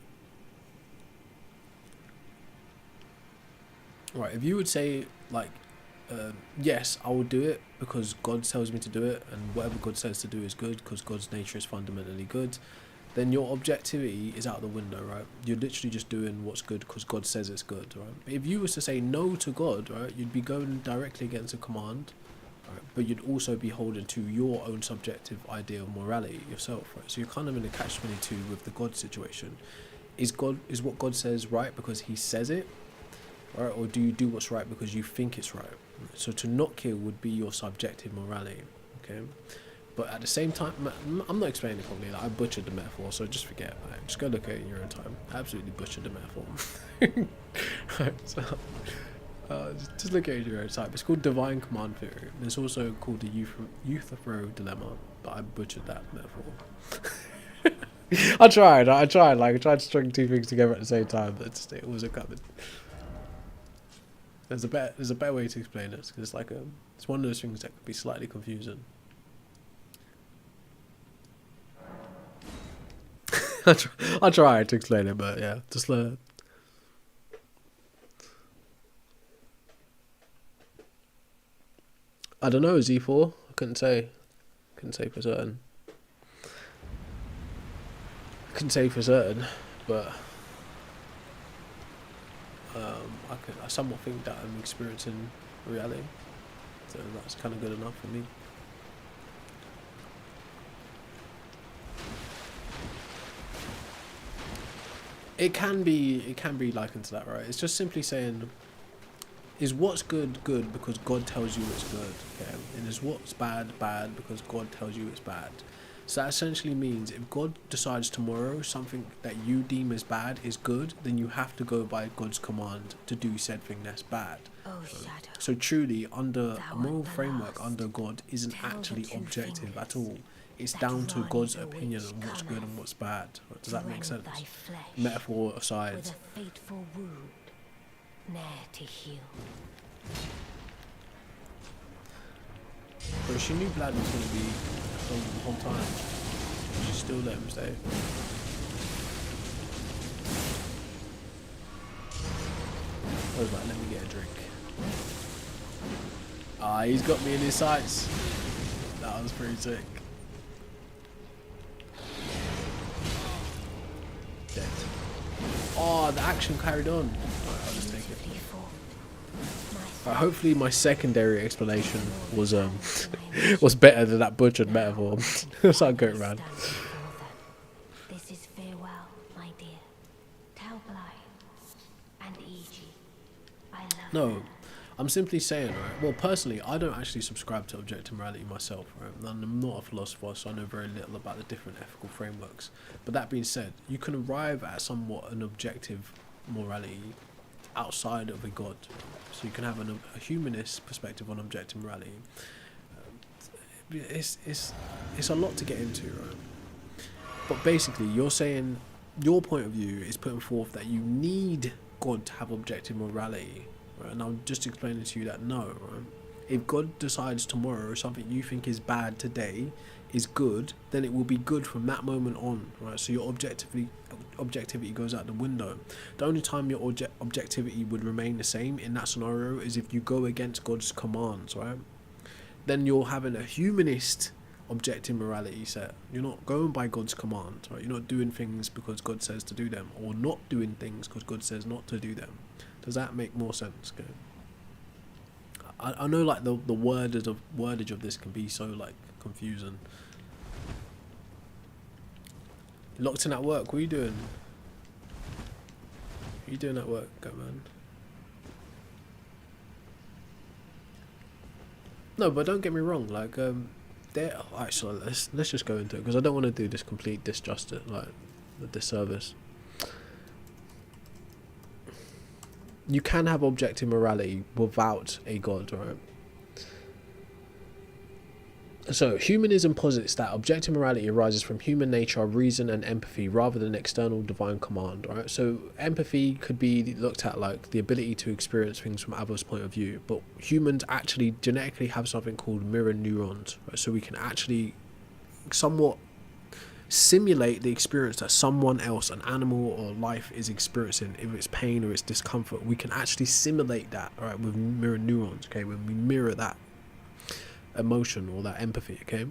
Right, if you would say, like, yes, I will do it because God tells me to do it, and whatever God says to do is good because God's nature is fundamentally good, then your objectivity is out the window, right? You're literally just doing what's good because God says it's good, right? But if you was to say no to God, right, you'd be going directly against a command, right? But you'd also be holding to your own subjective idea of morality yourself, right? So you're kind of in a catch-22 with the God situation. Is what God says right because he says it, right? Or do you do what's right because you think it's right? So to not kill would be your subjective morality, okay? But at the same time, I'm not explaining it properly. Like, I butchered the metaphor, so just forget. Like, just go look at it in your own time. I absolutely butchered the metaphor. Right, so just look at it in your own time. It's called divine command theory. It's also called the Euthyphro dilemma, but I butchered that metaphor. I tried. I tried to string two things together at the same time, but it wasn't coming. There's a better way to explain this because it's one of those things that could be slightly confusing. I tried to explain it, but yeah, just learn. I don't know, Z4. I couldn't say for certain. But I somewhat think that I'm experiencing reality, so that's kind of good enough for me. It can be likened to that, right? It's just simply saying, is what's good because God tells you it's good, okay? And is what's bad because God tells you it's bad. So that essentially means if God decides tomorrow something that you deem as bad is good, then you have to go by God's command to do said thing that's bad. So truly, under a moral framework under God isn't actually objective at all. It's down to God's opinion on what's good and what's bad. Does that make sense? Metaphor aside. With a fateful wound, ne'er to heal. But she knew Vlad was going to be home the whole time. She still let him stay. I was like, let me get a drink. Ah, he's got me in his sights. That was pretty sick. Dead. Oh, the action carried on. Right, I'll just take it. Right, hopefully my secondary explanation was was better than that butchered metaphor. So I'll go around. This is farewell, my dear. No, I'm simply saying, right? Well, personally, I don't actually subscribe to objective morality myself, right? And I'm not a philosopher, so I know very little about the different ethical frameworks. But that being said, you can arrive at somewhat an objective morality outside of a god. So you can have a humanist perspective on objective morality. It's a lot to get into, right? But basically, you're saying your point of view is putting forth that you need God to have objective morality, right? And I'm just explaining to you that no, right? If God decides tomorrow something you think is bad today is good, then it will be good from that moment on, right? So your objectivity goes out the window. The only time your objectivity would remain the same in that scenario is if you go against God's commands, right? Then you're having a humanist objective morality set. You're not going by God's command, right? You're not doing things because God says to do them, or not doing things because God says not to do them. Does that make more sense? Okay. I know like the wordage of this can be so like confusing. Locked in at work, what are you doing? What are you doing at work, go man? No, but don't get me wrong, like there. Alright, so let's just go into it because I don't want to do this complete disjustice, like the disservice. You can have objective morality without a god, right? So humanism posits that objective morality arises from human nature, reason, and empathy rather than external divine command, right? So empathy could be looked at like the ability to experience things from others' point of view, but humans actually genetically have something called mirror neurons, right? So we can actually somewhat simulate the experience that someone else, an animal or life, is experiencing. If it's pain or it's discomfort, we can actually simulate that, right, with mirror neurons, okay, when we mirror that emotion or that empathy, okay?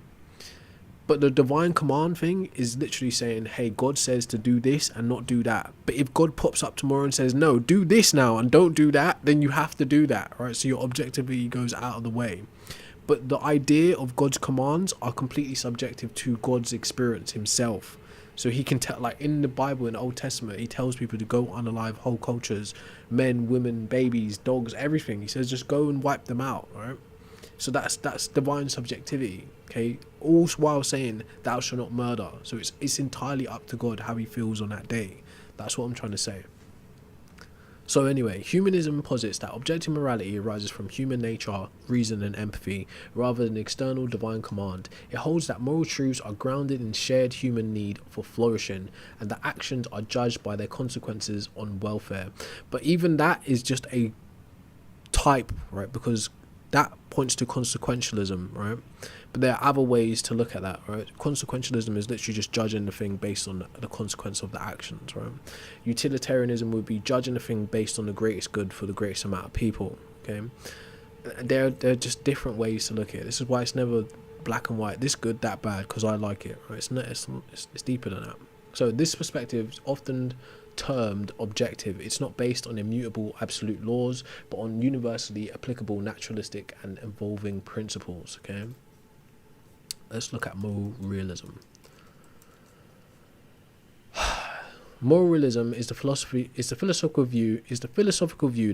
But the divine command thing is literally saying, hey, God says to do this and not do that. But if God pops up tomorrow and says, no, do this now and don't do that, then you have to do that, right? So your objectivity goes out of the way. But the idea of God's commands are completely subjective to God's experience himself. So he can tell, like in the Bible, in the Old Testament, he tells people to go unalive whole cultures, men, women, babies, dogs, everything. He says just go and wipe them out, right? So that's divine subjectivity, okay? All while saying thou shalt not murder. So it's entirely up to God how he feels on that day. That's what I'm trying to say. So anyway, humanism posits that objective morality arises from human nature, reason, and empathy, rather than external divine command. It holds that moral truths are grounded in shared human need for flourishing, and that actions are judged by their consequences on welfare. But even that is just a type, right? Because that points to consequentialism, right? But there are other ways to look at that, right? Consequentialism is literally just judging the thing based on the consequence of the actions, right? Utilitarianism would be judging the thing based on the greatest good for the greatest amount of people, okay? There are just different ways to look at it. This is why it's never black and white, this good, that bad, because I like it, right? It's deeper than that. So this perspective is often termed objective. It's not based on immutable absolute laws, but on universally applicable naturalistic and evolving principles, okay? Let's look at moral realism. Moral realism is the philosophical view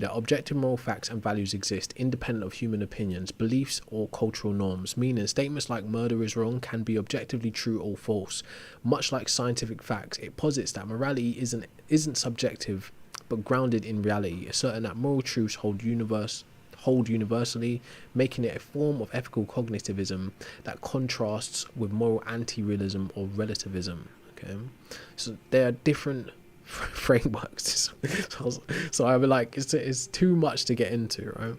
that objective moral facts and values exist independent of human opinions, beliefs, or cultural norms, meaning statements like murder is wrong can be objectively true or false. Much like scientific facts, it posits that morality isn't subjective but grounded in reality, asserting that moral truths hold universally, making it a form of ethical cognitivism that contrasts with moral anti-realism or relativism. Okay, so there are different frameworks. So I would like it's too much to get into, right?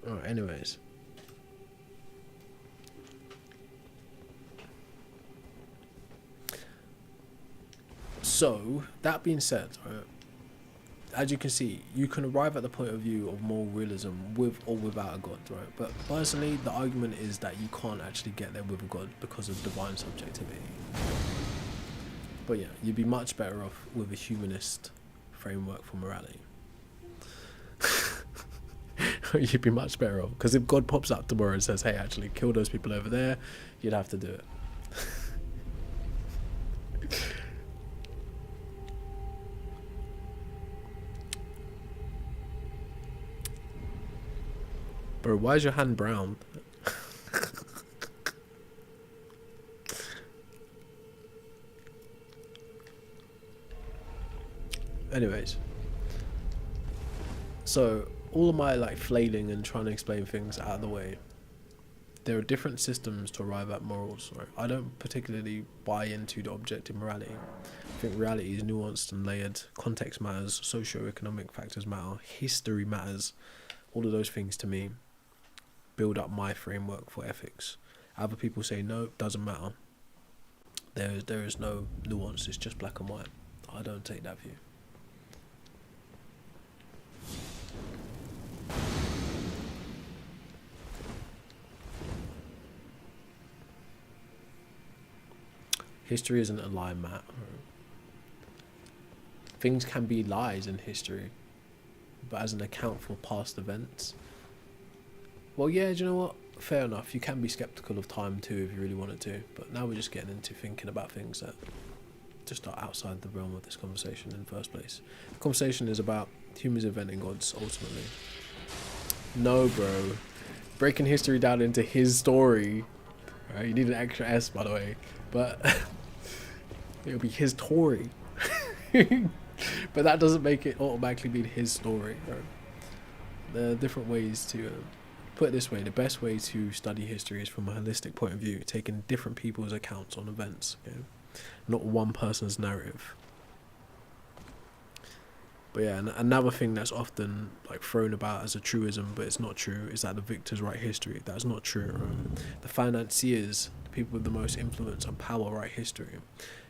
Alright, anyways. So that being said, right, as you can see, you can arrive at the point of view of moral realism with or without a god, right? But personally, the argument is that you can't actually get there with a god because of divine subjectivity. But yeah, you'd be much better off with a humanist framework for morality. You'd be much better off, because if God pops up tomorrow and says, hey, actually kill those people over there, you'd have to do it. Bro, why is your hand brown? Anyways, so all of my like flailing and trying to explain things out of the way, there are different systems to arrive at morals, right? I don't particularly buy into the objective morality. I think reality is nuanced and layered. Context matters, socio-economic factors matter, history matters. All of those things to me build up my framework for ethics. Other people say no, it doesn't matter. There is no nuance, it's just black and white. I don't take that view. History isn't a lie, Matt. Things can be lies in history, but as an account for past events. Well, yeah, do you know what? Fair enough. You can be skeptical of time too if you really wanted to. But now we're just getting into thinking about things that just are outside the realm of this conversation in the first place. The conversation is about humans inventing gods, ultimately. No, bro. Breaking history down into his story. Right, you need an extra S, by the way. But it'll be his Tory. But that doesn't make it automatically mean his story. Right? There are different ways to put it this way. The best way to study history is from a holistic point of view, taking different people's accounts on events, not one person's narrative. But yeah, another thing that's often like thrown about as a truism, but it's not true, is that the victors write history. That's not true. Right? The financiers, the people with the most influence and power, write history.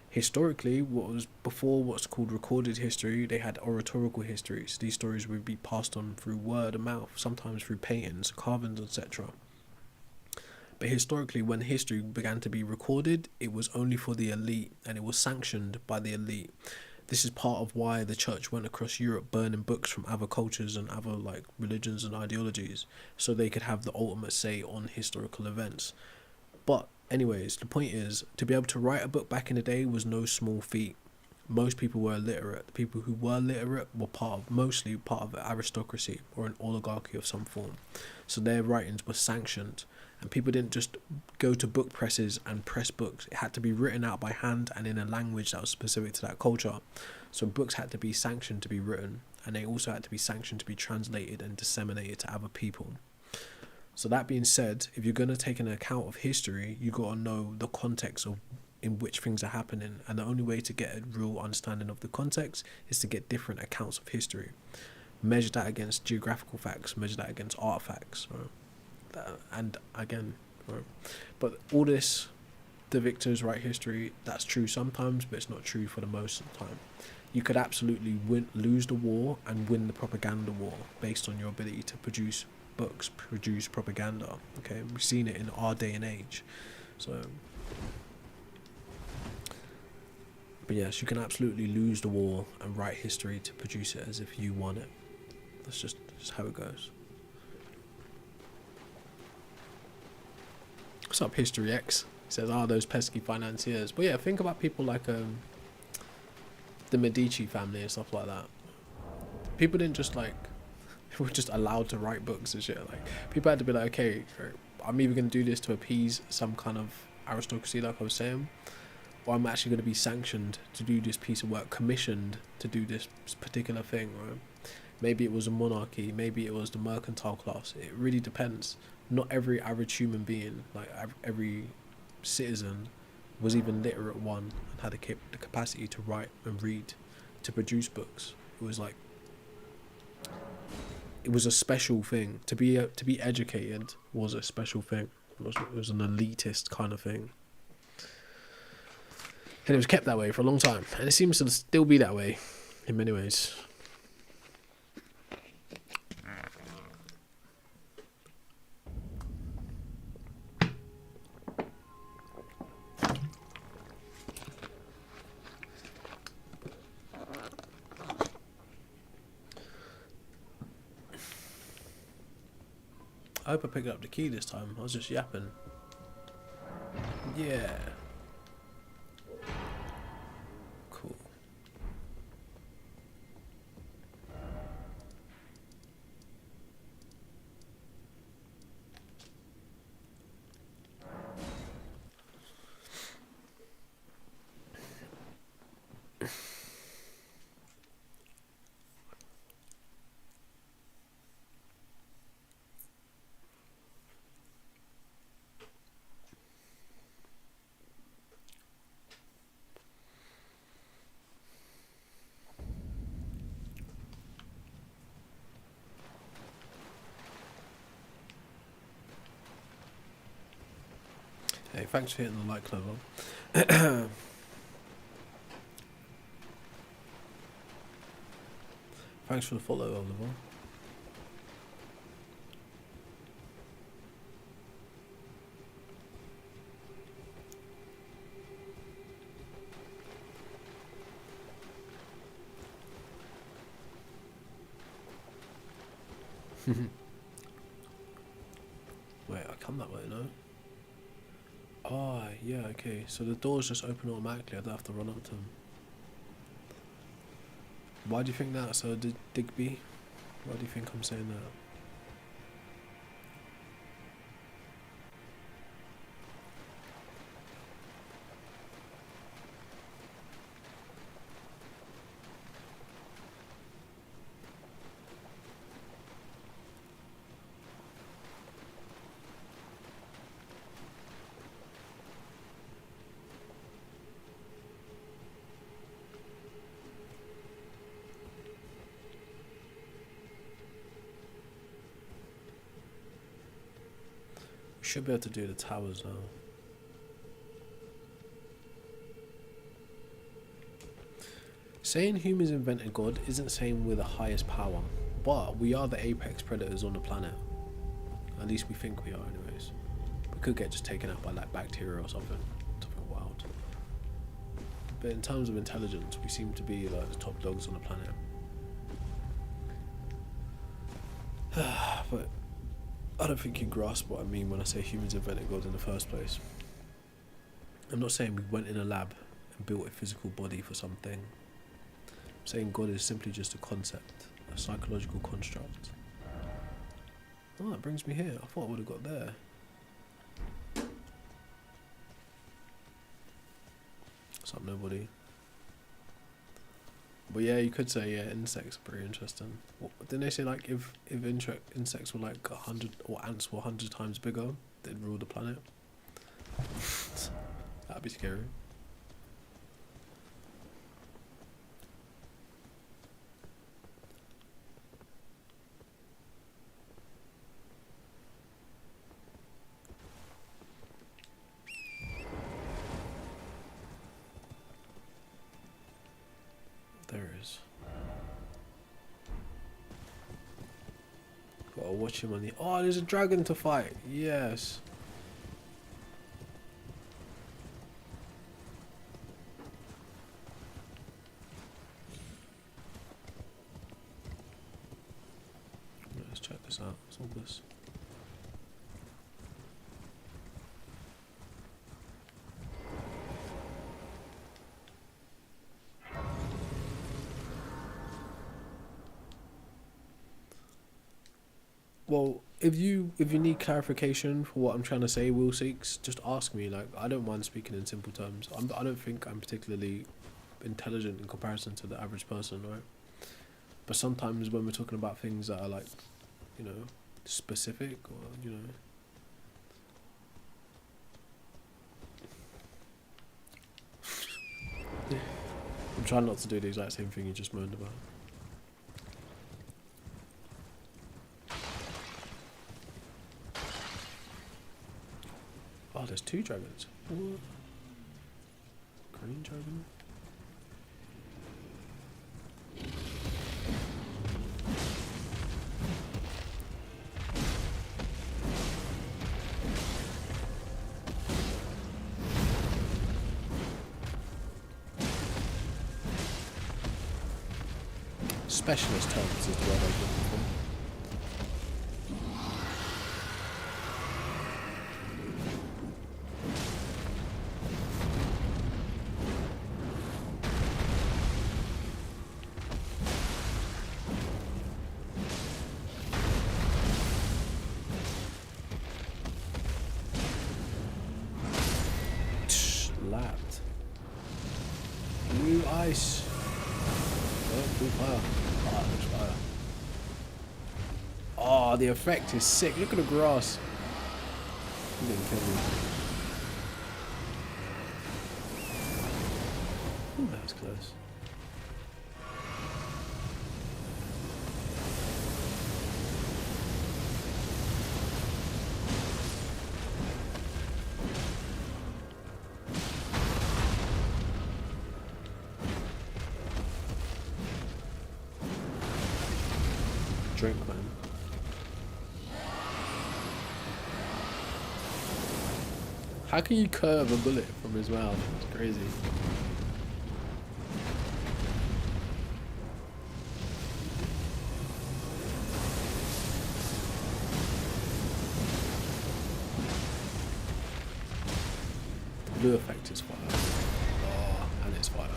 Historically, what was before what's called recorded history, they had oratorical histories. These stories would be passed on through word of mouth, sometimes through paintings, carvings, etc. But historically, when history began to be recorded, it was only for the elite, and it was sanctioned by the elite. This is part of why the church went across Europe burning books from other cultures and other like religions and ideologies, so they could have the ultimate say on historical events. But anyways, the point is, to be able to write a book back in the day was no small feat. Most people were illiterate. The people who were literate were mostly part of an aristocracy or an oligarchy of some form. So their writings were sanctioned, and people didn't just go to book presses and press books. It had to be written out by hand and in a language that was specific to that culture. So books had to be sanctioned to be written, and they also had to be sanctioned to be translated and disseminated to other people. So that being said, if you're going to take an account of history, you got to know the context of in which things are happening, and the only way to get a real understanding of the context is to get different accounts of history. Measure that against geographical facts, measure that against artifacts, right? And again, right? But all this, the victors write history, that's true sometimes, but it's not true for the most of the time. You could absolutely lose the war and win the propaganda war based on your ability to produce books, produce propaganda. Okay, we've seen it in our day and age. So, but yes, you can absolutely lose the war and write history to produce it as if you won it. That's just how it goes. What's up, History X? He says, those pesky financiers. But yeah, think about people like the Medici family and stuff like that. People didn't just like, were just allowed to write books and shit. Like, people had to be like, okay, I'm either going to do this to appease some kind of aristocracy, like I was saying, or I'm actually going to be sanctioned to do this piece of work, commissioned to do this particular thing, right? Maybe it was a monarchy, maybe it was the mercantile class. It really depends. Not every average human being, like every citizen, was even literate one and had the capacity to write and read, to produce books. It was like, it was a special thing. To be educated was a special thing. It was an elitist kind of thing. And it was kept that way for a long time. And it seems to still be that way in many ways. I hope I picked up the key this time. I was just yapping. Yeah. Cool. Hey, thanks for hitting the like, Clover. Thanks for the follow, Oliver. Wait, I come that way, no? Oh, yeah, okay. So the doors just open automatically. I don't have to run up to them. Why do you think that, Sir Digby? Why do you think I'm saying that? We should be able to do the towers now. Saying humans invented God isn't saying we're the highest power, but we are the apex predators on the planet. At least we think we are anyways. We could get just taken out by like bacteria or something wild. But in terms of intelligence, we seem to be like the top dogs on the planet. But I don't think you grasp what I mean when I say humans invented God in the first place. I'm not saying we went in a lab and built a physical body for something. I'm saying God is simply just a concept, a psychological construct. Oh, that brings me here. I thought I would have got there. What's up, nobody? But yeah, you could say, yeah, insects are pretty interesting. Didn't they say, like, if insects were like 100, or ants were 100 times bigger, they'd rule the planet? That'd be scary. There is. Gotta watch him on the. Oh, there's a dragon to fight. Yes. Let's check this out. What's all this? Well, if you need clarification for what I'm trying to say, Will Seeks, just ask me. Like, I don't mind speaking in simple terms. I don't think I'm particularly intelligent in comparison to the average person, right? But sometimes when we're talking about things that are like, you know, specific or, you know, I'm trying not to do the exact same thing you just moaned about. Oh, there's two dragons. What? Green dragon? Specialist helmets is the word I was looking for. Lapped. Blue ice. Oh, blue fire. Oh, that looks fire. Oh, the effect is sick. Look at the grass. He didn't kill me. Ooh, that was close. drink, man. How can you curve a bullet from his mouth? It's crazy. The blue effect is fire. Oh, and it's fire.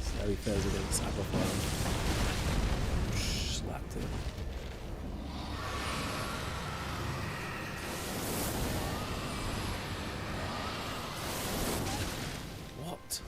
See how he fares against Aberfire. Slapped it. What?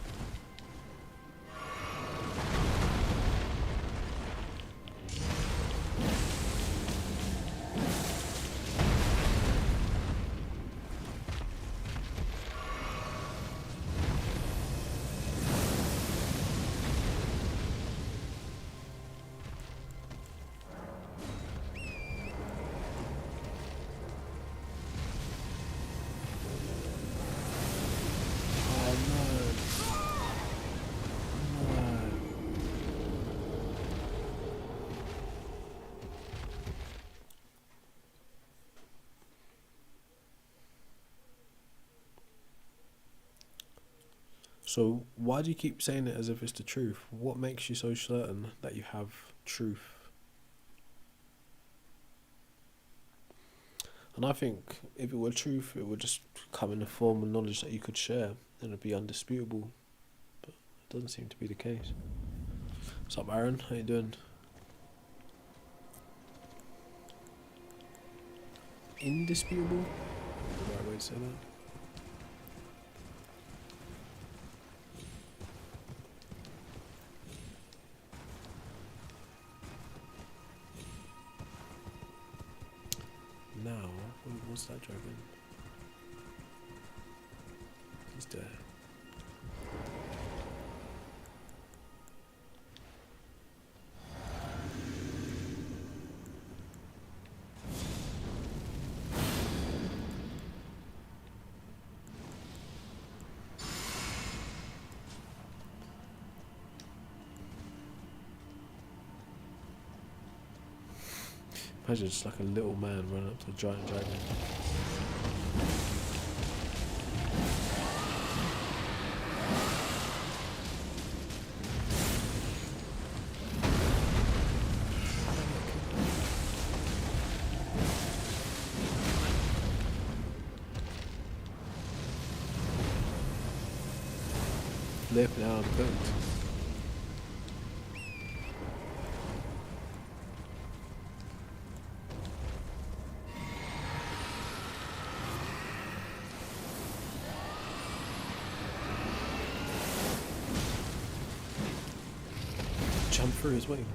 So why do you keep saying it as if it's the truth? What makes you so certain that you have truth? And I think if it were truth, it would just come in the form of knowledge that you could share and it'd be undisputable. But it doesn't seem to be the case. What's up, Aaron? How you doing? Indisputable? The right way to say that? Now, what's that dragon? He's there. Imagine just like a little man running up to a giant dragon. Flip now, I'm cooked. Jump through his wing.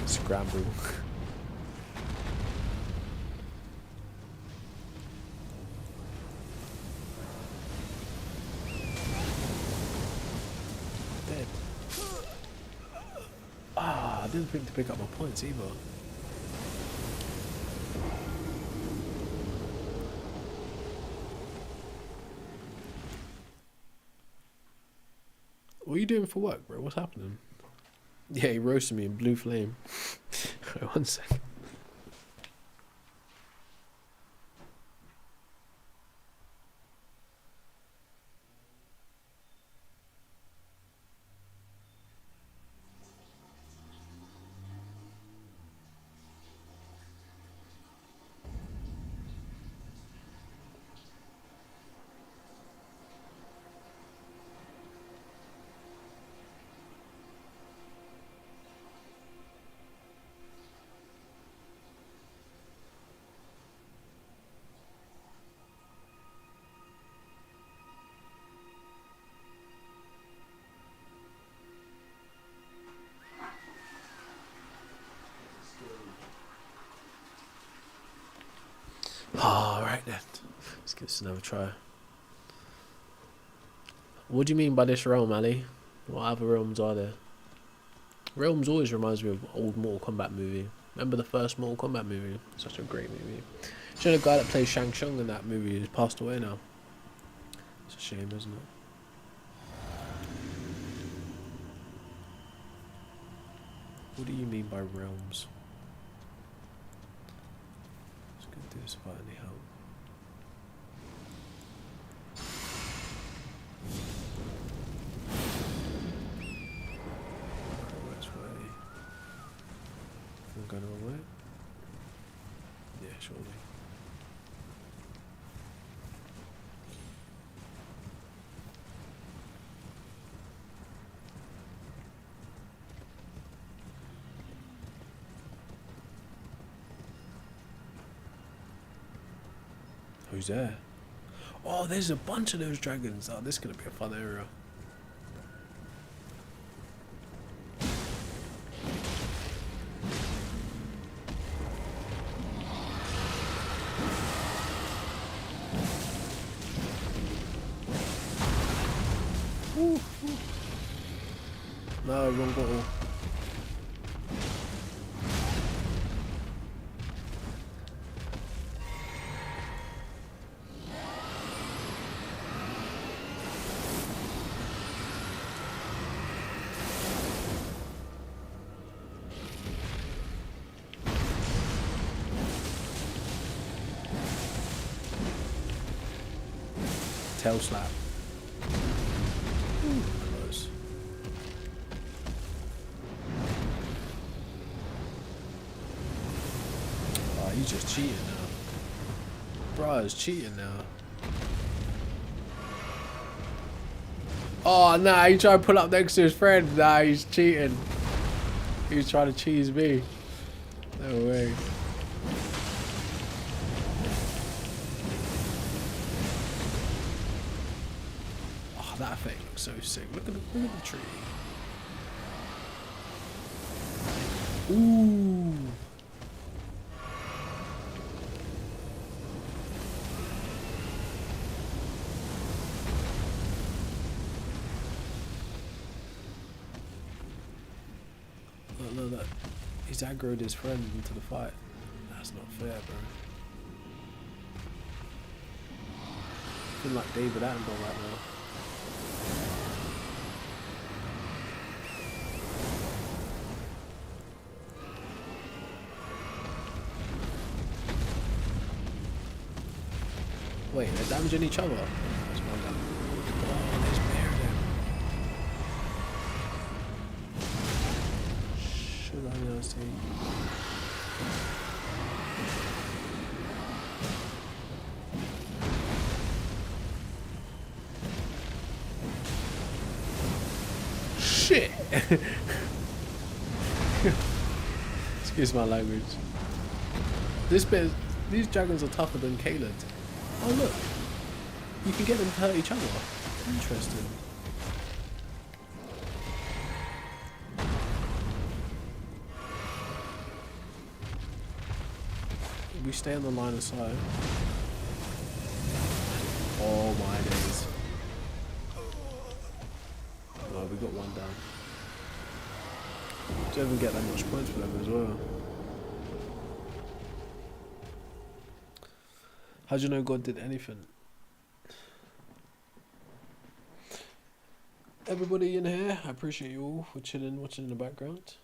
Scramble. Dead. Ah, I didn't think to pick up my points either. What are you doing for work, bro? What's happening? Yeah, he roasted me in blue flame. Wait, 1 second. Alright then. Let's give this another try. What do you mean by this realm, Ali? What other realms are there? Realms always reminds me of old Mortal Kombat movie. Remember the first Mortal Kombat movie? Such a great movie. You know the guy that plays Shang Tsung in that movie has passed away now. It's a shame, isn't it? What do you mean by realms? Let's go do this without any help. Which way? I'm going the wrong way? Yeah, surely. Who's there? Oh, there's a bunch of those dragons. Oh, this is going to be a fun area. No, wrong bottle. Tail slap. Ooh, close. Oh, he's just cheating now. Bruh is cheating now. Oh, nah, he tried to pull up next to his friend. Nah, he's cheating. He was trying to cheese me. No way. Oh, that effect looks so sick. Look at the tree. Ooh. Look. He's aggroed his friend into the fight. That's not fair, bro. I feel like David Attenborough right now. Wait, they're damaging each other? That's one down. Oh, there's bear there. Should I now see? Shit! Excuse my language. These dragons are tougher than Caled. Oh look, you can get them to hurt each other. Interesting. We stay on the line of sight. Oh my days. Oh, we got one down. Don't even get that much points for them as well. How do you know God did anything? Everybody in here, I appreciate you all for chilling, watching in the background.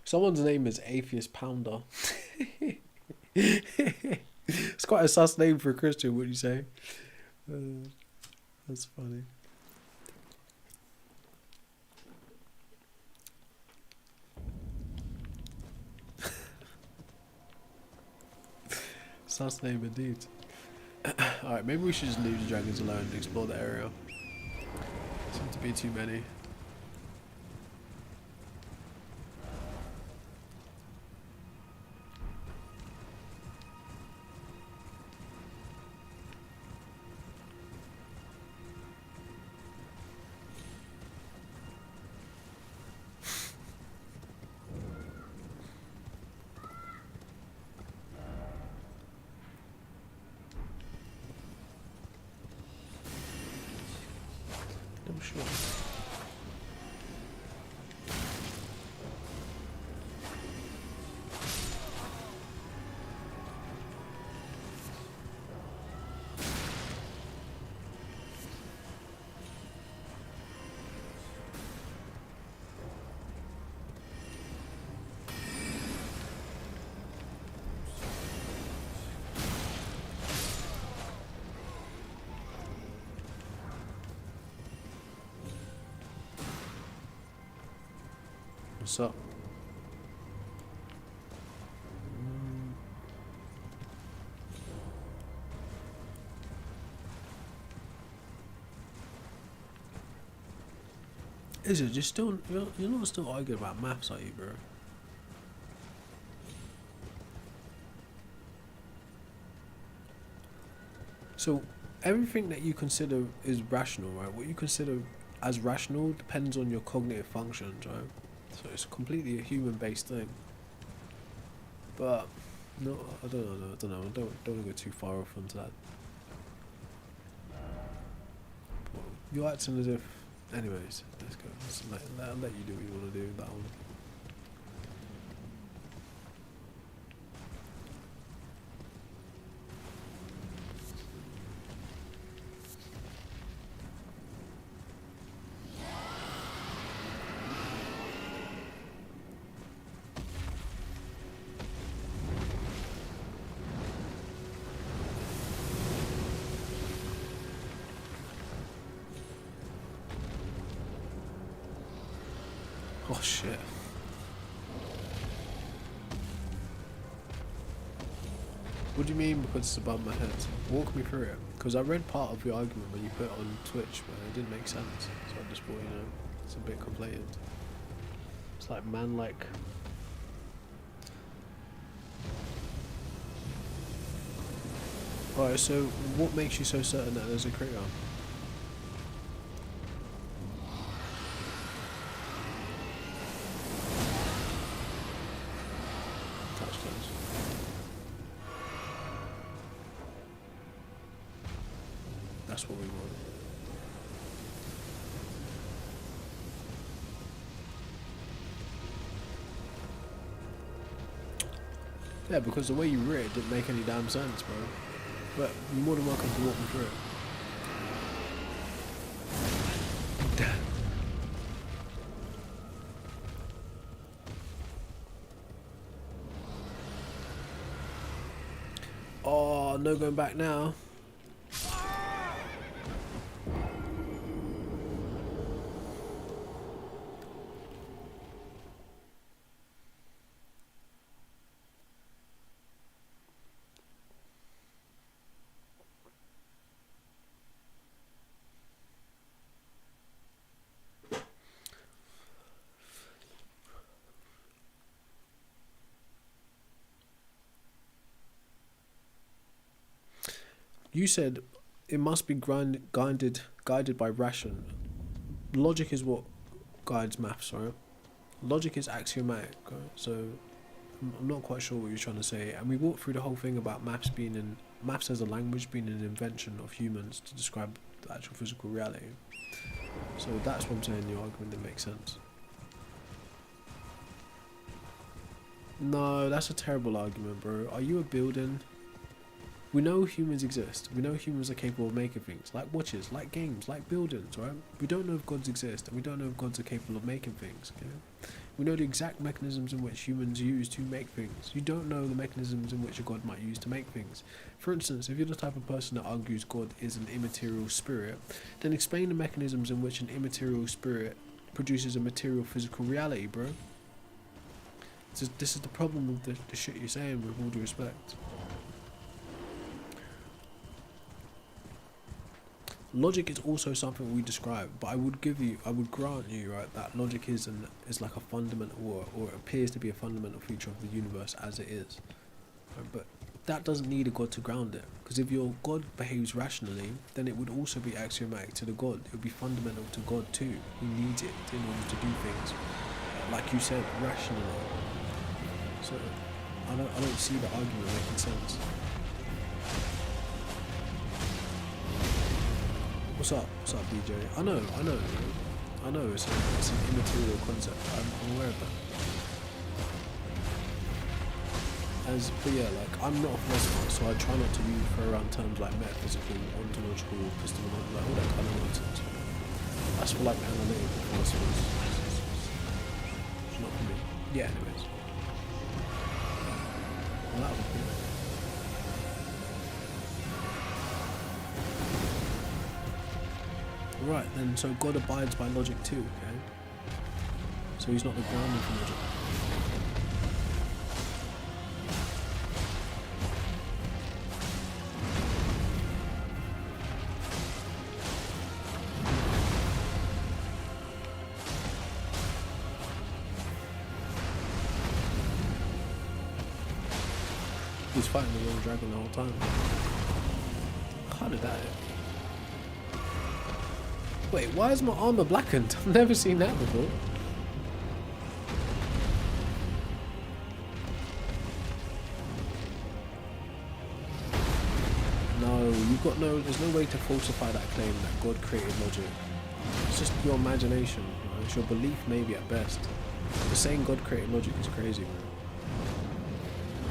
Someone's name is Atheist Pounder. It's quite a sus name for a Christian, wouldn't you say? That's funny. Sus name indeed. Alright, maybe we should just leave the dragons alone and explore the area. Seem to be too many. sure. What's up? Is it just still you're not still arguing about maths, are you, bro? So everything that you consider is rational, right? What you consider as rational depends on your cognitive functions, right? So it's completely a human-based thing. But no, I don't know. I don't want to go too far off onto that. You're acting as if. Anyways, let's go. I'll let you do what you want to do with that one. Oh shit. What do you mean because it's above my head? Walk me through it. Because I read part of your argument when you put it on Twitch, but it didn't make sense. So I just thought, it's a bit conflated. It's like man-like. Alright, so what makes you so certain that there's a creator? That's what we want. Yeah, because the way you read it didn't make any damn sense, bro. But you're more than welcome to walk me through it. Damn. Oh, no going back now. You said it must be guided by ration. Logic is what guides maths, right? Logic is axiomatic, right? So I'm not quite sure what you're trying to say. And we walked through the whole thing about maths as a language being an invention of humans to describe the actual physical reality. So that's what I'm saying. Your argument didn't make sense. No, that's a terrible argument, bro. Are you a building? We know humans exist. We know humans are capable of making things, like watches, like games, like buildings, right? We don't know if gods exist, and we don't know if gods are capable of making things, okay? We know the exact mechanisms in which humans use to make things. You don't know the mechanisms in which a god might use to make things. For instance, if you're the type of person that argues God is an immaterial spirit, then explain the mechanisms in which an immaterial spirit produces a material physical reality, bro. This is the problem with the shit you're saying, with all due respect. Logic is also something we describe, but I would grant you, right, that logic is like a fundamental, or appears to be a fundamental feature of the universe as it is. Right? But that doesn't need a god to ground it, because if your god behaves rationally, then it would also be axiomatic to the god. It would be fundamental to God too. He needs it in order to do things, like you said, rationally. So I don't see the argument making sense. What's up? What's up, DJ? I know. It's an immaterial concept. I'm aware of that. But yeah, like, I'm not a philosopher, so I try not to use throw around terms like metaphysical, ontological, epistemological, like all that kind of nonsense. That's for like analytical philosophers. It's not for me. Yeah, anyways. Well, that was good. Right, then, so God abides by logic too, okay? So he's not the grounding for logic. He's fighting the little dragon the whole time. How did that? Wait, why is my armor blackened? I've never seen that before. No, there's no way to falsify that claim that God created logic. It's just your imagination, right? It's your belief maybe at best. But saying God created logic is crazy, man.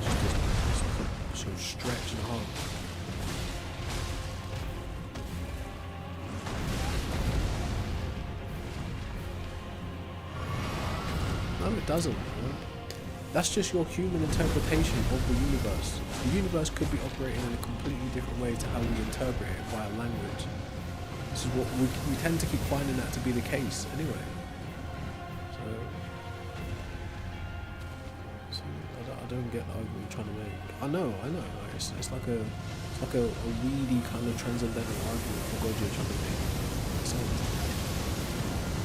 It's just a stretch and a half. No, it doesn't. Man. That's just your human interpretation of the universe. The universe could be operating in a completely different way to how we interpret it via language. This is what we tend to keep finding that to be the case anyway. So I don't get the argument you're trying to make. I know. Like, it's like a weedy kind of transcendental argument for God you're trying to make. So,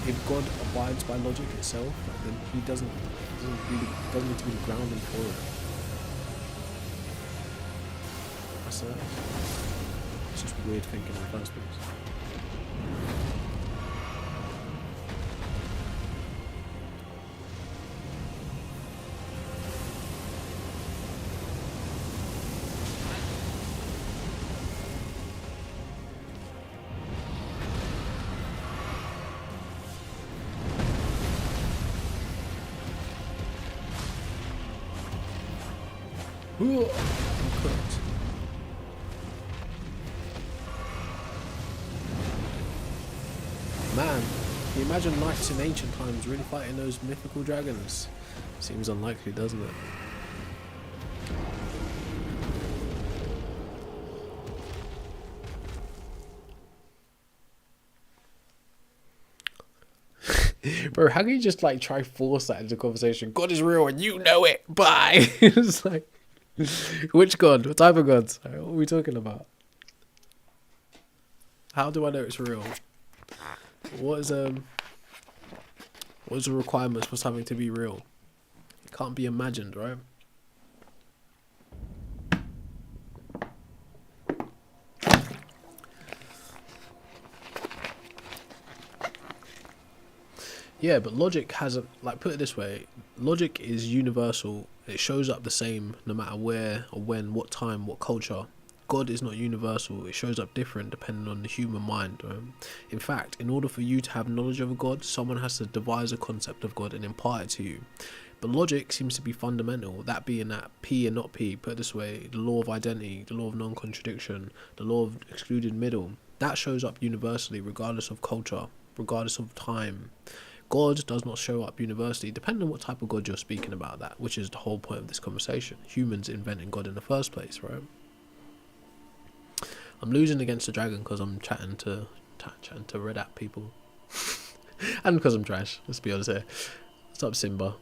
if God abides by logic itself, like, then he doesn't need to be the grounding for it. It's just weird thinking in the first place. I'm cooked. Man, can you imagine knights in ancient times really fighting those mythical dragons? Seems unlikely, doesn't it? Bro, how can you just like try force that into conversation? God is real and you know it. Bye. It's like, which God? What type of gods? What are we talking about? How do I know it's real? What is the requirements for something to be real? It can't be imagined, right? Yeah, but logic hasn't, like, put it this way, logic is universal. It shows up the same no matter where or when, what time, what culture. God is not universal. It shows up different depending on the human mind. Right? In fact, in order for you to have knowledge of a God, someone has to devise a concept of God and impart it to you. But logic seems to be fundamental, that being that P and not P, put it this way, the law of identity, the law of non-contradiction, the law of excluded middle, that shows up universally regardless of culture, regardless of time. God does not show up universally, depending on what type of God you're speaking about, that, which is the whole point of this conversation. Humans inventing God in the first place, right? I'm losing against the dragon because I'm chatting to red app people. And because I'm trash, let's be honest here. What's up, Simba?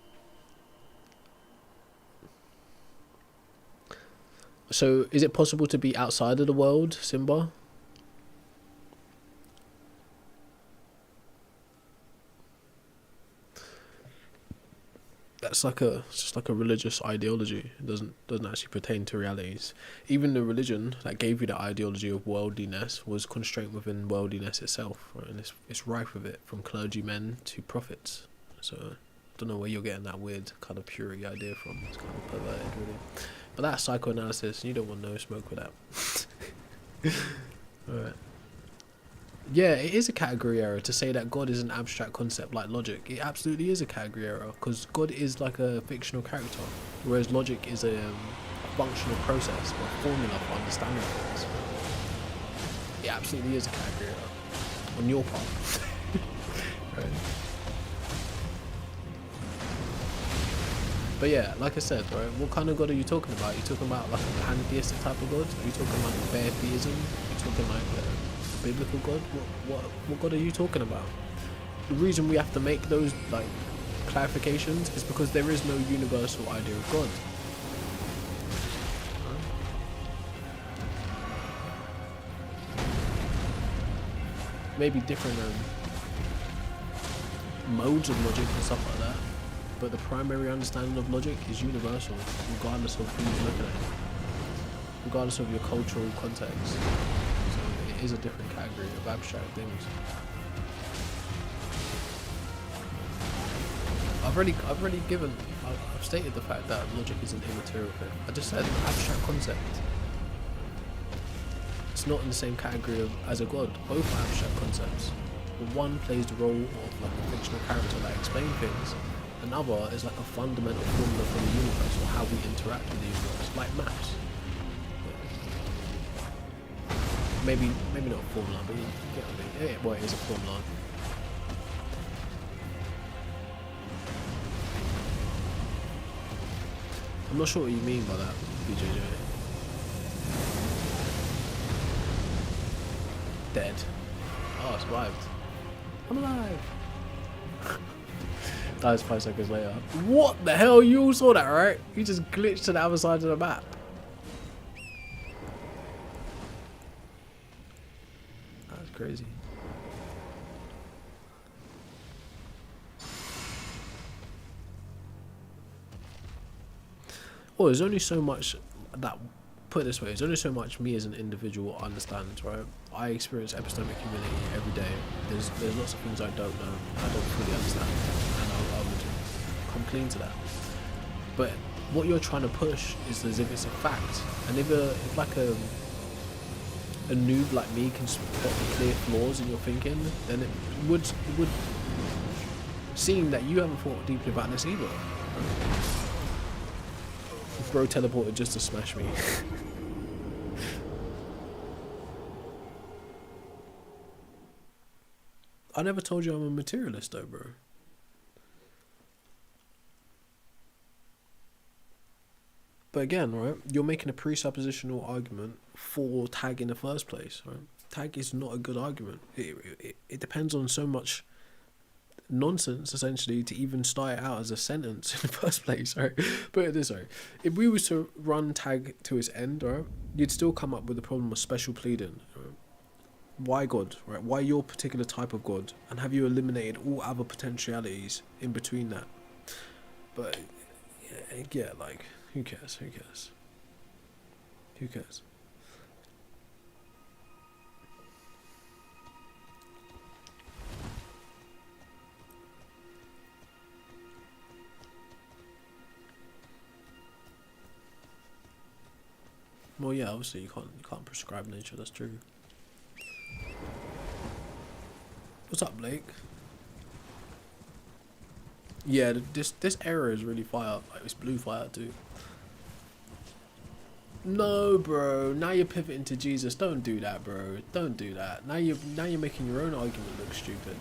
So, is it possible to be outside of the world, Simba? It's just like a religious ideology. It doesn't actually pertain to realities. Even the religion that gave you the ideology of worldliness was constrained within worldliness itself, right? And it's rife with it, from clergymen to prophets. So I don't know where you're getting that weird kind of purity idea from. It's kind of perverted, really. But that's psychoanalysis, and you don't want no smoke with that. Alright. Yeah, it is a category error to say that God is an abstract concept like logic. It absolutely is a category error because God is like a fictional character, whereas logic is a functional process or formula for understanding things. It absolutely is a category error on your part. Right. But yeah, like I said, right, what kind of God are you talking about? Are you talking about like a pantheistic type of God? Are you talking like bare theism? Are you talking like a biblical God? What God are you talking about? The reason we have to make those like clarifications is because there is no universal idea of God. Maybe different modes of logic and stuff like that, but the primary understanding of logic is universal, regardless of who you're looking at, regardless of your cultural context. So it is a different category of abstract things. I've stated the fact that logic is an immaterial thing. I just said abstract concept. It's not in the same category as a god. Both are abstract concepts. But one plays the role of like a fictional character that explains things. Another is like a fundamental formula for the universe or how we interact with the universe, like maths. Maybe not a formula, but you get what I mean. Yeah, well, it is a formula. I'm not sure what you mean by that, BJJ. Dead. Oh, I survived. I'm alive. Dies 5 seconds later. What the hell? You all saw that, right? You just glitched to the other side of the map. That's crazy. Well, there's only so much that, put it this way, there's only so much me as an individual understands, right? I experience epistemic humility every day. There's lots of things I don't know, I don't fully understand, and I would come clean to that. But what you're trying to push is as if it's a fact, and if like a noob like me can spot the clear flaws in your thinking, then it would seem that you haven't thought deeply about this either. Bro teleported just to smash me. I never told you I'm a materialist though, bro. But again, right, you're making a presuppositional argument for tag in the first place, right? Tag is not a good argument. It depends on so much nonsense, essentially, to even start it out as a sentence in the first place, right? Put it this way. If we was to run tag to its end, right, you'd still come up with the problem of special pleading, right? Why God, right? Why your particular type of God? And have you eliminated all other potentialities in between that? But yeah, like, who cares? Who cares? Who cares? Well, yeah, obviously you can't prescribe nature. That's true. What's up, Blake? Yeah, this error is really fire. Like, it's blue fire too. No, bro. Now you're pivoting to Jesus. Don't do that, bro. Don't do that. Now you're making your own argument look stupid.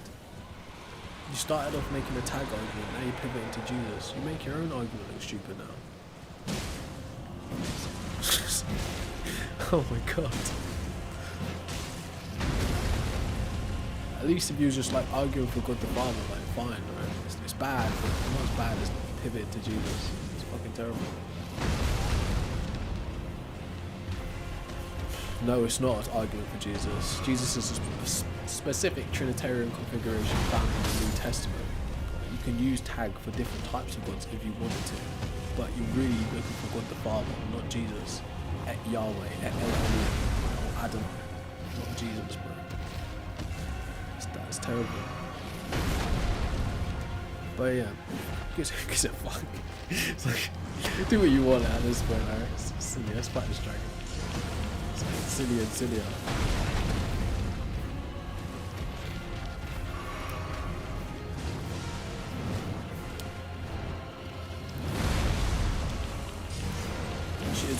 You started off making a tag argument. Now you're pivoting to Jesus. You make your own argument look stupid now. Oh my god. At least if you was just like arguing for God the Father, like fine, right? It's bad, but not as bad as pivoting to Jesus. It's fucking terrible. No, it's not arguing for Jesus. Jesus is a specific Trinitarian configuration found in the New Testament. You can use tag for different types of gods if you wanted to, but you're really looking for God the Father, not Jesus. At Yahweh, at Elohim, or Adonai, not Jesus, bro. That's terrible. But yeah, gives a fuck. It's like, do what you want at this point, alright? It's silly, let's fight this dragon. It's silly and sillier.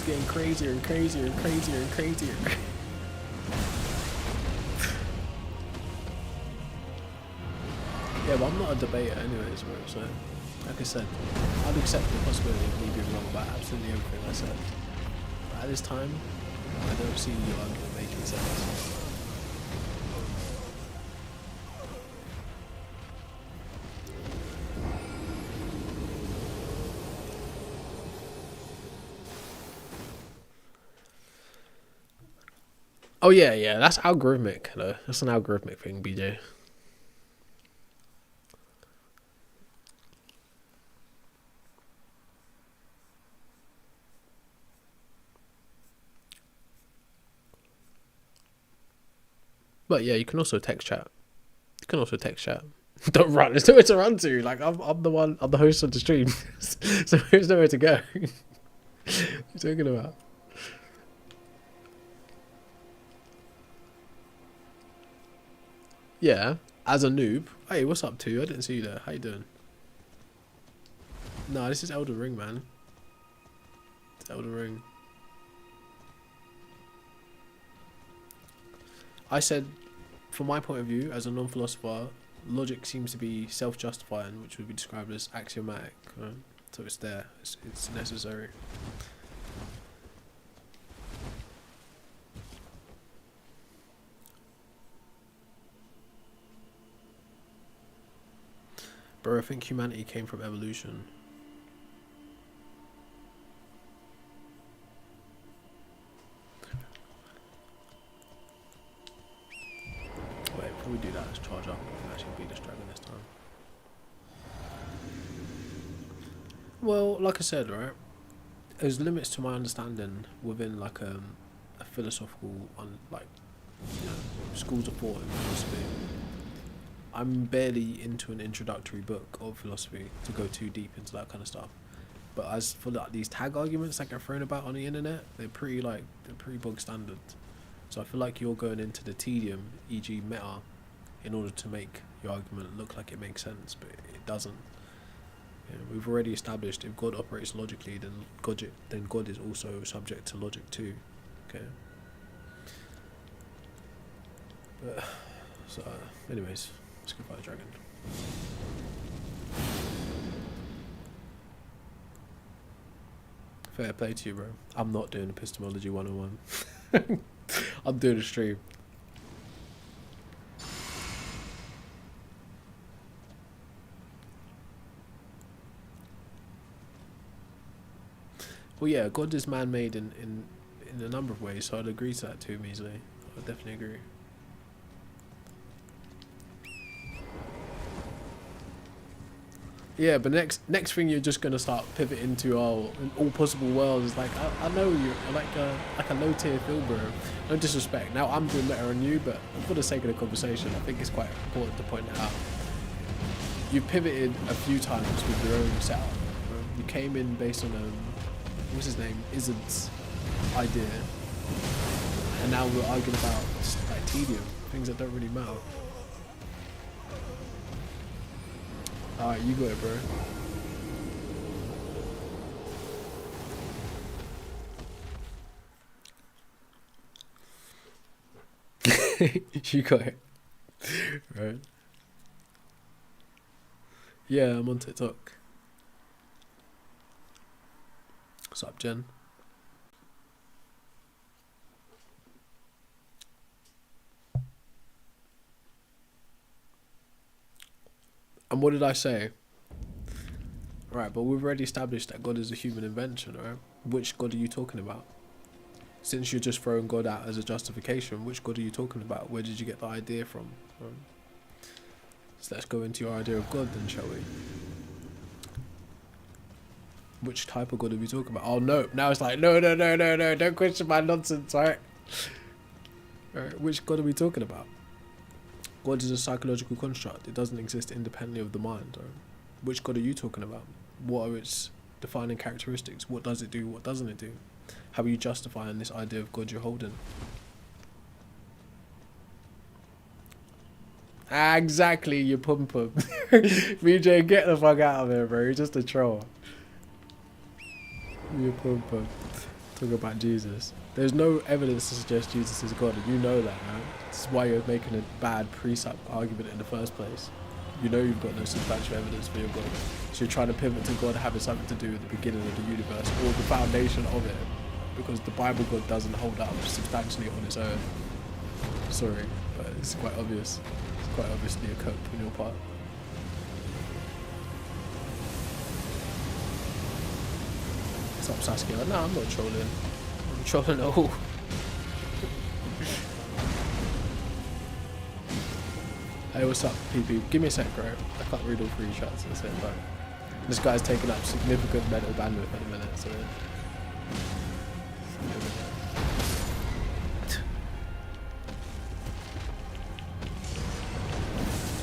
getting crazier and crazier and crazier and crazier. Yeah, but I'm not a debater anyways, bro, so like I said, I'd accept the possibility of me being wrong about absolutely everything I said. But at this time, I don't see your argument making sense. Oh yeah, that's algorithmic, though. That's an algorithmic thing, BJ. But yeah, you can also text chat. You can also text chat. Don't run. There's nowhere to run to. Like I'm the one. I'm the host of the stream, so there's nowhere to go. What are you talking about? Yeah, as a noob. Hey, what's up, too? I didn't see you there. How you doing? No, this is Elden Ring, man. It's Elden Ring. I said, from my point of view, as a non-philosopher, logic seems to be self-justifying, which would be described as axiomatic. Right? So it's there. It's necessary. Bro, I think humanity came from evolution. Wait, before we do that, let's charge up and actually beat this dragon this time. Well, like I said, right, there's limits to my understanding within like a philosophical, schools of thought in philosophy. I'm barely into an introductory book of philosophy to go too deep into that kind of stuff. But as for like these tag arguments that get thrown about on the internet, they're pretty bog standard. So I feel like you're going into the tedium, e.g. meta, in order to make your argument look like it makes sense, but it doesn't. You know, we've already established if God operates logically, then God is also subject to logic too. Okay. But so, anyways, let's go fight the dragon. Fair play to you, bro. I'm not doing epistemology 101. I'm doing a stream. Well, yeah, God is man-made in a number of ways, so I'd agree to that too, Measley. I'd definitely agree. Yeah, but next thing you're just gonna start pivoting to all possible worlds. It's like I know you're like a low tier film, bro. No disrespect. Now I'm doing better on you, but for the sake of the conversation, I think it's quite important to point it out. You pivoted a few times with your own setup. Bro. You came in based on what's his name, Izzard's idea, and now we're arguing about like tedium, things that don't really matter. Alright, you got it, bro. You got it. Right. Yeah, I'm on TikTok. What's up, Jen? And what did I say? Right, but we've already established that God is a human invention, right? Which God are you talking about? Since you're just throwing God out as a justification, which God are you talking about? Where did you get the idea from? Right? So let's go into your idea of God then, shall we? Which type of God are we talking about? Oh no, now it's like, no, don't question my nonsense, alright? Alright, which God are we talking about? God is a psychological construct. It doesn't exist independently of the mind. Right? Which God are you talking about? What are its defining characteristics? What does it do? What doesn't it do? How are you justifying this idea of God you're holding? Exactly, you pum. BJ, get the fuck out of here, bro. You're just a troll. You pum. Talk about Jesus. There's no evidence to suggest Jesus is God, and you know that, man. This is why you're making a bad precept argument in the first place. You know you've got no substantial evidence for your God. So you're trying to pivot to God having something to do with the beginning of the universe or the foundation of it. Because the Bible God doesn't hold up substantially on its own. Sorry, but it's quite obvious. It's quite obviously a cope on your part. What's up, Saskia? No, I'm not trolling. I'm trolling at all. Hey, what's up, PP? Give me a sec, bro. I can't read all three chats at the same time. This guy's taking up significant mental bandwidth at the minute, so...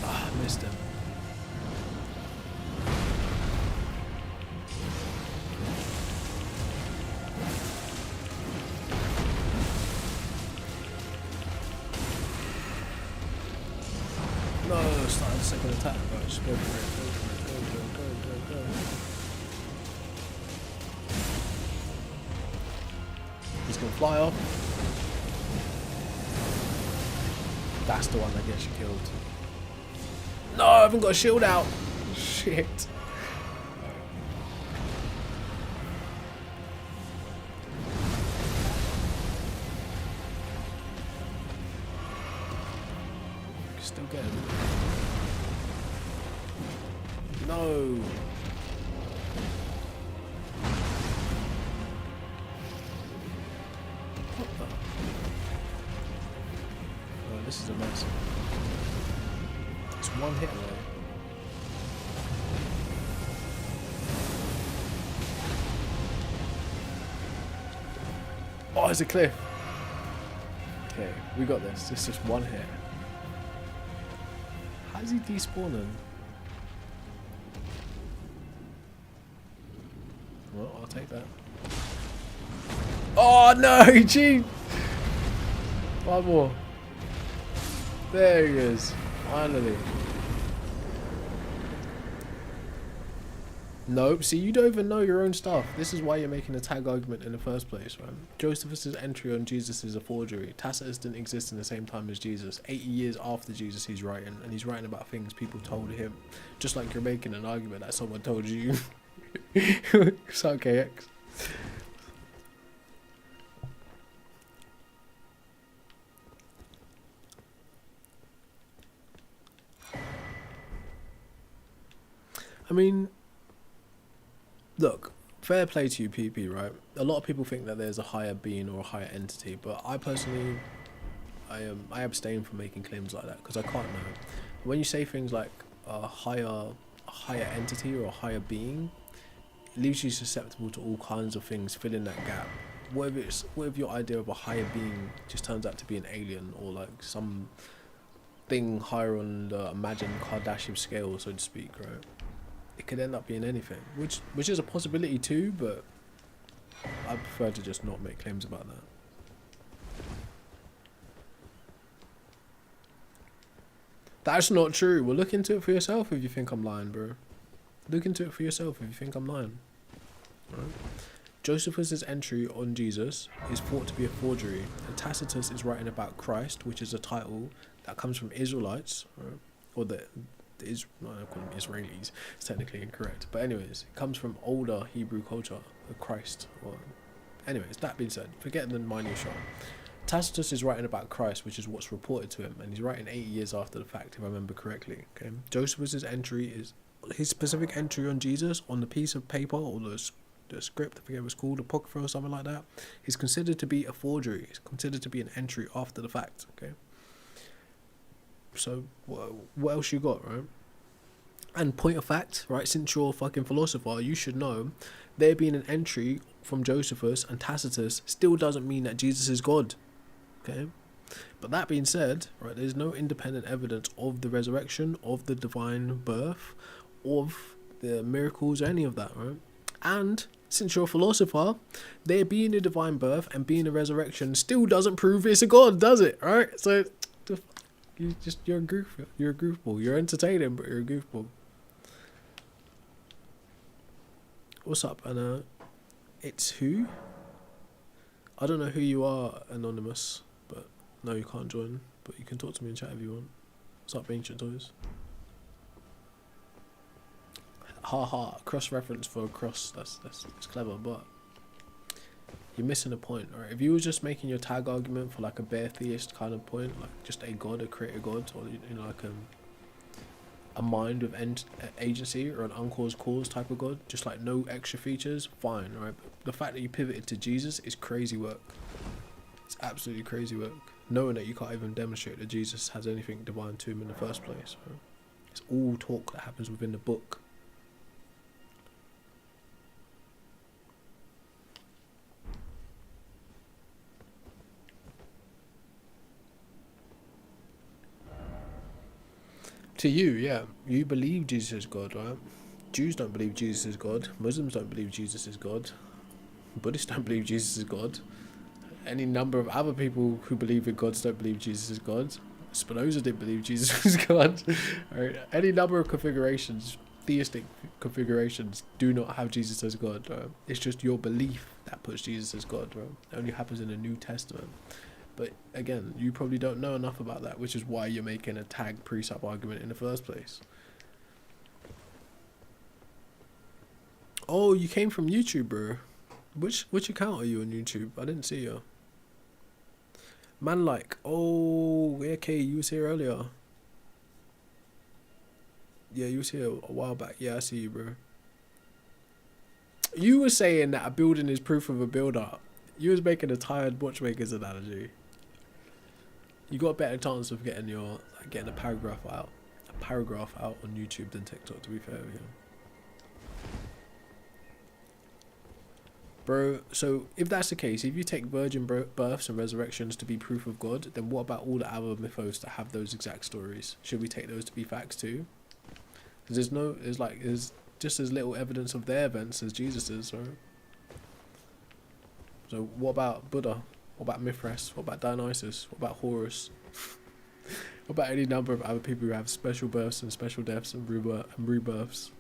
Ah, I missed him. No, start the second attack, bro. Just go for it. Go. He's gonna fly off. That's the one that gets you killed. No, I haven't got a shield out. Shit. Still get him. No. What the? Oh, this is a mess. It's one hit away. Oh, it's a cliff. Okay, we got this. It's just one hit. How's he despawning? Well, I'll take that. Oh no, he cheated! One more. There he is. Finally. Nope, see, you don't even know your own stuff. This is why you're making a tag argument in the first place, man. Josephus' entry on Jesus is a forgery. Tacitus didn't exist in the same time as Jesus. 80 years after Jesus he's writing, and he's writing about things people told him. Just like you're making an argument that someone told you. It's okay, X. I mean... Look, fair play to you, PP, right? A lot of people think that there's a higher being or a higher entity, but I personally, I abstain from making claims like that because I can't know. When you say things like a higher entity or a higher being, it leaves you susceptible to all kinds of things filling that gap. What if your idea of a higher being just turns out to be an alien or like some thing higher on the imagined Kardashian scale, so to speak, right? It could end up being anything, which is a possibility too, but I prefer to just not make claims about that. That's not true. Well, look into it for yourself if you think I'm lying, bro. Look into it for yourself if you think I'm lying. Right? Josephus' entry on Jesus is thought to be a forgery, and Tacitus is writing about Christ, which is a title that comes from Israelites, right? Or I call them Israelis. It's technically incorrect, but anyways, it comes from older Hebrew culture, Christ. Or anyways, that being said, forget the minutiae. Tacitus is writing about Christ, which is what's reported to him, and he's writing 80 years after the fact, if I remember correctly. Okay, Josephus' entry is his specific entry on Jesus on the piece of paper or the script, I forget what it's called, apocrypha or something like that, is considered to be a forgery. It's considered to be an entry after the fact. Okay. So what else you got, right? And point of fact, right, since you're a fucking philosopher, you should know there being an entry from Josephus and Tacitus still doesn't mean that Jesus is God. Okay? But that being said, right, there's no independent evidence of the resurrection, of the divine birth, of the miracles, or any of that, right? And since you're a philosopher, there being a divine birth and being a resurrection still doesn't prove it's a God, does it? Right? So you're a goofball. You're entertaining, but you're a goofball. What's up, Anna? It's who? I don't know who you are, Anonymous, but no, you can't join. But you can talk to me in chat if you want. What's up, Ancient Toys? Ha ha, cross reference for a cross. That's clever, but you're missing a point, right? If you were just making your tag argument for like a bare theist kind of point, like just a god, a creator god, or you know, like a mind with agency or an uncaused cause type of god, just like no extra features, fine, right? But the fact that you pivoted to Jesus is crazy work. It's absolutely crazy work. Knowing that you can't even demonstrate that Jesus has anything divine to him in the first place, right? It's all talk that happens within the book. To you, yeah, you believe Jesus is God, right? Jews don't believe Jesus is God. Muslims don't believe Jesus is God. Buddhists don't believe Jesus is God. Any number of other people who believe in gods don't believe Jesus is God. Spinoza didn't believe Jesus was God. Right? Any number of configurations, theistic configurations, do not have Jesus as God. Right? It's just your belief that puts Jesus as God. Right? It only happens in the New Testament. But again, you probably don't know enough about that, which is why you're making a tag precept argument in the first place. Oh, you came from YouTube, bro. Which account are you on YouTube? I didn't see you. Man, like, oh, okay, you was here earlier. Yeah, you was here a while back. Yeah, I see you, bro. You were saying that a building is proof of a build-up. You was making a tired watchmaker's analogy. You got a better chance of getting a paragraph out on YouTube than TikTok, to be fair with you. Bro, so if that's the case, if you take virgin births and resurrections to be proof of God, then what about all the other mythos that have those exact stories? Should we take those to be facts too? Because there's just as little evidence of their events as Jesus's, right? So what about Buddha? What about Mithras? What about Dionysus? What about Horus? What about any number of other people who have special births and special deaths and rebirths?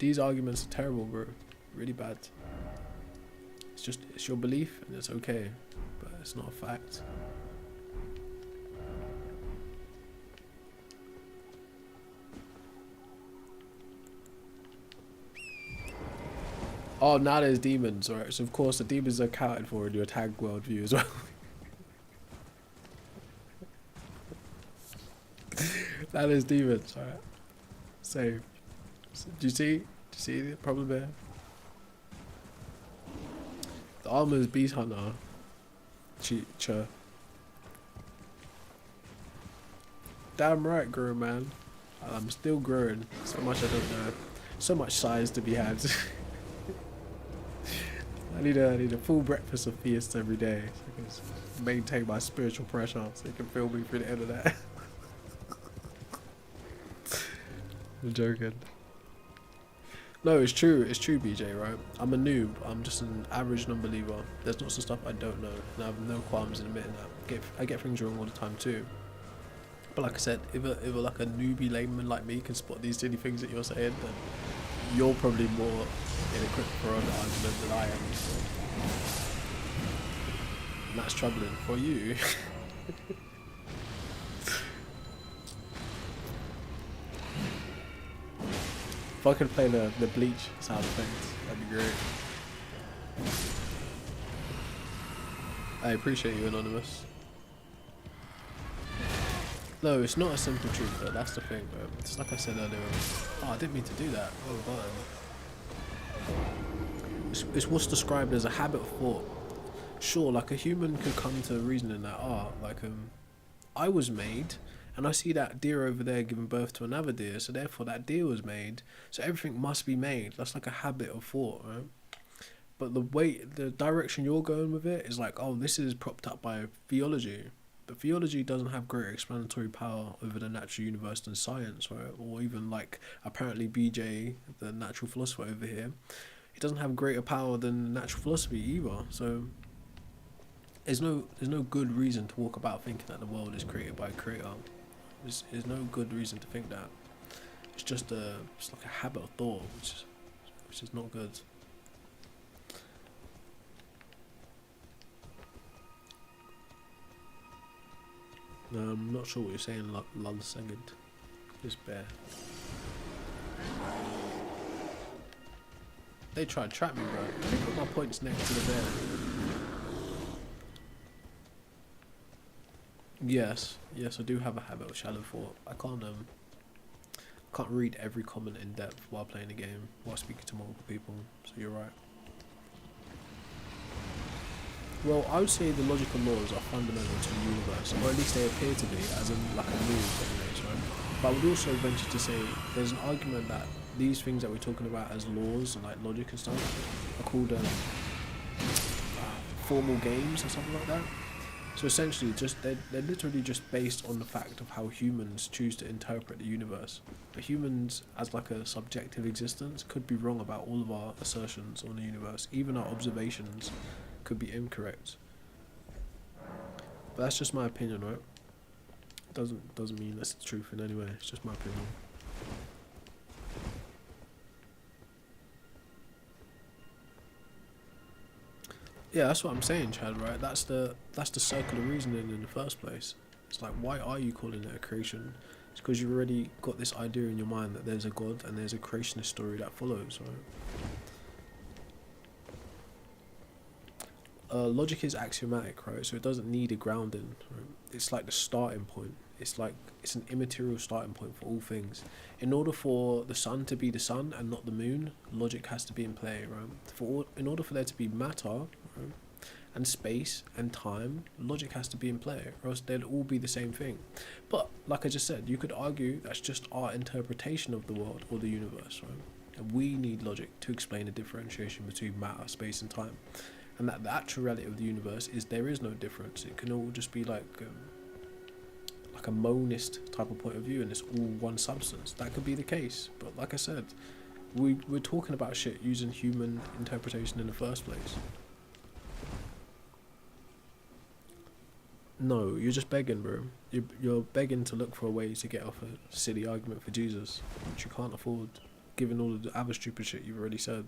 These arguments are terrible, bro. Really bad. It's your belief and it's okay, but it's not a fact. Oh, now there's demons, alright. So of course the demons are accounted for in your tag worldview as well. Now there's demons, alright. So, do you see the problem there? The armor is Beast Hunter. Cheater. Damn right, grow man. I'm still growing. So much I don't know. So much size to be had. I need a full breakfast of theists every day so I can maintain my spiritual pressure so you can feel me through the end of that. I'm joking. No, it's true, BJ, right? I'm a noob. I'm just an average non-believer. There's lots of stuff I don't know, and I have no qualms in admitting that. I get things wrong all the time too. But like I said, if like a newbie layman like me can spot these silly things that you're saying, then you're probably more equipped for an argument than I am. So. And that's troubling for you. If I could play the Bleach sound effects, that'd be great. I appreciate you, Anonymous. No, it's not a simple truth though, that's the thing, bro. It's like I said earlier. Oh, I didn't mean to do that. Oh, button. It's what's described as a habit of thought. Sure, like a human could come to reasoning that, I was made, and I see that deer over there giving birth to another deer, so therefore that deer was made, so everything must be made. That's like a habit of thought, right? But the direction you're going with it is like, oh, this is propped up by theology. But theology doesn't have greater explanatory power over the natural universe than science, right? Or even like apparently BJ, the natural philosopher over here, it doesn't have greater power than natural philosophy either. So there's no good reason to walk about thinking that the world is created by a creator. There's no good reason to think that. It's just like a habit of thought, which is not good. I'm not sure what you're saying, Lulseged. Just bear. They tried to trap me, bro. They put my points next to the bear. Yes, I do have a habit of shallow thought. I can't read every comment in depth while playing a game, while speaking to multiple people, so you're right. Well, I would say the logical laws are fundamental to the universe, or at least they appear to be, as in like a move anyways, right? But I would also venture to say there's an argument that these things that we're talking about as laws and like logic and stuff are called formal games or something like that. So essentially, they're literally just based on the fact of how humans choose to interpret the universe. But humans, as like a subjective existence, could be wrong about all of our assertions on the universe. Even our observations could be incorrect. But that's just my opinion, right? Doesn't mean that's the truth in any way. It's just my opinion. Yeah, that's what I'm saying, Chad, right? That's the circular reasoning in the first place. It's like, why are you calling it a creation? It's because you've already got this idea in your mind that there's a God and there's a creationist story that follows, right? Logic is axiomatic, right? So it doesn't need a grounding, right? It's like the starting point. It's an immaterial starting point for all things. In order for the sun to be the sun and not the moon, logic has to be in play, right? In order for there to be matter, right, and space and time, logic has to be in play, or else they'll all be the same thing. But like I just said, you could argue that's just our interpretation of the world or the universe, right? And we need logic to explain the differentiation between matter, space, and time. And that the actual reality of the universe is there is no difference. It can all just be like a monist type of point of view, and it's all one substance. That could be the case, but like I said, we're talking about shit using human interpretation in the first place. No, you're just begging, bro. You're begging to look for a way to get off a silly argument for Jesus, which you can't afford, given all of the other stupid shit you've already said.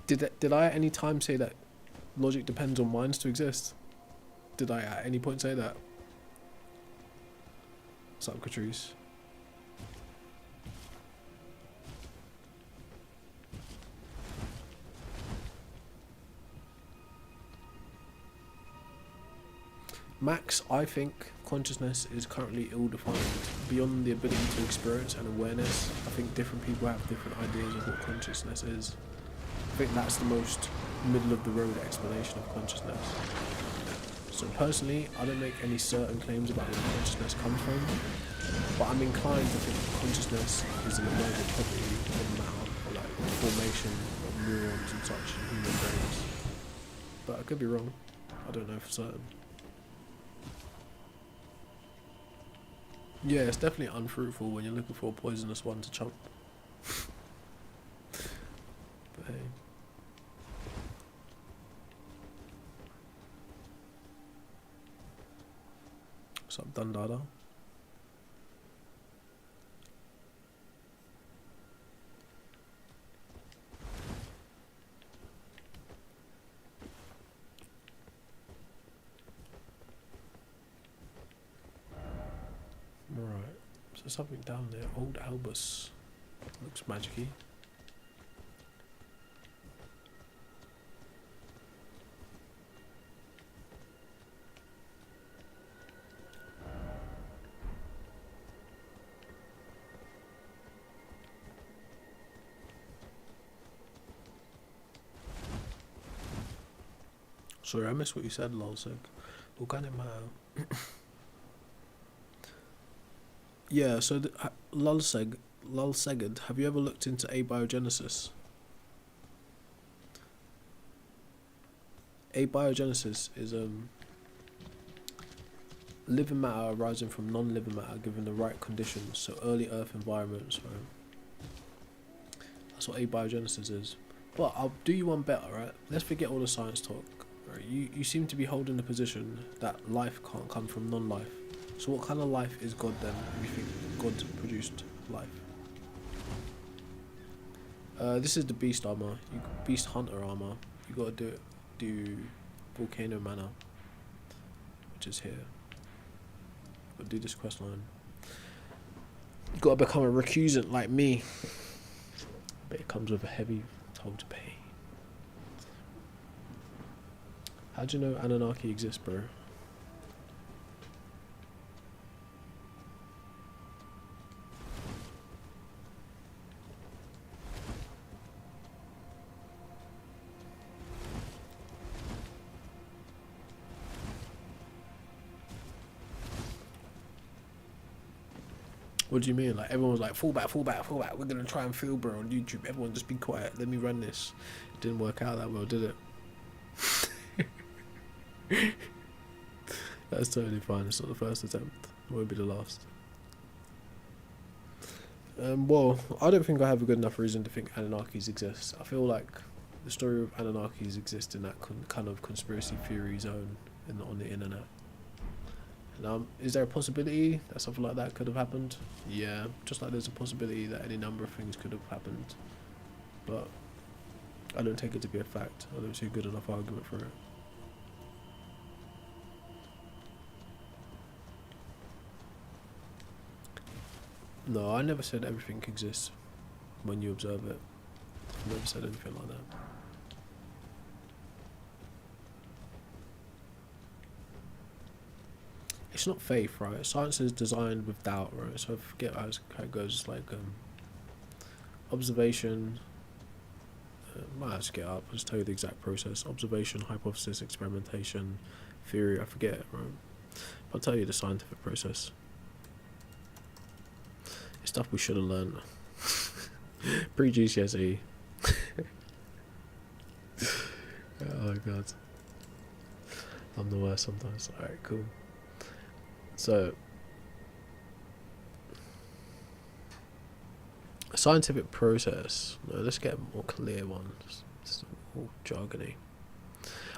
Did I at any time say that logic depends on minds to exist? Did I at any point say that? What's up, Catrice? Max, I think consciousness is currently ill-defined. Beyond the ability to experience and awareness, I think different people have different ideas of what consciousness is. I think that's the most middle-of-the-road explanation of consciousness. So personally, I don't make any certain claims about where consciousness comes from, but I'm inclined to think consciousness is an emergent property of matter, or like the formation of neurons and such in human brains. But I could be wrong. I don't know for certain. Yeah, it's definitely unfruitful when you're looking for a poisonous one to chomp. But hey. What's up, Dundada? Right, so something down there. Old Albus. Looks magic-y. Sorry, I missed what you said, Lolsec. Organic matter. Yeah, so Lulseged, have you ever looked into abiogenesis? Abiogenesis is living matter arising from non-living matter given the right conditions, so early Earth environments, right? That's what abiogenesis is. But I'll do you one better, right? Let's forget all the science talk. Right? You seem to be holding the position that life can't come from non-life. So what kind of life is God then, if you think God produced life. This is the beast armor. Beast hunter armor. You gotta do Volcano Manor, which is here. Gotta do this quest line. You gotta become a recusant like me, but it comes with a heavy toll to pay. How do you know Anunnaki exists, bro? What do you mean? Like, everyone was like, fall back, fall back, fall back. We're gonna try and field, bro, on YouTube. Everyone just be quiet. Let me run this. It didn't work out that well, did it? That's totally fine. It's not the first attempt. It won't be the last. Well, I don't think I have a good enough reason to think Anunnakis exist. I feel like the story of Anunnakis exists in that kind of conspiracy theory zone on the internet. And, is there a possibility that something like that could have happened? Yeah, just like there's a possibility that any number of things could have happened. But I don't take it to be a fact. I don't see a good enough argument for it. No, I never said everything exists when you observe it. I never said anything like that. It's not faith, right? Science is designed with doubt, right? So I forget how it goes. It's like observation. Might have to get up. I'll just tell you the exact process: observation, hypothesis, experimentation, theory. I forget, right? I'll tell you the scientific process. It's stuff we should have learned pre-GCSE. Oh god, I'm the worst sometimes. All right, cool. So, a scientific process. No, let's get a more clear one. It's all jargony.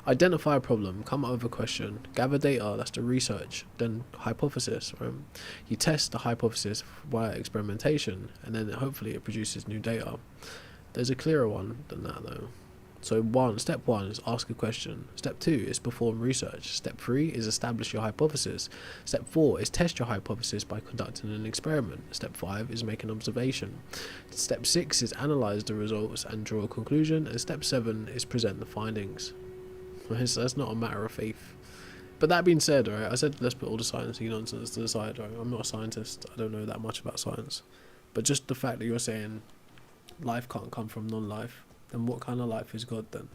Identify a problem, come up with a question, gather data, that's the research, then hypothesis, right? You test the hypothesis via experimentation, and then hopefully it produces new data. There's a clearer one than that though. So step one is ask a question. Step 2 is perform research. Step 3 is establish your hypothesis. Step 4 is test your hypothesis by conducting an experiment. Step 5 is make an observation. Step 6 is analyze the results and draw a conclusion. And step 7 is present the findings. So that's not a matter of faith. But that being said, right, I said let's put all the sciencey nonsense to the side, right? I'm not a scientist. I don't know that much about science. But just the fact that you're saying life can't come from non-life, then what kind of life is God then?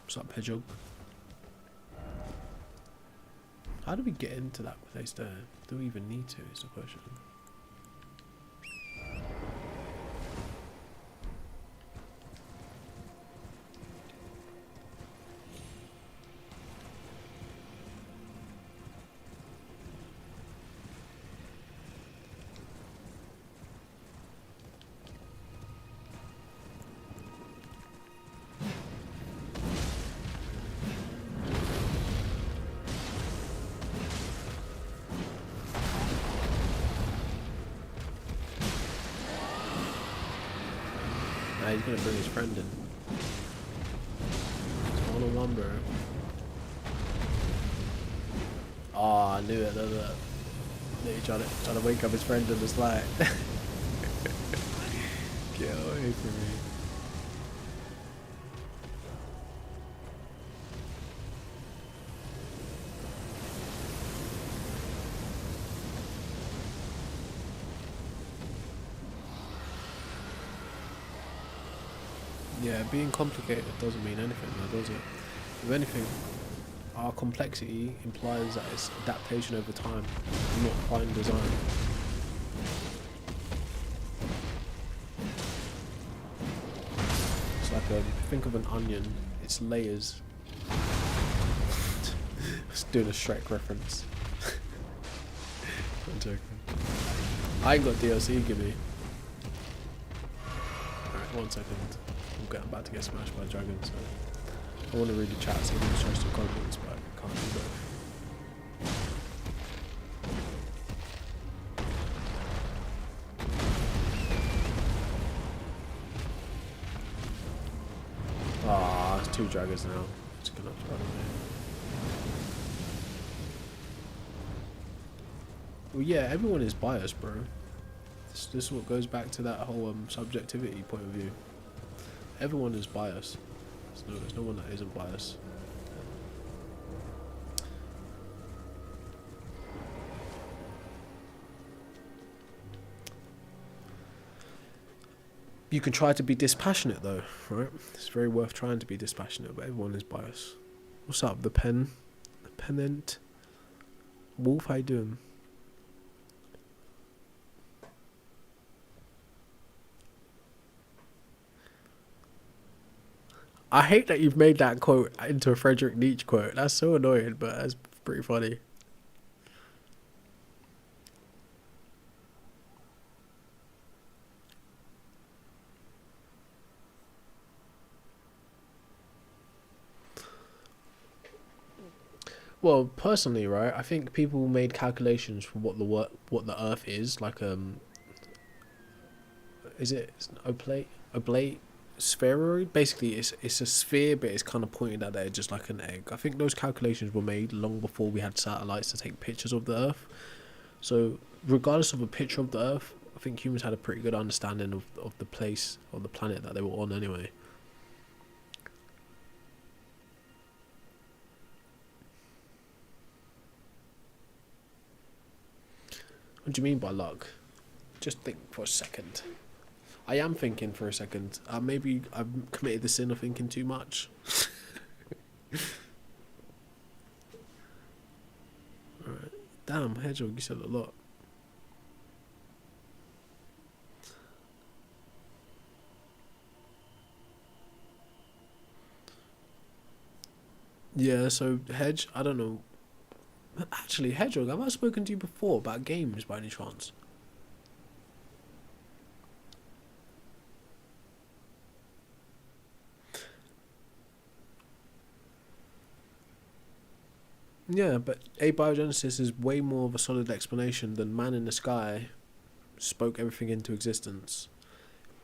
What's up, Hedgehog? How do we get into that place there? Do we even need to, is the question. He's gonna bring his friend in. It's 1-on-1, bro. Oh, I knew it. Look. He's trying to wake up his friend in the slide. Get away from me. Yeah, being complicated doesn't mean anything though, does it? If anything, our complexity implies that it's adaptation over time, not fine design. It's like think of an onion, it's layers. Just doing a Shrek reference. I'm joking. I ain't got DLC, gimme. Alright, 1 second. I'm about to get smashed by dragons, so I want to really chat some interesting comments, but I can't do that. Ah, it's 2 dragons now. Just gonna have to run away. Well, yeah, everyone is biased, bro. This is what goes back to that whole subjectivity point of view. Everyone is biased. There's no one that isn't biased. You can try to be dispassionate though, right? It's very worth trying to be dispassionate, but everyone is biased. What's up, the pennant? Wolf, how you doing? I hate that you've made that quote into a Friedrich Nietzsche quote. That's so annoying, but that's pretty funny. Well, personally, right, I think people made calculations for what the Earth is, like is it oblate spheroid? Basically, it's a sphere, but it's kind of pointed at there just like an egg. I think those calculations were made long before we had satellites to take pictures of the Earth. So, regardless of a picture of the Earth, I think humans had a pretty good understanding of the place of the planet that they were on anyway. What do you mean by luck? Just think for a second. I am thinking for a second. Maybe I've committed the sin of thinking too much. Alright. Damn, Hedgehog, you said a lot. Yeah, so Hedge, I don't know. Actually, Hedgehog, have I spoken to you before about games by any chance? Yeah, but abiogenesis is way more of a solid explanation than man in the sky spoke everything into existence,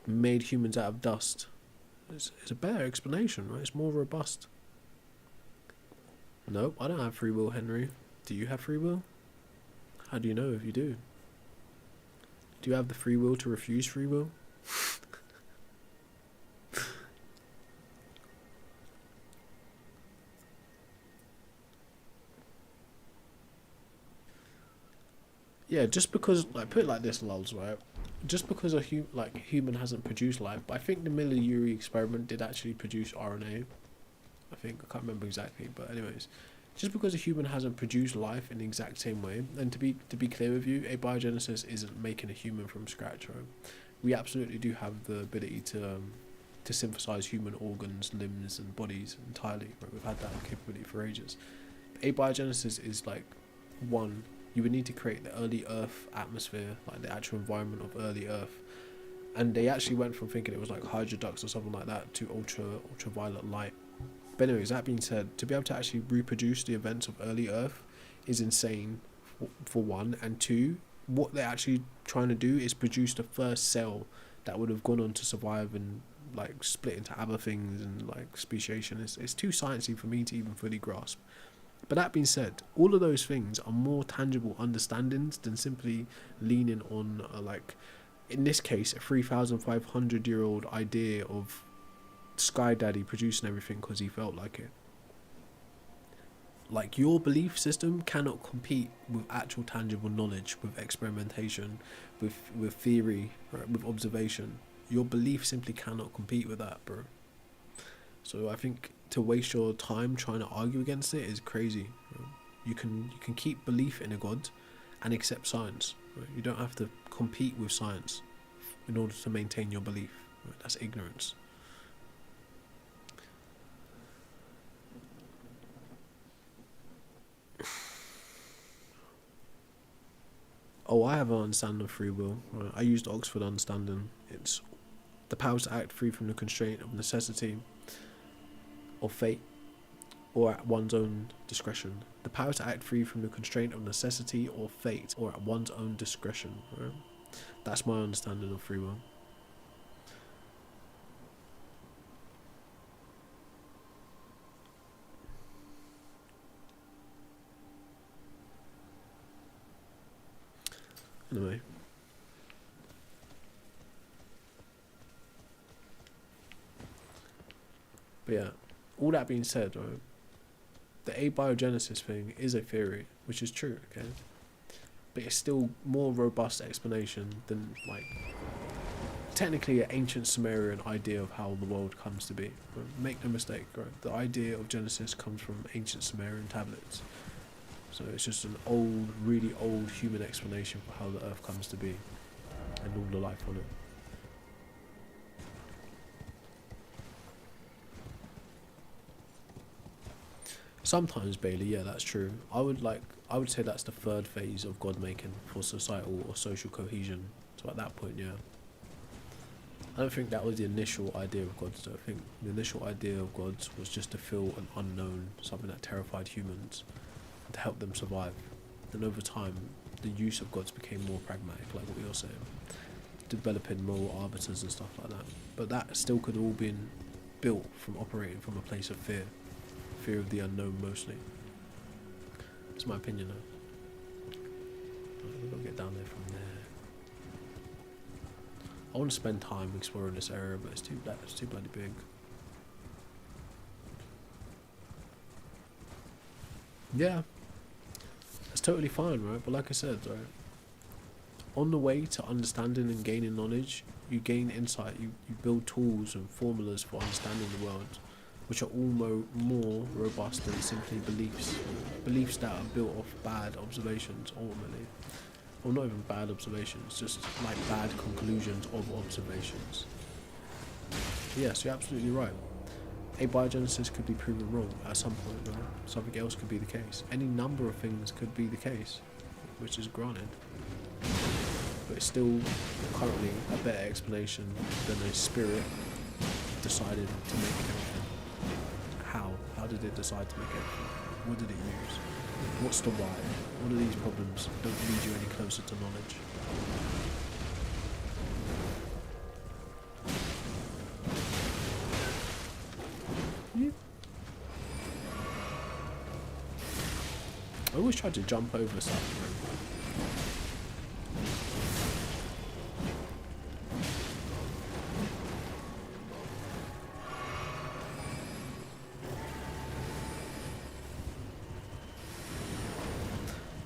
made humans out of dust. It's a better explanation, right? It's more robust. Nope, I don't have free will, Henry. Do you have free will? How do you know if you do? Do you have the free will to refuse free will? Yeah, just because, like, put it like this, lulz, right? Just because a human hasn't produced life, but I think the Miller-Urey experiment did actually produce RNA. I think, I can't remember exactly, but anyways, just because a human hasn't produced life in the exact same way, and to be clear with you, abiogenesis isn't making a human from scratch, right? We absolutely do have the ability to synthesize human organs, limbs, and bodies entirely. Right? We've had that capability for ages. Abiogenesis is like, one, you would need to create the early Earth atmosphere, like the actual environment of early Earth. And they actually went from thinking it was like hydroducts or something like that to ultraviolet light. But anyways, that being said, to be able to actually reproduce the events of early Earth is insane, for one. And two, what they're actually trying to do is produce the first cell that would have gone on to survive and like split into other things and like speciation. It's too sciencey for me to even fully grasp. But that being said, all of those things are more tangible understandings than simply leaning on, like, in this case, a 3,500-year-old idea of Sky Daddy producing everything because he felt like it. Like, your belief system cannot compete with actual tangible knowledge, with experimentation, with theory, right, with observation. Your belief simply cannot compete with that, bro. So I think to waste your time trying to argue against it is crazy. Right? You can keep belief in a god and accept science. Right? You don't have to compete with science in order to maintain your belief. Right? That's ignorance. Oh, I have an understanding of free will. Right? I used Oxford Understanding. It's The power to act free from the constraint of necessity or fate, or at one's own discretion. The power to act free from the constraint of necessity or fate, or at one's own discretion. Right? That's my understanding of free will. Anyway. But yeah, all that being said, right, the abiogenesis thing is a theory, which is true, okay? But it's still more robust explanation than, like, technically an ancient Sumerian idea of how the world comes to be. Right? Make no mistake, right? The idea of Genesis comes from ancient Sumerian tablets. So it's just an old, really old human explanation for how the earth comes to be and all the life on it. Sometimes, Bailey, yeah, that's true. I would say that's the third phase of God making for societal or social cohesion. So at that point, yeah. I don't think that was the initial idea of gods, though. I think the initial idea of gods was just to fill an unknown, something that terrified humans, to help them survive. Then over time, the use of gods became more pragmatic, like what you're saying, developing moral arbiters and stuff like that. But that still could have all been built from operating from a place of fear of the unknown mostly. It's my opinion though. Right, we've got to get down there from there. I want to spend time exploring this area, but it's too bloody big. Yeah, it's totally fine, right? But like I said, right, on the way to understanding and gaining knowledge, you gain insight, you build tools and formulas for understanding the world, which are all more robust than simply beliefs that are built off bad observations ultimately. Well, not even bad observations, just like bad conclusions of observations. Yes, you're absolutely right. Abiogenesis could be proven wrong at some point, right? Something else could be the case. Any number of things could be the case, which is granted. But it's still currently a better explanation than a spirit decided to make everything. How did it decide to make everything? What did it use? What's the why? All of these problems don't lead you any closer to knowledge. I always try to jump over stuff.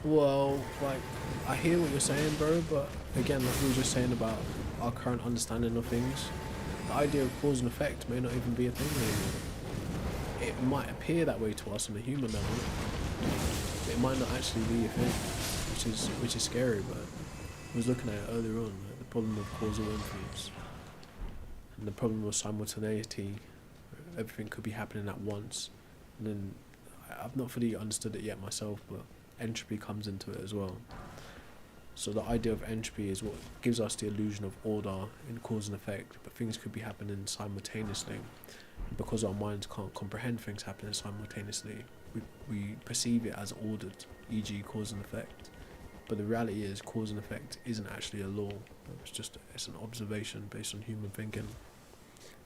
Well, like, I hear what you're saying, bro, but again, like we were just saying about our current understanding of things, the idea of cause and effect may not even be a thing anymore. It might appear that way to us on a human level, but it might not actually be a thing, which is scary. But I was looking at it earlier on, like the problem of causal influence and the problem of simultaneity. Everything could be happening at once, and then I've not fully understood it yet myself, but entropy comes into it as well. So the idea of entropy is what gives us the illusion of order in cause and effect, but things could be happening simultaneously. And because our minds can't comprehend things happening simultaneously, we perceive it as ordered, e.g. cause and effect. But the reality is cause and effect isn't actually a law. It's an observation based on human thinking.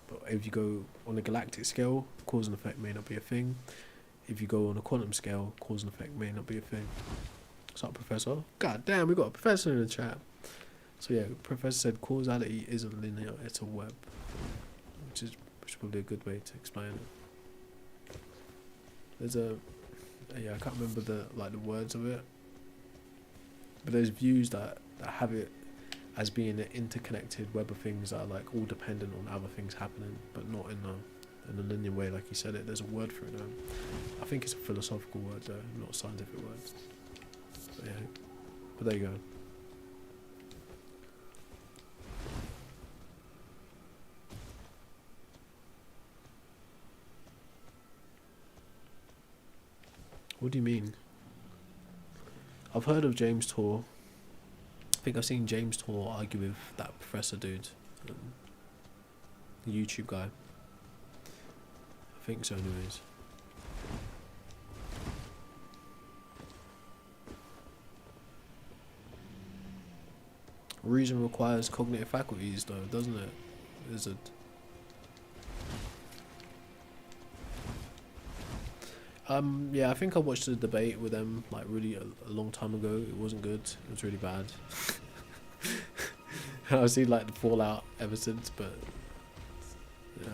But if you go on a galactic scale, cause and effect may not be a thing. If you go on a quantum scale, cause and effect may not be a thing. What's up, Professor? God damn, we got a professor in the chat. So yeah, Professor said causality isn't linear, it's a web. Which is probably a good way to explain it. There's I can't remember the words of it. But there's views that have it as being an interconnected web of things that are like all dependent on other things happening, but not in a linear way, like you said it. There's a word for it though. I think it's a philosophical word though, not a scientific word. But yeah, but there you go. What do you mean? I've heard of James Tor. I think I've seen James Tor argue with that professor dude. The YouTube guy. I think so, anyways. Reason requires cognitive faculties, though, doesn't it? Is it? Yeah, I think I watched the debate with them like really a long time ago. It wasn't good. It was really bad. I've seen like the fallout ever since, but yeah,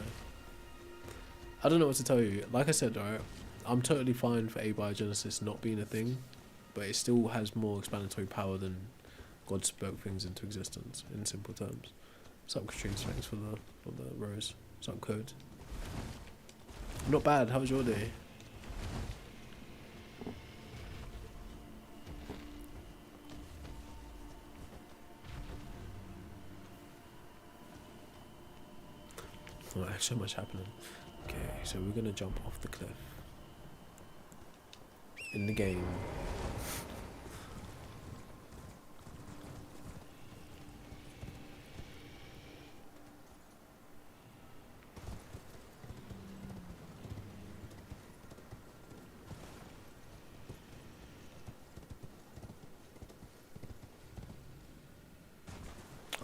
I don't know what to tell you. Like I said, right, I'm totally fine for abiogenesis not being a thing, but it still has more explanatory power than God spoke things into existence. In simple terms. Sup, Katrina? Thanks for the rose. Sup, Code. Not bad. How was your day? Alright, so much happening. Okay, so we're gonna jump off the cliff. In the game.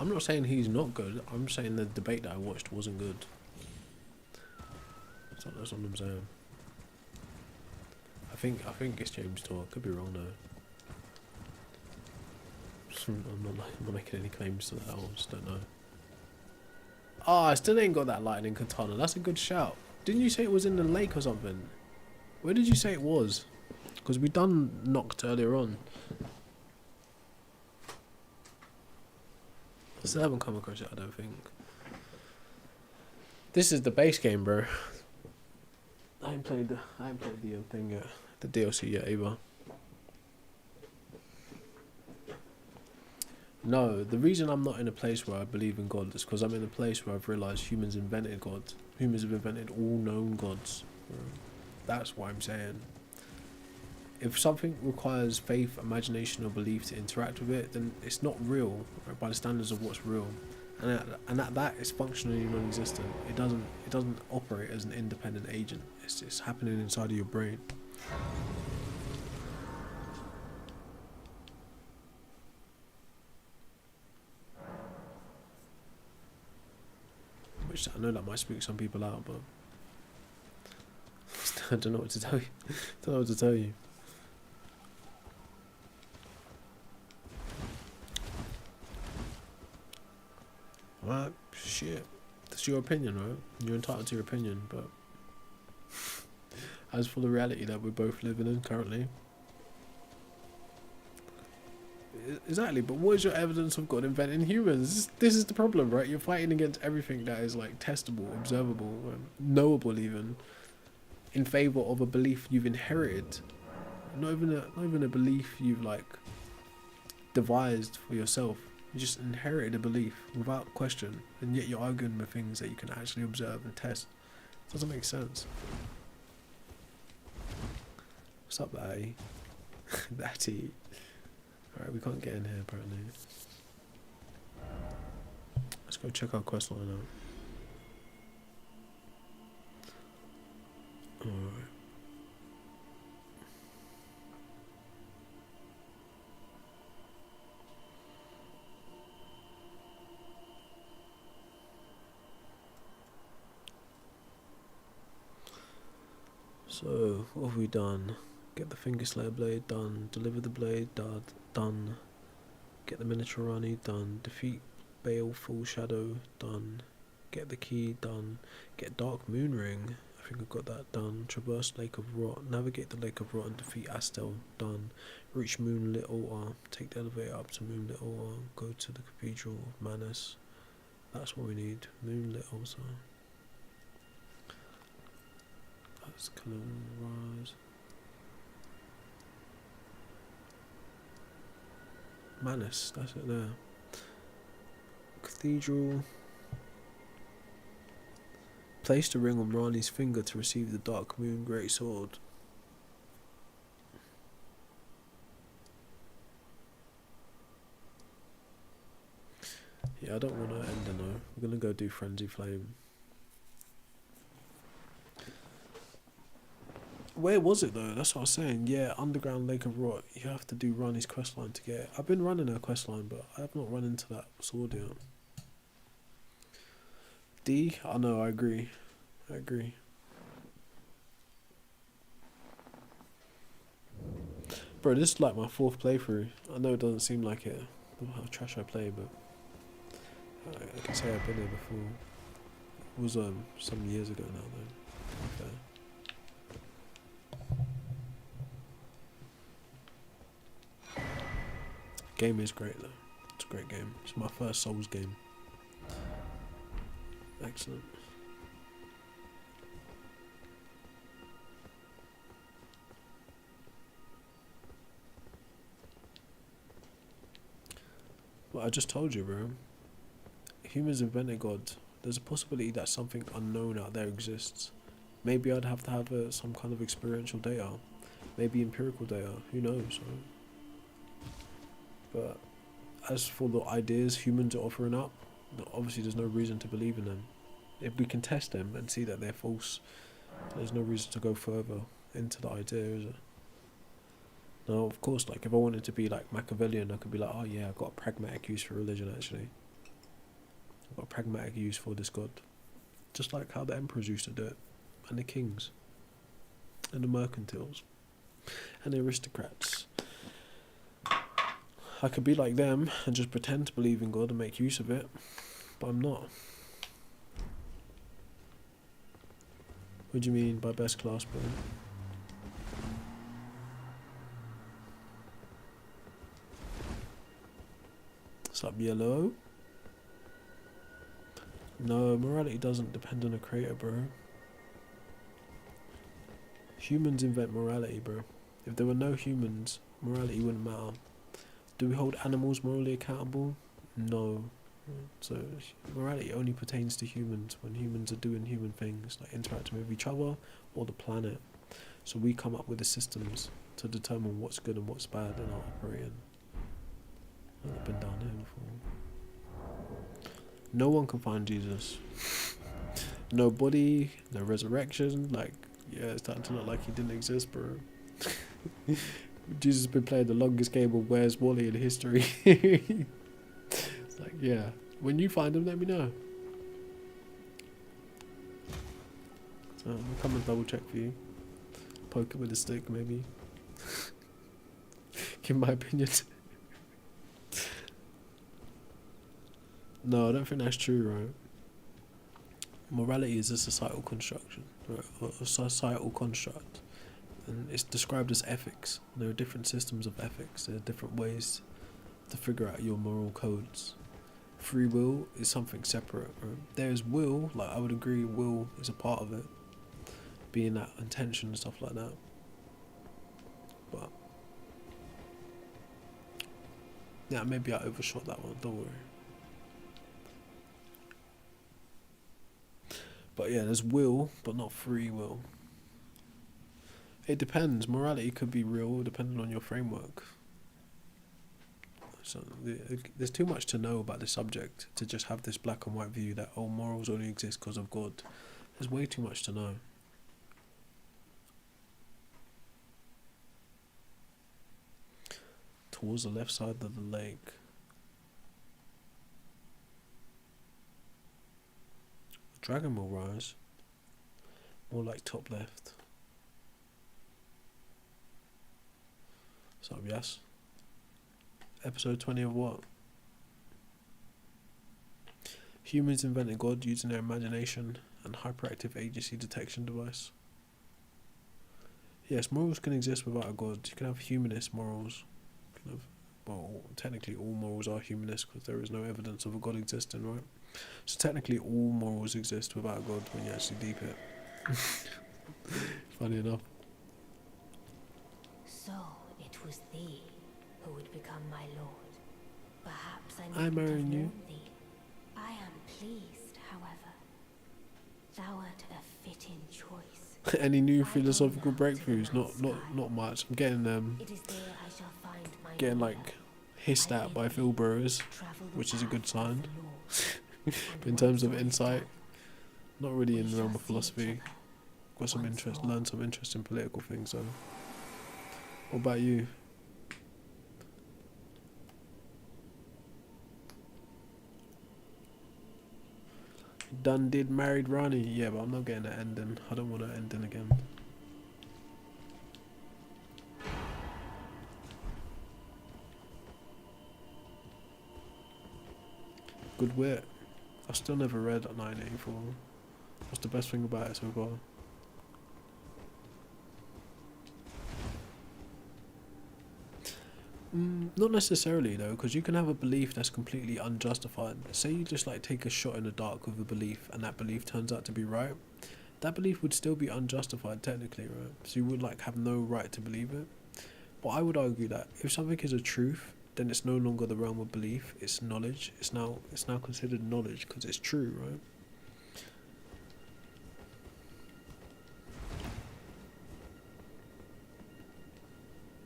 I'm not saying he's not good. I'm saying the debate that I watched wasn't good. So that's what I'm saying. I think it's James Tour. Could be wrong though. I'm not making any claims to that. I just don't know. Oh, I still ain't got that lightning katana. That's a good shout. Didn't you say it was in the lake or something? Where did you say it was? Because we done knocked earlier on. I still haven't come across it, I don't think. This is the base game, bro. I ain't played the thing yet. The DLC yet either. No, the reason I'm not in a place where I believe in God is because I'm in a place where I've realised humans invented God. Humans have invented all known gods. That's what I'm saying. If something requires faith, imagination or belief to interact with it, then it's not real, right, by the standards of what's real. And at that is functionally non-existent. It doesn't operate as an independent agent. It's happening inside of your brain. Which I know that might spook some people out, but I don't know what to tell you. Don't know what to tell you. Well, shit. That's your opinion, right? You're entitled to your opinion, but as for the reality that we're both living in currently. Exactly, but what is your evidence of God inventing humans? This is the problem, right? You're fighting against everything that is like testable, observable, knowable even, in favour of a belief you've inherited. Not even a belief you've like devised for yourself. You just inherited a belief without question, and yet you're arguing with things that you can actually observe and test. It doesn't make sense. What's up, Batty? Batty. Alright, we can't get in here apparently. Let's go check our quest line out. Alright. So, what have we done? Get the Finger Slayer blade done. Deliver the blade done. Get the miniature Rani done. Defeat Baleful Shadow done. Get the key done. Get Dark Moon Ring. I think I've got that done. Traverse Lake of Rot. Navigate the Lake of Rot and defeat Astel done. Reach Moonlit Altar. Take the elevator up to Moonlit Altar. Go to the Cathedral of Manus. That's what we need. Moonlit Altar. That's Rise. Manus, that's it there. Cathedral. Place the ring on Rani's finger to receive the Dark Moon Great Sword. Yeah, I don't want to end it though. We're gonna go do Frenzy Flame. Where was it though? That's what I was saying. Yeah, Underground Lake of Rot. You have to do Rani's questline to get it. I've been running her questline, but I have not run into that sword yet. D? I know, I agree. I agree. Bro, this is like my 4th playthrough. I know it doesn't seem like it, how trash I play, but I can say I've been here before. It was some years ago now though. Okay. Game is great though. It's a great game. It's my first Souls game. Excellent. Well, I just told you, bro. Humans invented God. There's a possibility that something unknown out there exists. Maybe I'd have to have some kind of experiential data. Maybe empirical data. Who knows, right? But as for the ideas humans are offering up, obviously there's no reason to believe in them. If we can test them and see that they're false, there's no reason to go further into the idea, is it? Now, of course, like if I wanted to be like Machiavellian, I could be like, oh yeah, I've got a pragmatic use for religion actually. I've got a pragmatic use for this god. Just like how the emperors used to do it, and the kings, and the mercantiles, and the aristocrats. I could be like them and just pretend to believe in God and make use of it, but I'm not. What do you mean by best class, bro? What's up, yellow? No, morality doesn't depend on a creator, bro. Humans invent morality, bro. If there were no humans, morality wouldn't matter. Do we hold animals morally accountable? No. So morality only pertains to humans when humans are doing human things, like interacting with each other or the planet. So we come up with the systems to determine what's good and what's bad in our operating. I've been down here before. No one can find Jesus. No body, no resurrection. Like, yeah, it's starting to look like he didn't exist, bro. Jesus has been playing the longest game of Where's Wally in history. It's like, yeah. When you find him, let me know. So I'll come and double check for you. Poke him with a stick, maybe. Give my opinion. No, I don't think that's true, right? Morality is a societal construction, right? Or a societal construct. And it's described as ethics. There are different systems of ethics. There are different ways to figure out your moral codes. Free will is something separate. Right? There's will, like I would agree, will is a part of it. Being that intention and stuff like that. But yeah, maybe I overshot that one, don't worry. But yeah, there's will, but not free will. It depends. Morality could be real depending on your framework. So there's too much to know about this subject to just have this black and white view that, oh, morals only exist because of God. There's way too much to know. Towards the left side of the lake. Dragon will rise. More like top left. So yes. Episode 20 of what? Humans invented God using their imagination and hyperactive agency detection device. Yes, morals can exist without a God. You can have humanist morals. You can have, well, technically all morals are humanist because there is no evidence of a God existing, right? So technically all morals exist without a God when you actually deep it. Funny enough. So it was thee who would become my lord. Perhaps I I'm needn't have marrying you. known thee. I am pleased, however. Thou art a fitting choice. Any new philosophical breakthroughs? Not much. I'm getting It is there I shall find my getting leader. like hissed at by Phil Burrows, Travel the which is a good path sign. of the Lord. And In terms of once I insight, die, not really we in the shall realm of see each philosophy. other. got some once interest, more. learned some interesting political things. So, what about you? Done did married Ronnie. Yeah, but I'm not getting an ending. I don't want an ending again. Good Wit. I've still never read 984. What's the best thing about it so far? Not necessarily though, because you can have a belief that's completely unjustified. Say you just like take a shot in the dark with a belief, and that belief turns out to be right. That belief would still be unjustified technically, right? So you would like have no right to believe it. But I would argue that if something is a truth, then it's no longer the realm of belief. It's knowledge. It's now considered knowledge because it's true, right?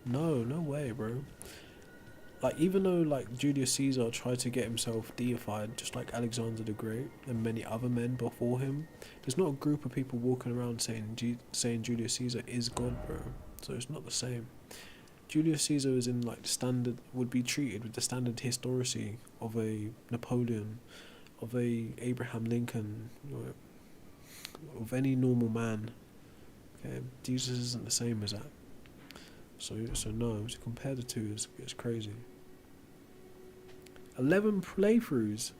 No way, bro. Like, even though like Julius Caesar tried to get himself deified, just like Alexander the Great and many other men before him, there's not a group of people walking around saying Julius Caesar is God, bro. So it's not the same. Julius Caesar is in like standard, would be treated with the standard historicity of a Napoleon, of a Abraham Lincoln, of any normal man. Okay, Jesus isn't the same as that. So no, to compare the two is crazy. 11 playthroughs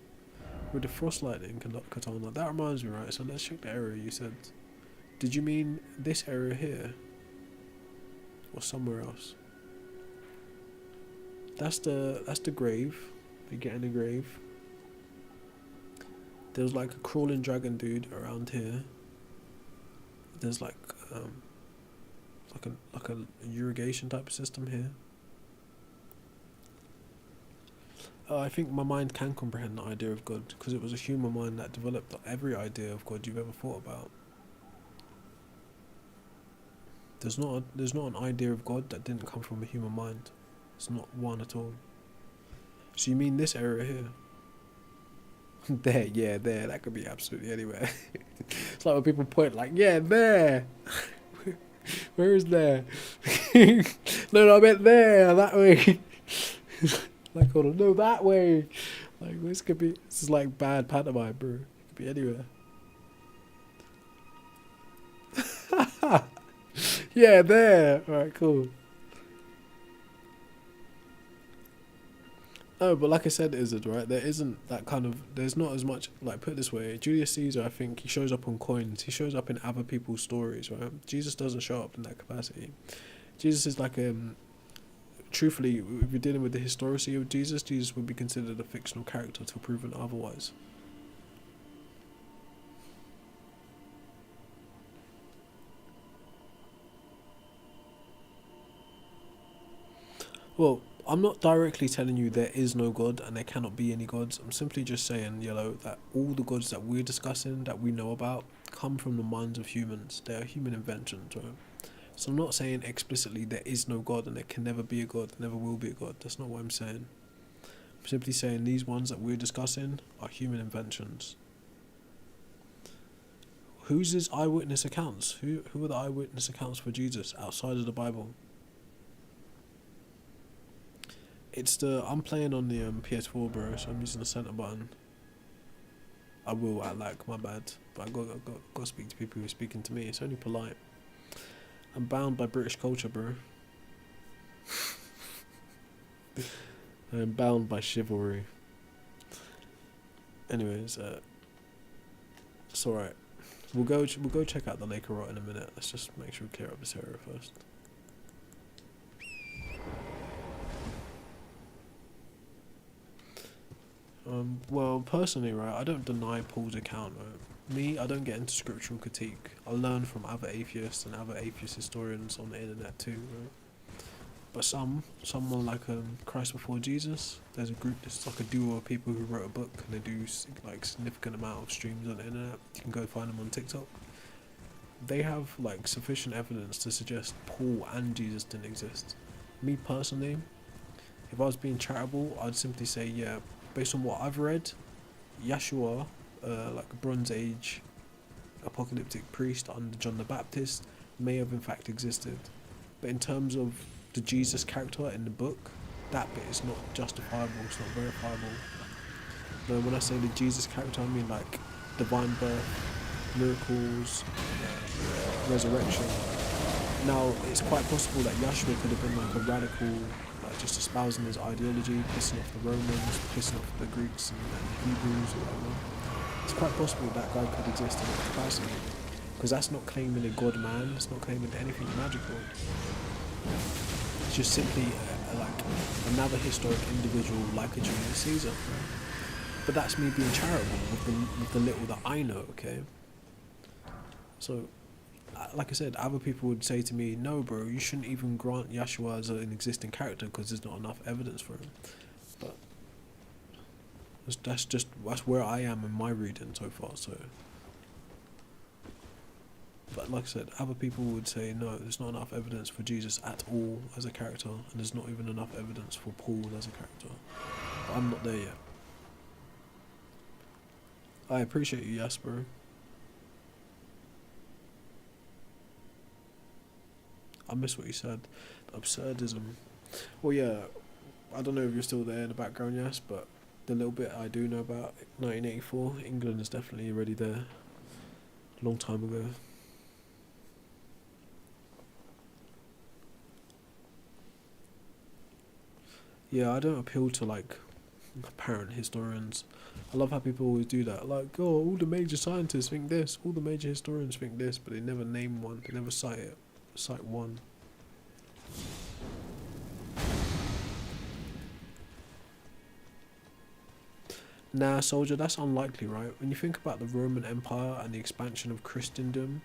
with the Frostlightning katana. That reminds me, right? So let's check the area you said. Did you mean this area here, or somewhere else? That's the grave. They get in the grave. There's like a crawling dragon dude around here. There's like a irrigation type of system here. I think my mind can comprehend the idea of God because it was a human mind that developed every idea of God you've ever thought about. There's not an idea of God that didn't come from a human mind. It's not one at all. So you mean this area here? There. That could be absolutely anywhere. It's like when people point like, yeah, there. Where is there? No, I meant there, that way. Like, hold on, no, that way. Like, this is like bad pantomime, bro. It could be anywhere. Yeah, there. Alright, cool. No, but like I said, Izzard, right? There isn't that kind of. There's not as much. Like, put it this way, Julius Caesar, I think he shows up on coins. He shows up in other people's stories, right? Jesus doesn't show up in that capacity. Jesus is like truthfully, if you're dealing with the historicity of Jesus, Jesus would be considered a fictional character till proven otherwise. Well, I'm not directly telling you there is no God and there cannot be any gods. I'm simply just saying, that all the gods that we're discussing, that we know about, come from the minds of humans. They are human inventions, right? So I'm not saying explicitly there is no God and there can never be a God, there never will be a God. That's not what I'm saying. I'm simply saying these ones that we're discussing are human inventions. Whose is eyewitness accounts? Who are the eyewitness accounts for Jesus outside of the Bible? I'm playing on the PS4, bro, so I'm using the center button. I will at like, my bad, but I got to speak to people who are speaking to me. It's only polite. I'm bound by British culture, bro. I'm bound by chivalry. Anyways, it's alright. We'll go check out the Lake of Rot in a minute. Let's just make sure we clear up this area first. Well, personally, right, I don't deny Paul's account, right? Me, I don't get into scriptural critique. I learn from other atheists and other atheist historians on the internet too, right? But someone like Christ Before Jesus, there's a group, it's like a duo of people who wrote a book and they do like significant amount of streams on the internet. You can go find them on TikTok. They have like sufficient evidence to suggest Paul and Jesus didn't exist. Me personally, if I was being charitable, I'd simply say, yeah, based on what I've read, Yeshua, like a Bronze Age apocalyptic priest under John the Baptist may have in fact existed. But in terms of the Jesus character in the book, that bit is not justifiable, it's not verifiable. No, when I say the Jesus character, I mean like divine birth, miracles, resurrection. Now, it's quite possible that Yahshua could have been like a radical, like just espousing his ideology, pissing off the Romans, pissing off the Greeks and Hebrews or whatever. It's quite possible that guy could exist in that capacity, because that's not claiming a god man, it's not claiming anything magical. It's just simply like another historic individual like a Julius Caesar. But that's me being charitable with the little that I know, okay? So, like I said, other people would say to me, no bro, you shouldn't even grant Yahshua as an existing character because there's not enough evidence for him. But that's where I am in my reading so far. So, but like I said, other people would say no, there's not enough evidence for Jesus at all as a character, and there's not even enough evidence for Paul as a character. But I'm not there yet. I appreciate you, Jasper. I miss what you said. Absurdism. Well, yeah, I don't know if you're still there in the background, yes, but the little bit I do know about 1984, England is definitely already there. A long time ago. Yeah, I don't appeal to, like, apparent historians. I love how people always do that. Like, oh, all the major scientists think this, all the major historians think this, but they never name one, they never cite it. Cite one. Nah, soldier, that's unlikely, right? When you think about the Roman Empire and the expansion of Christendom,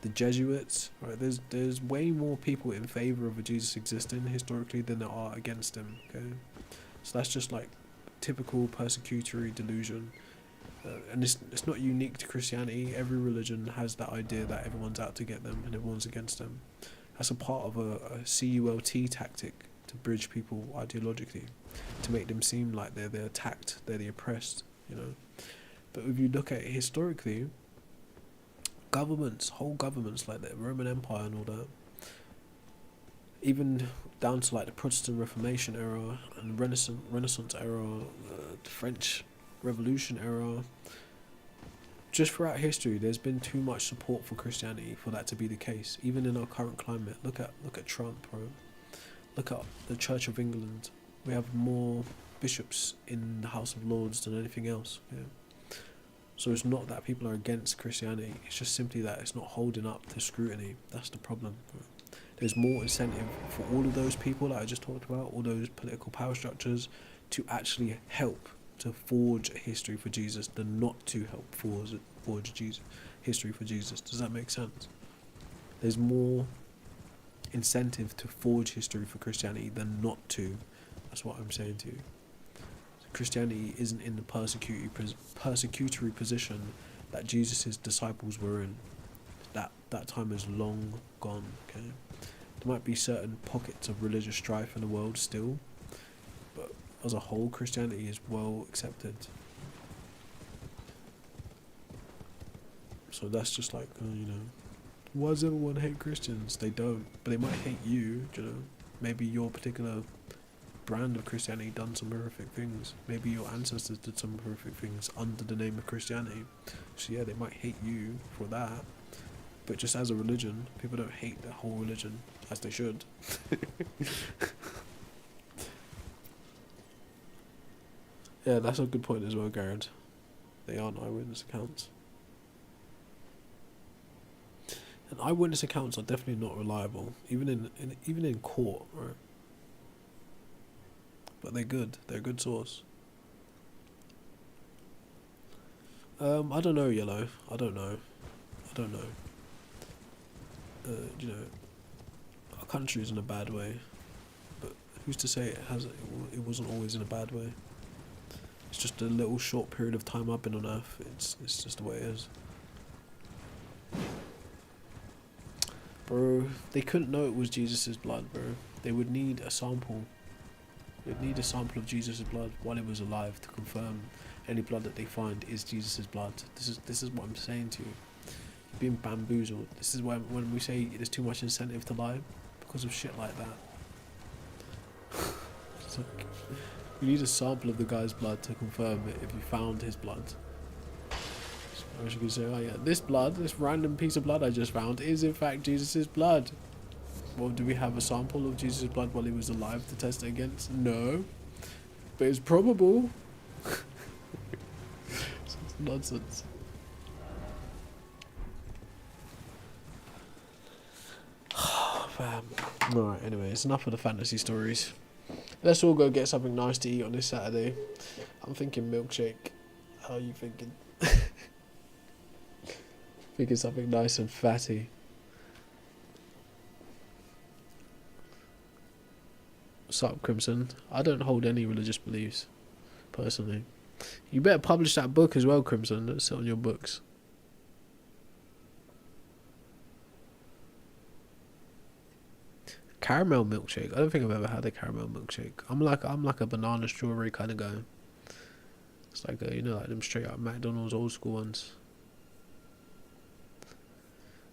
the Jesuits, right? There's way more people in favor of a Jesus existing historically than there are against him. Okay, so that's just like typical persecutory delusion. And it's not unique to Christianity. Every religion has that idea that everyone's out to get them and everyone's against them. That's a part of a CULT tactic to bridge people ideologically, to make them seem like they're the attacked, they're the oppressed, you know. But if you look at it historically, whole governments like the Roman Empire and all that, even down to like the Protestant Reformation era and Renaissance era, the French Revolution era, just throughout history there's been too much support for Christianity for that to be the case. Even in our current climate, look at Trump, bro. Look at the Church of England. We have more bishops in the House of Lords than anything else. Yeah. So it's not that people are against Christianity, it's just simply that it's not holding up to scrutiny. That's the problem, bro. There's more incentive for all of those people that I just talked about, all those political power structures, to actually help to forge a history for Jesus than not to help forge history for Jesus. Does that make sense? There's more incentive to forge history for Christianity than not to. That's what I'm saying to you. Christianity isn't in the persecutory position that Jesus' disciples were in. That time is long gone. Okay, there might be certain pockets of religious strife in the world still, but as a whole, Christianity is well accepted. So that's just like, you know, why does everyone hate Christians? They don't, but they might hate you, you know. Maybe your particular brand of Christianity done some horrific things. Maybe your ancestors did some horrific things under the name of Christianity. So yeah, they might hate you for that. But just as a religion, people don't hate the whole religion, as they should. Yeah, that's a good point as well, Garrett. They aren't eyewitness accounts. And eyewitness accounts are definitely not reliable, even in court, right? But they're good. They're a good source. I don't know, Yellow. I don't know. You know, our country is in a bad way, but who's to say it wasn't always in a bad way? It's just a little short period of time I've been on Earth. It's just the way it is. Bro, they couldn't know it was Jesus' blood, bro. They would need a sample. They'd need a sample of Jesus' blood while he was alive to confirm any blood that they find is Jesus' blood. This is what I'm saying to you. being bamboozled. This is when we say there's too much incentive to lie, because of shit like that. It's like, you need a sample of the guy's blood to confirm it if you found his blood. So you can say, oh yeah, this blood, this random piece of blood I just found is in fact Jesus' blood. Well, do we have a sample of Jesus' blood while he was alive to test it against? No. But it's probable. It's nonsense. Fam. Alright, anyway, it's enough of the fantasy stories. Let's all go get something nice to eat on this Saturday. I'm thinking milkshake. How are you thinking? Thinking something nice and fatty. What's up, Crimson? I don't hold any religious beliefs, personally. You better publish that book as well, Crimson. Let's sit on your books. Caramel milkshake. I don't think I've ever had a caramel milkshake. I'm like a banana strawberry kind of guy. It's like you know, like them straight out McDonald's old school ones.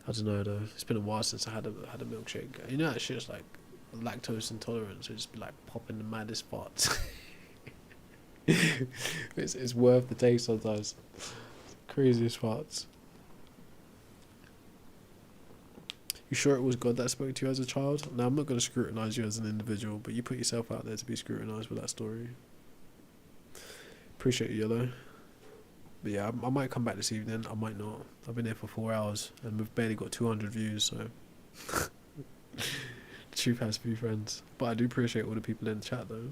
I don't know though. It's been a while since I had a milkshake. You know that shit's like lactose intolerant, so just be like popping the maddest farts. it's worth the taste sometimes. Craziest farts. You sure it was God that spoke to you as a child? Now, I'm not going to scrutinise you as an individual, but you put yourself out there to be scrutinised with that story. Appreciate you, Yellow. But yeah, I might come back this evening. I might not. I've been here for 4 hours, and we've barely got 200 views, so... Truth has few friends. But I do appreciate all the people in the chat, though.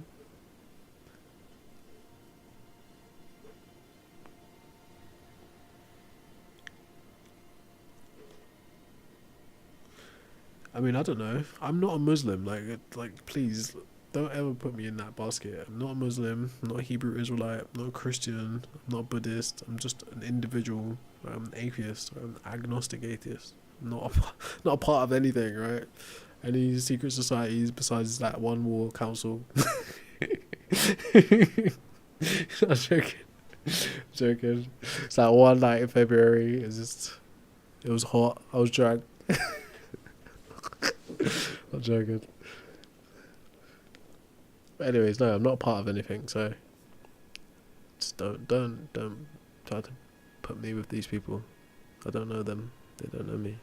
I mean, I don't know. I'm not a Muslim. Like, please, don't ever put me in that basket. I'm not a Muslim. I'm not a Hebrew Israelite. I'm not a Christian. I'm not Buddhist. I'm just an individual. I'm an atheist. I'm an agnostic atheist. I'm not a part of anything, right? Any secret societies besides that one war council. I'm joking. Joking. It's that one night in February. It was hot. I was drunk. I'm joking. But anyways, no, I'm not part of anything, so just don't try to put me with these people. I don't know them. They don't know me.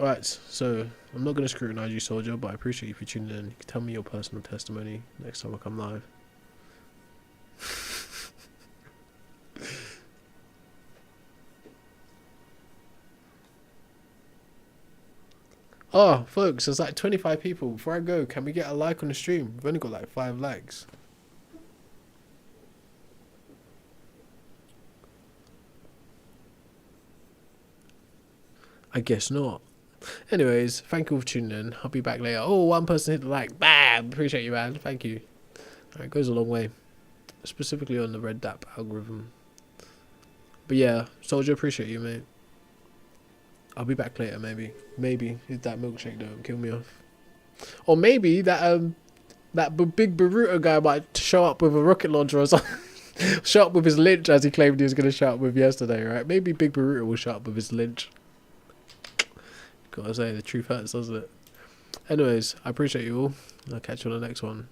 Alright, so I'm not going to scrutinise you, Soldier, but I appreciate you for tuning in. You can tell me your personal testimony next time I come live. Oh, folks, there's like 25 people. Before I go, can we get a like on the stream? We've only got like 5 likes. I guess not. Anyways, thank you for tuning in. I'll be back later. Oh, one person hit the like. Bam! Appreciate you, man. Thank you. It goes a long way. Specifically on the Red Dap algorithm. But yeah, Soldier, appreciate you, mate. I'll be back later, maybe. Maybe if that milkshake don't kill me off. Or maybe that big Boruto guy might show up with a rocket launcher or something. Show up with his lynch as he claimed he was going to show up with yesterday, right? Maybe Big Boruto will show up with his lynch. Gotta say, the truth hurts, doesn't it? Anyways, I appreciate you all. I'll catch you on the next one.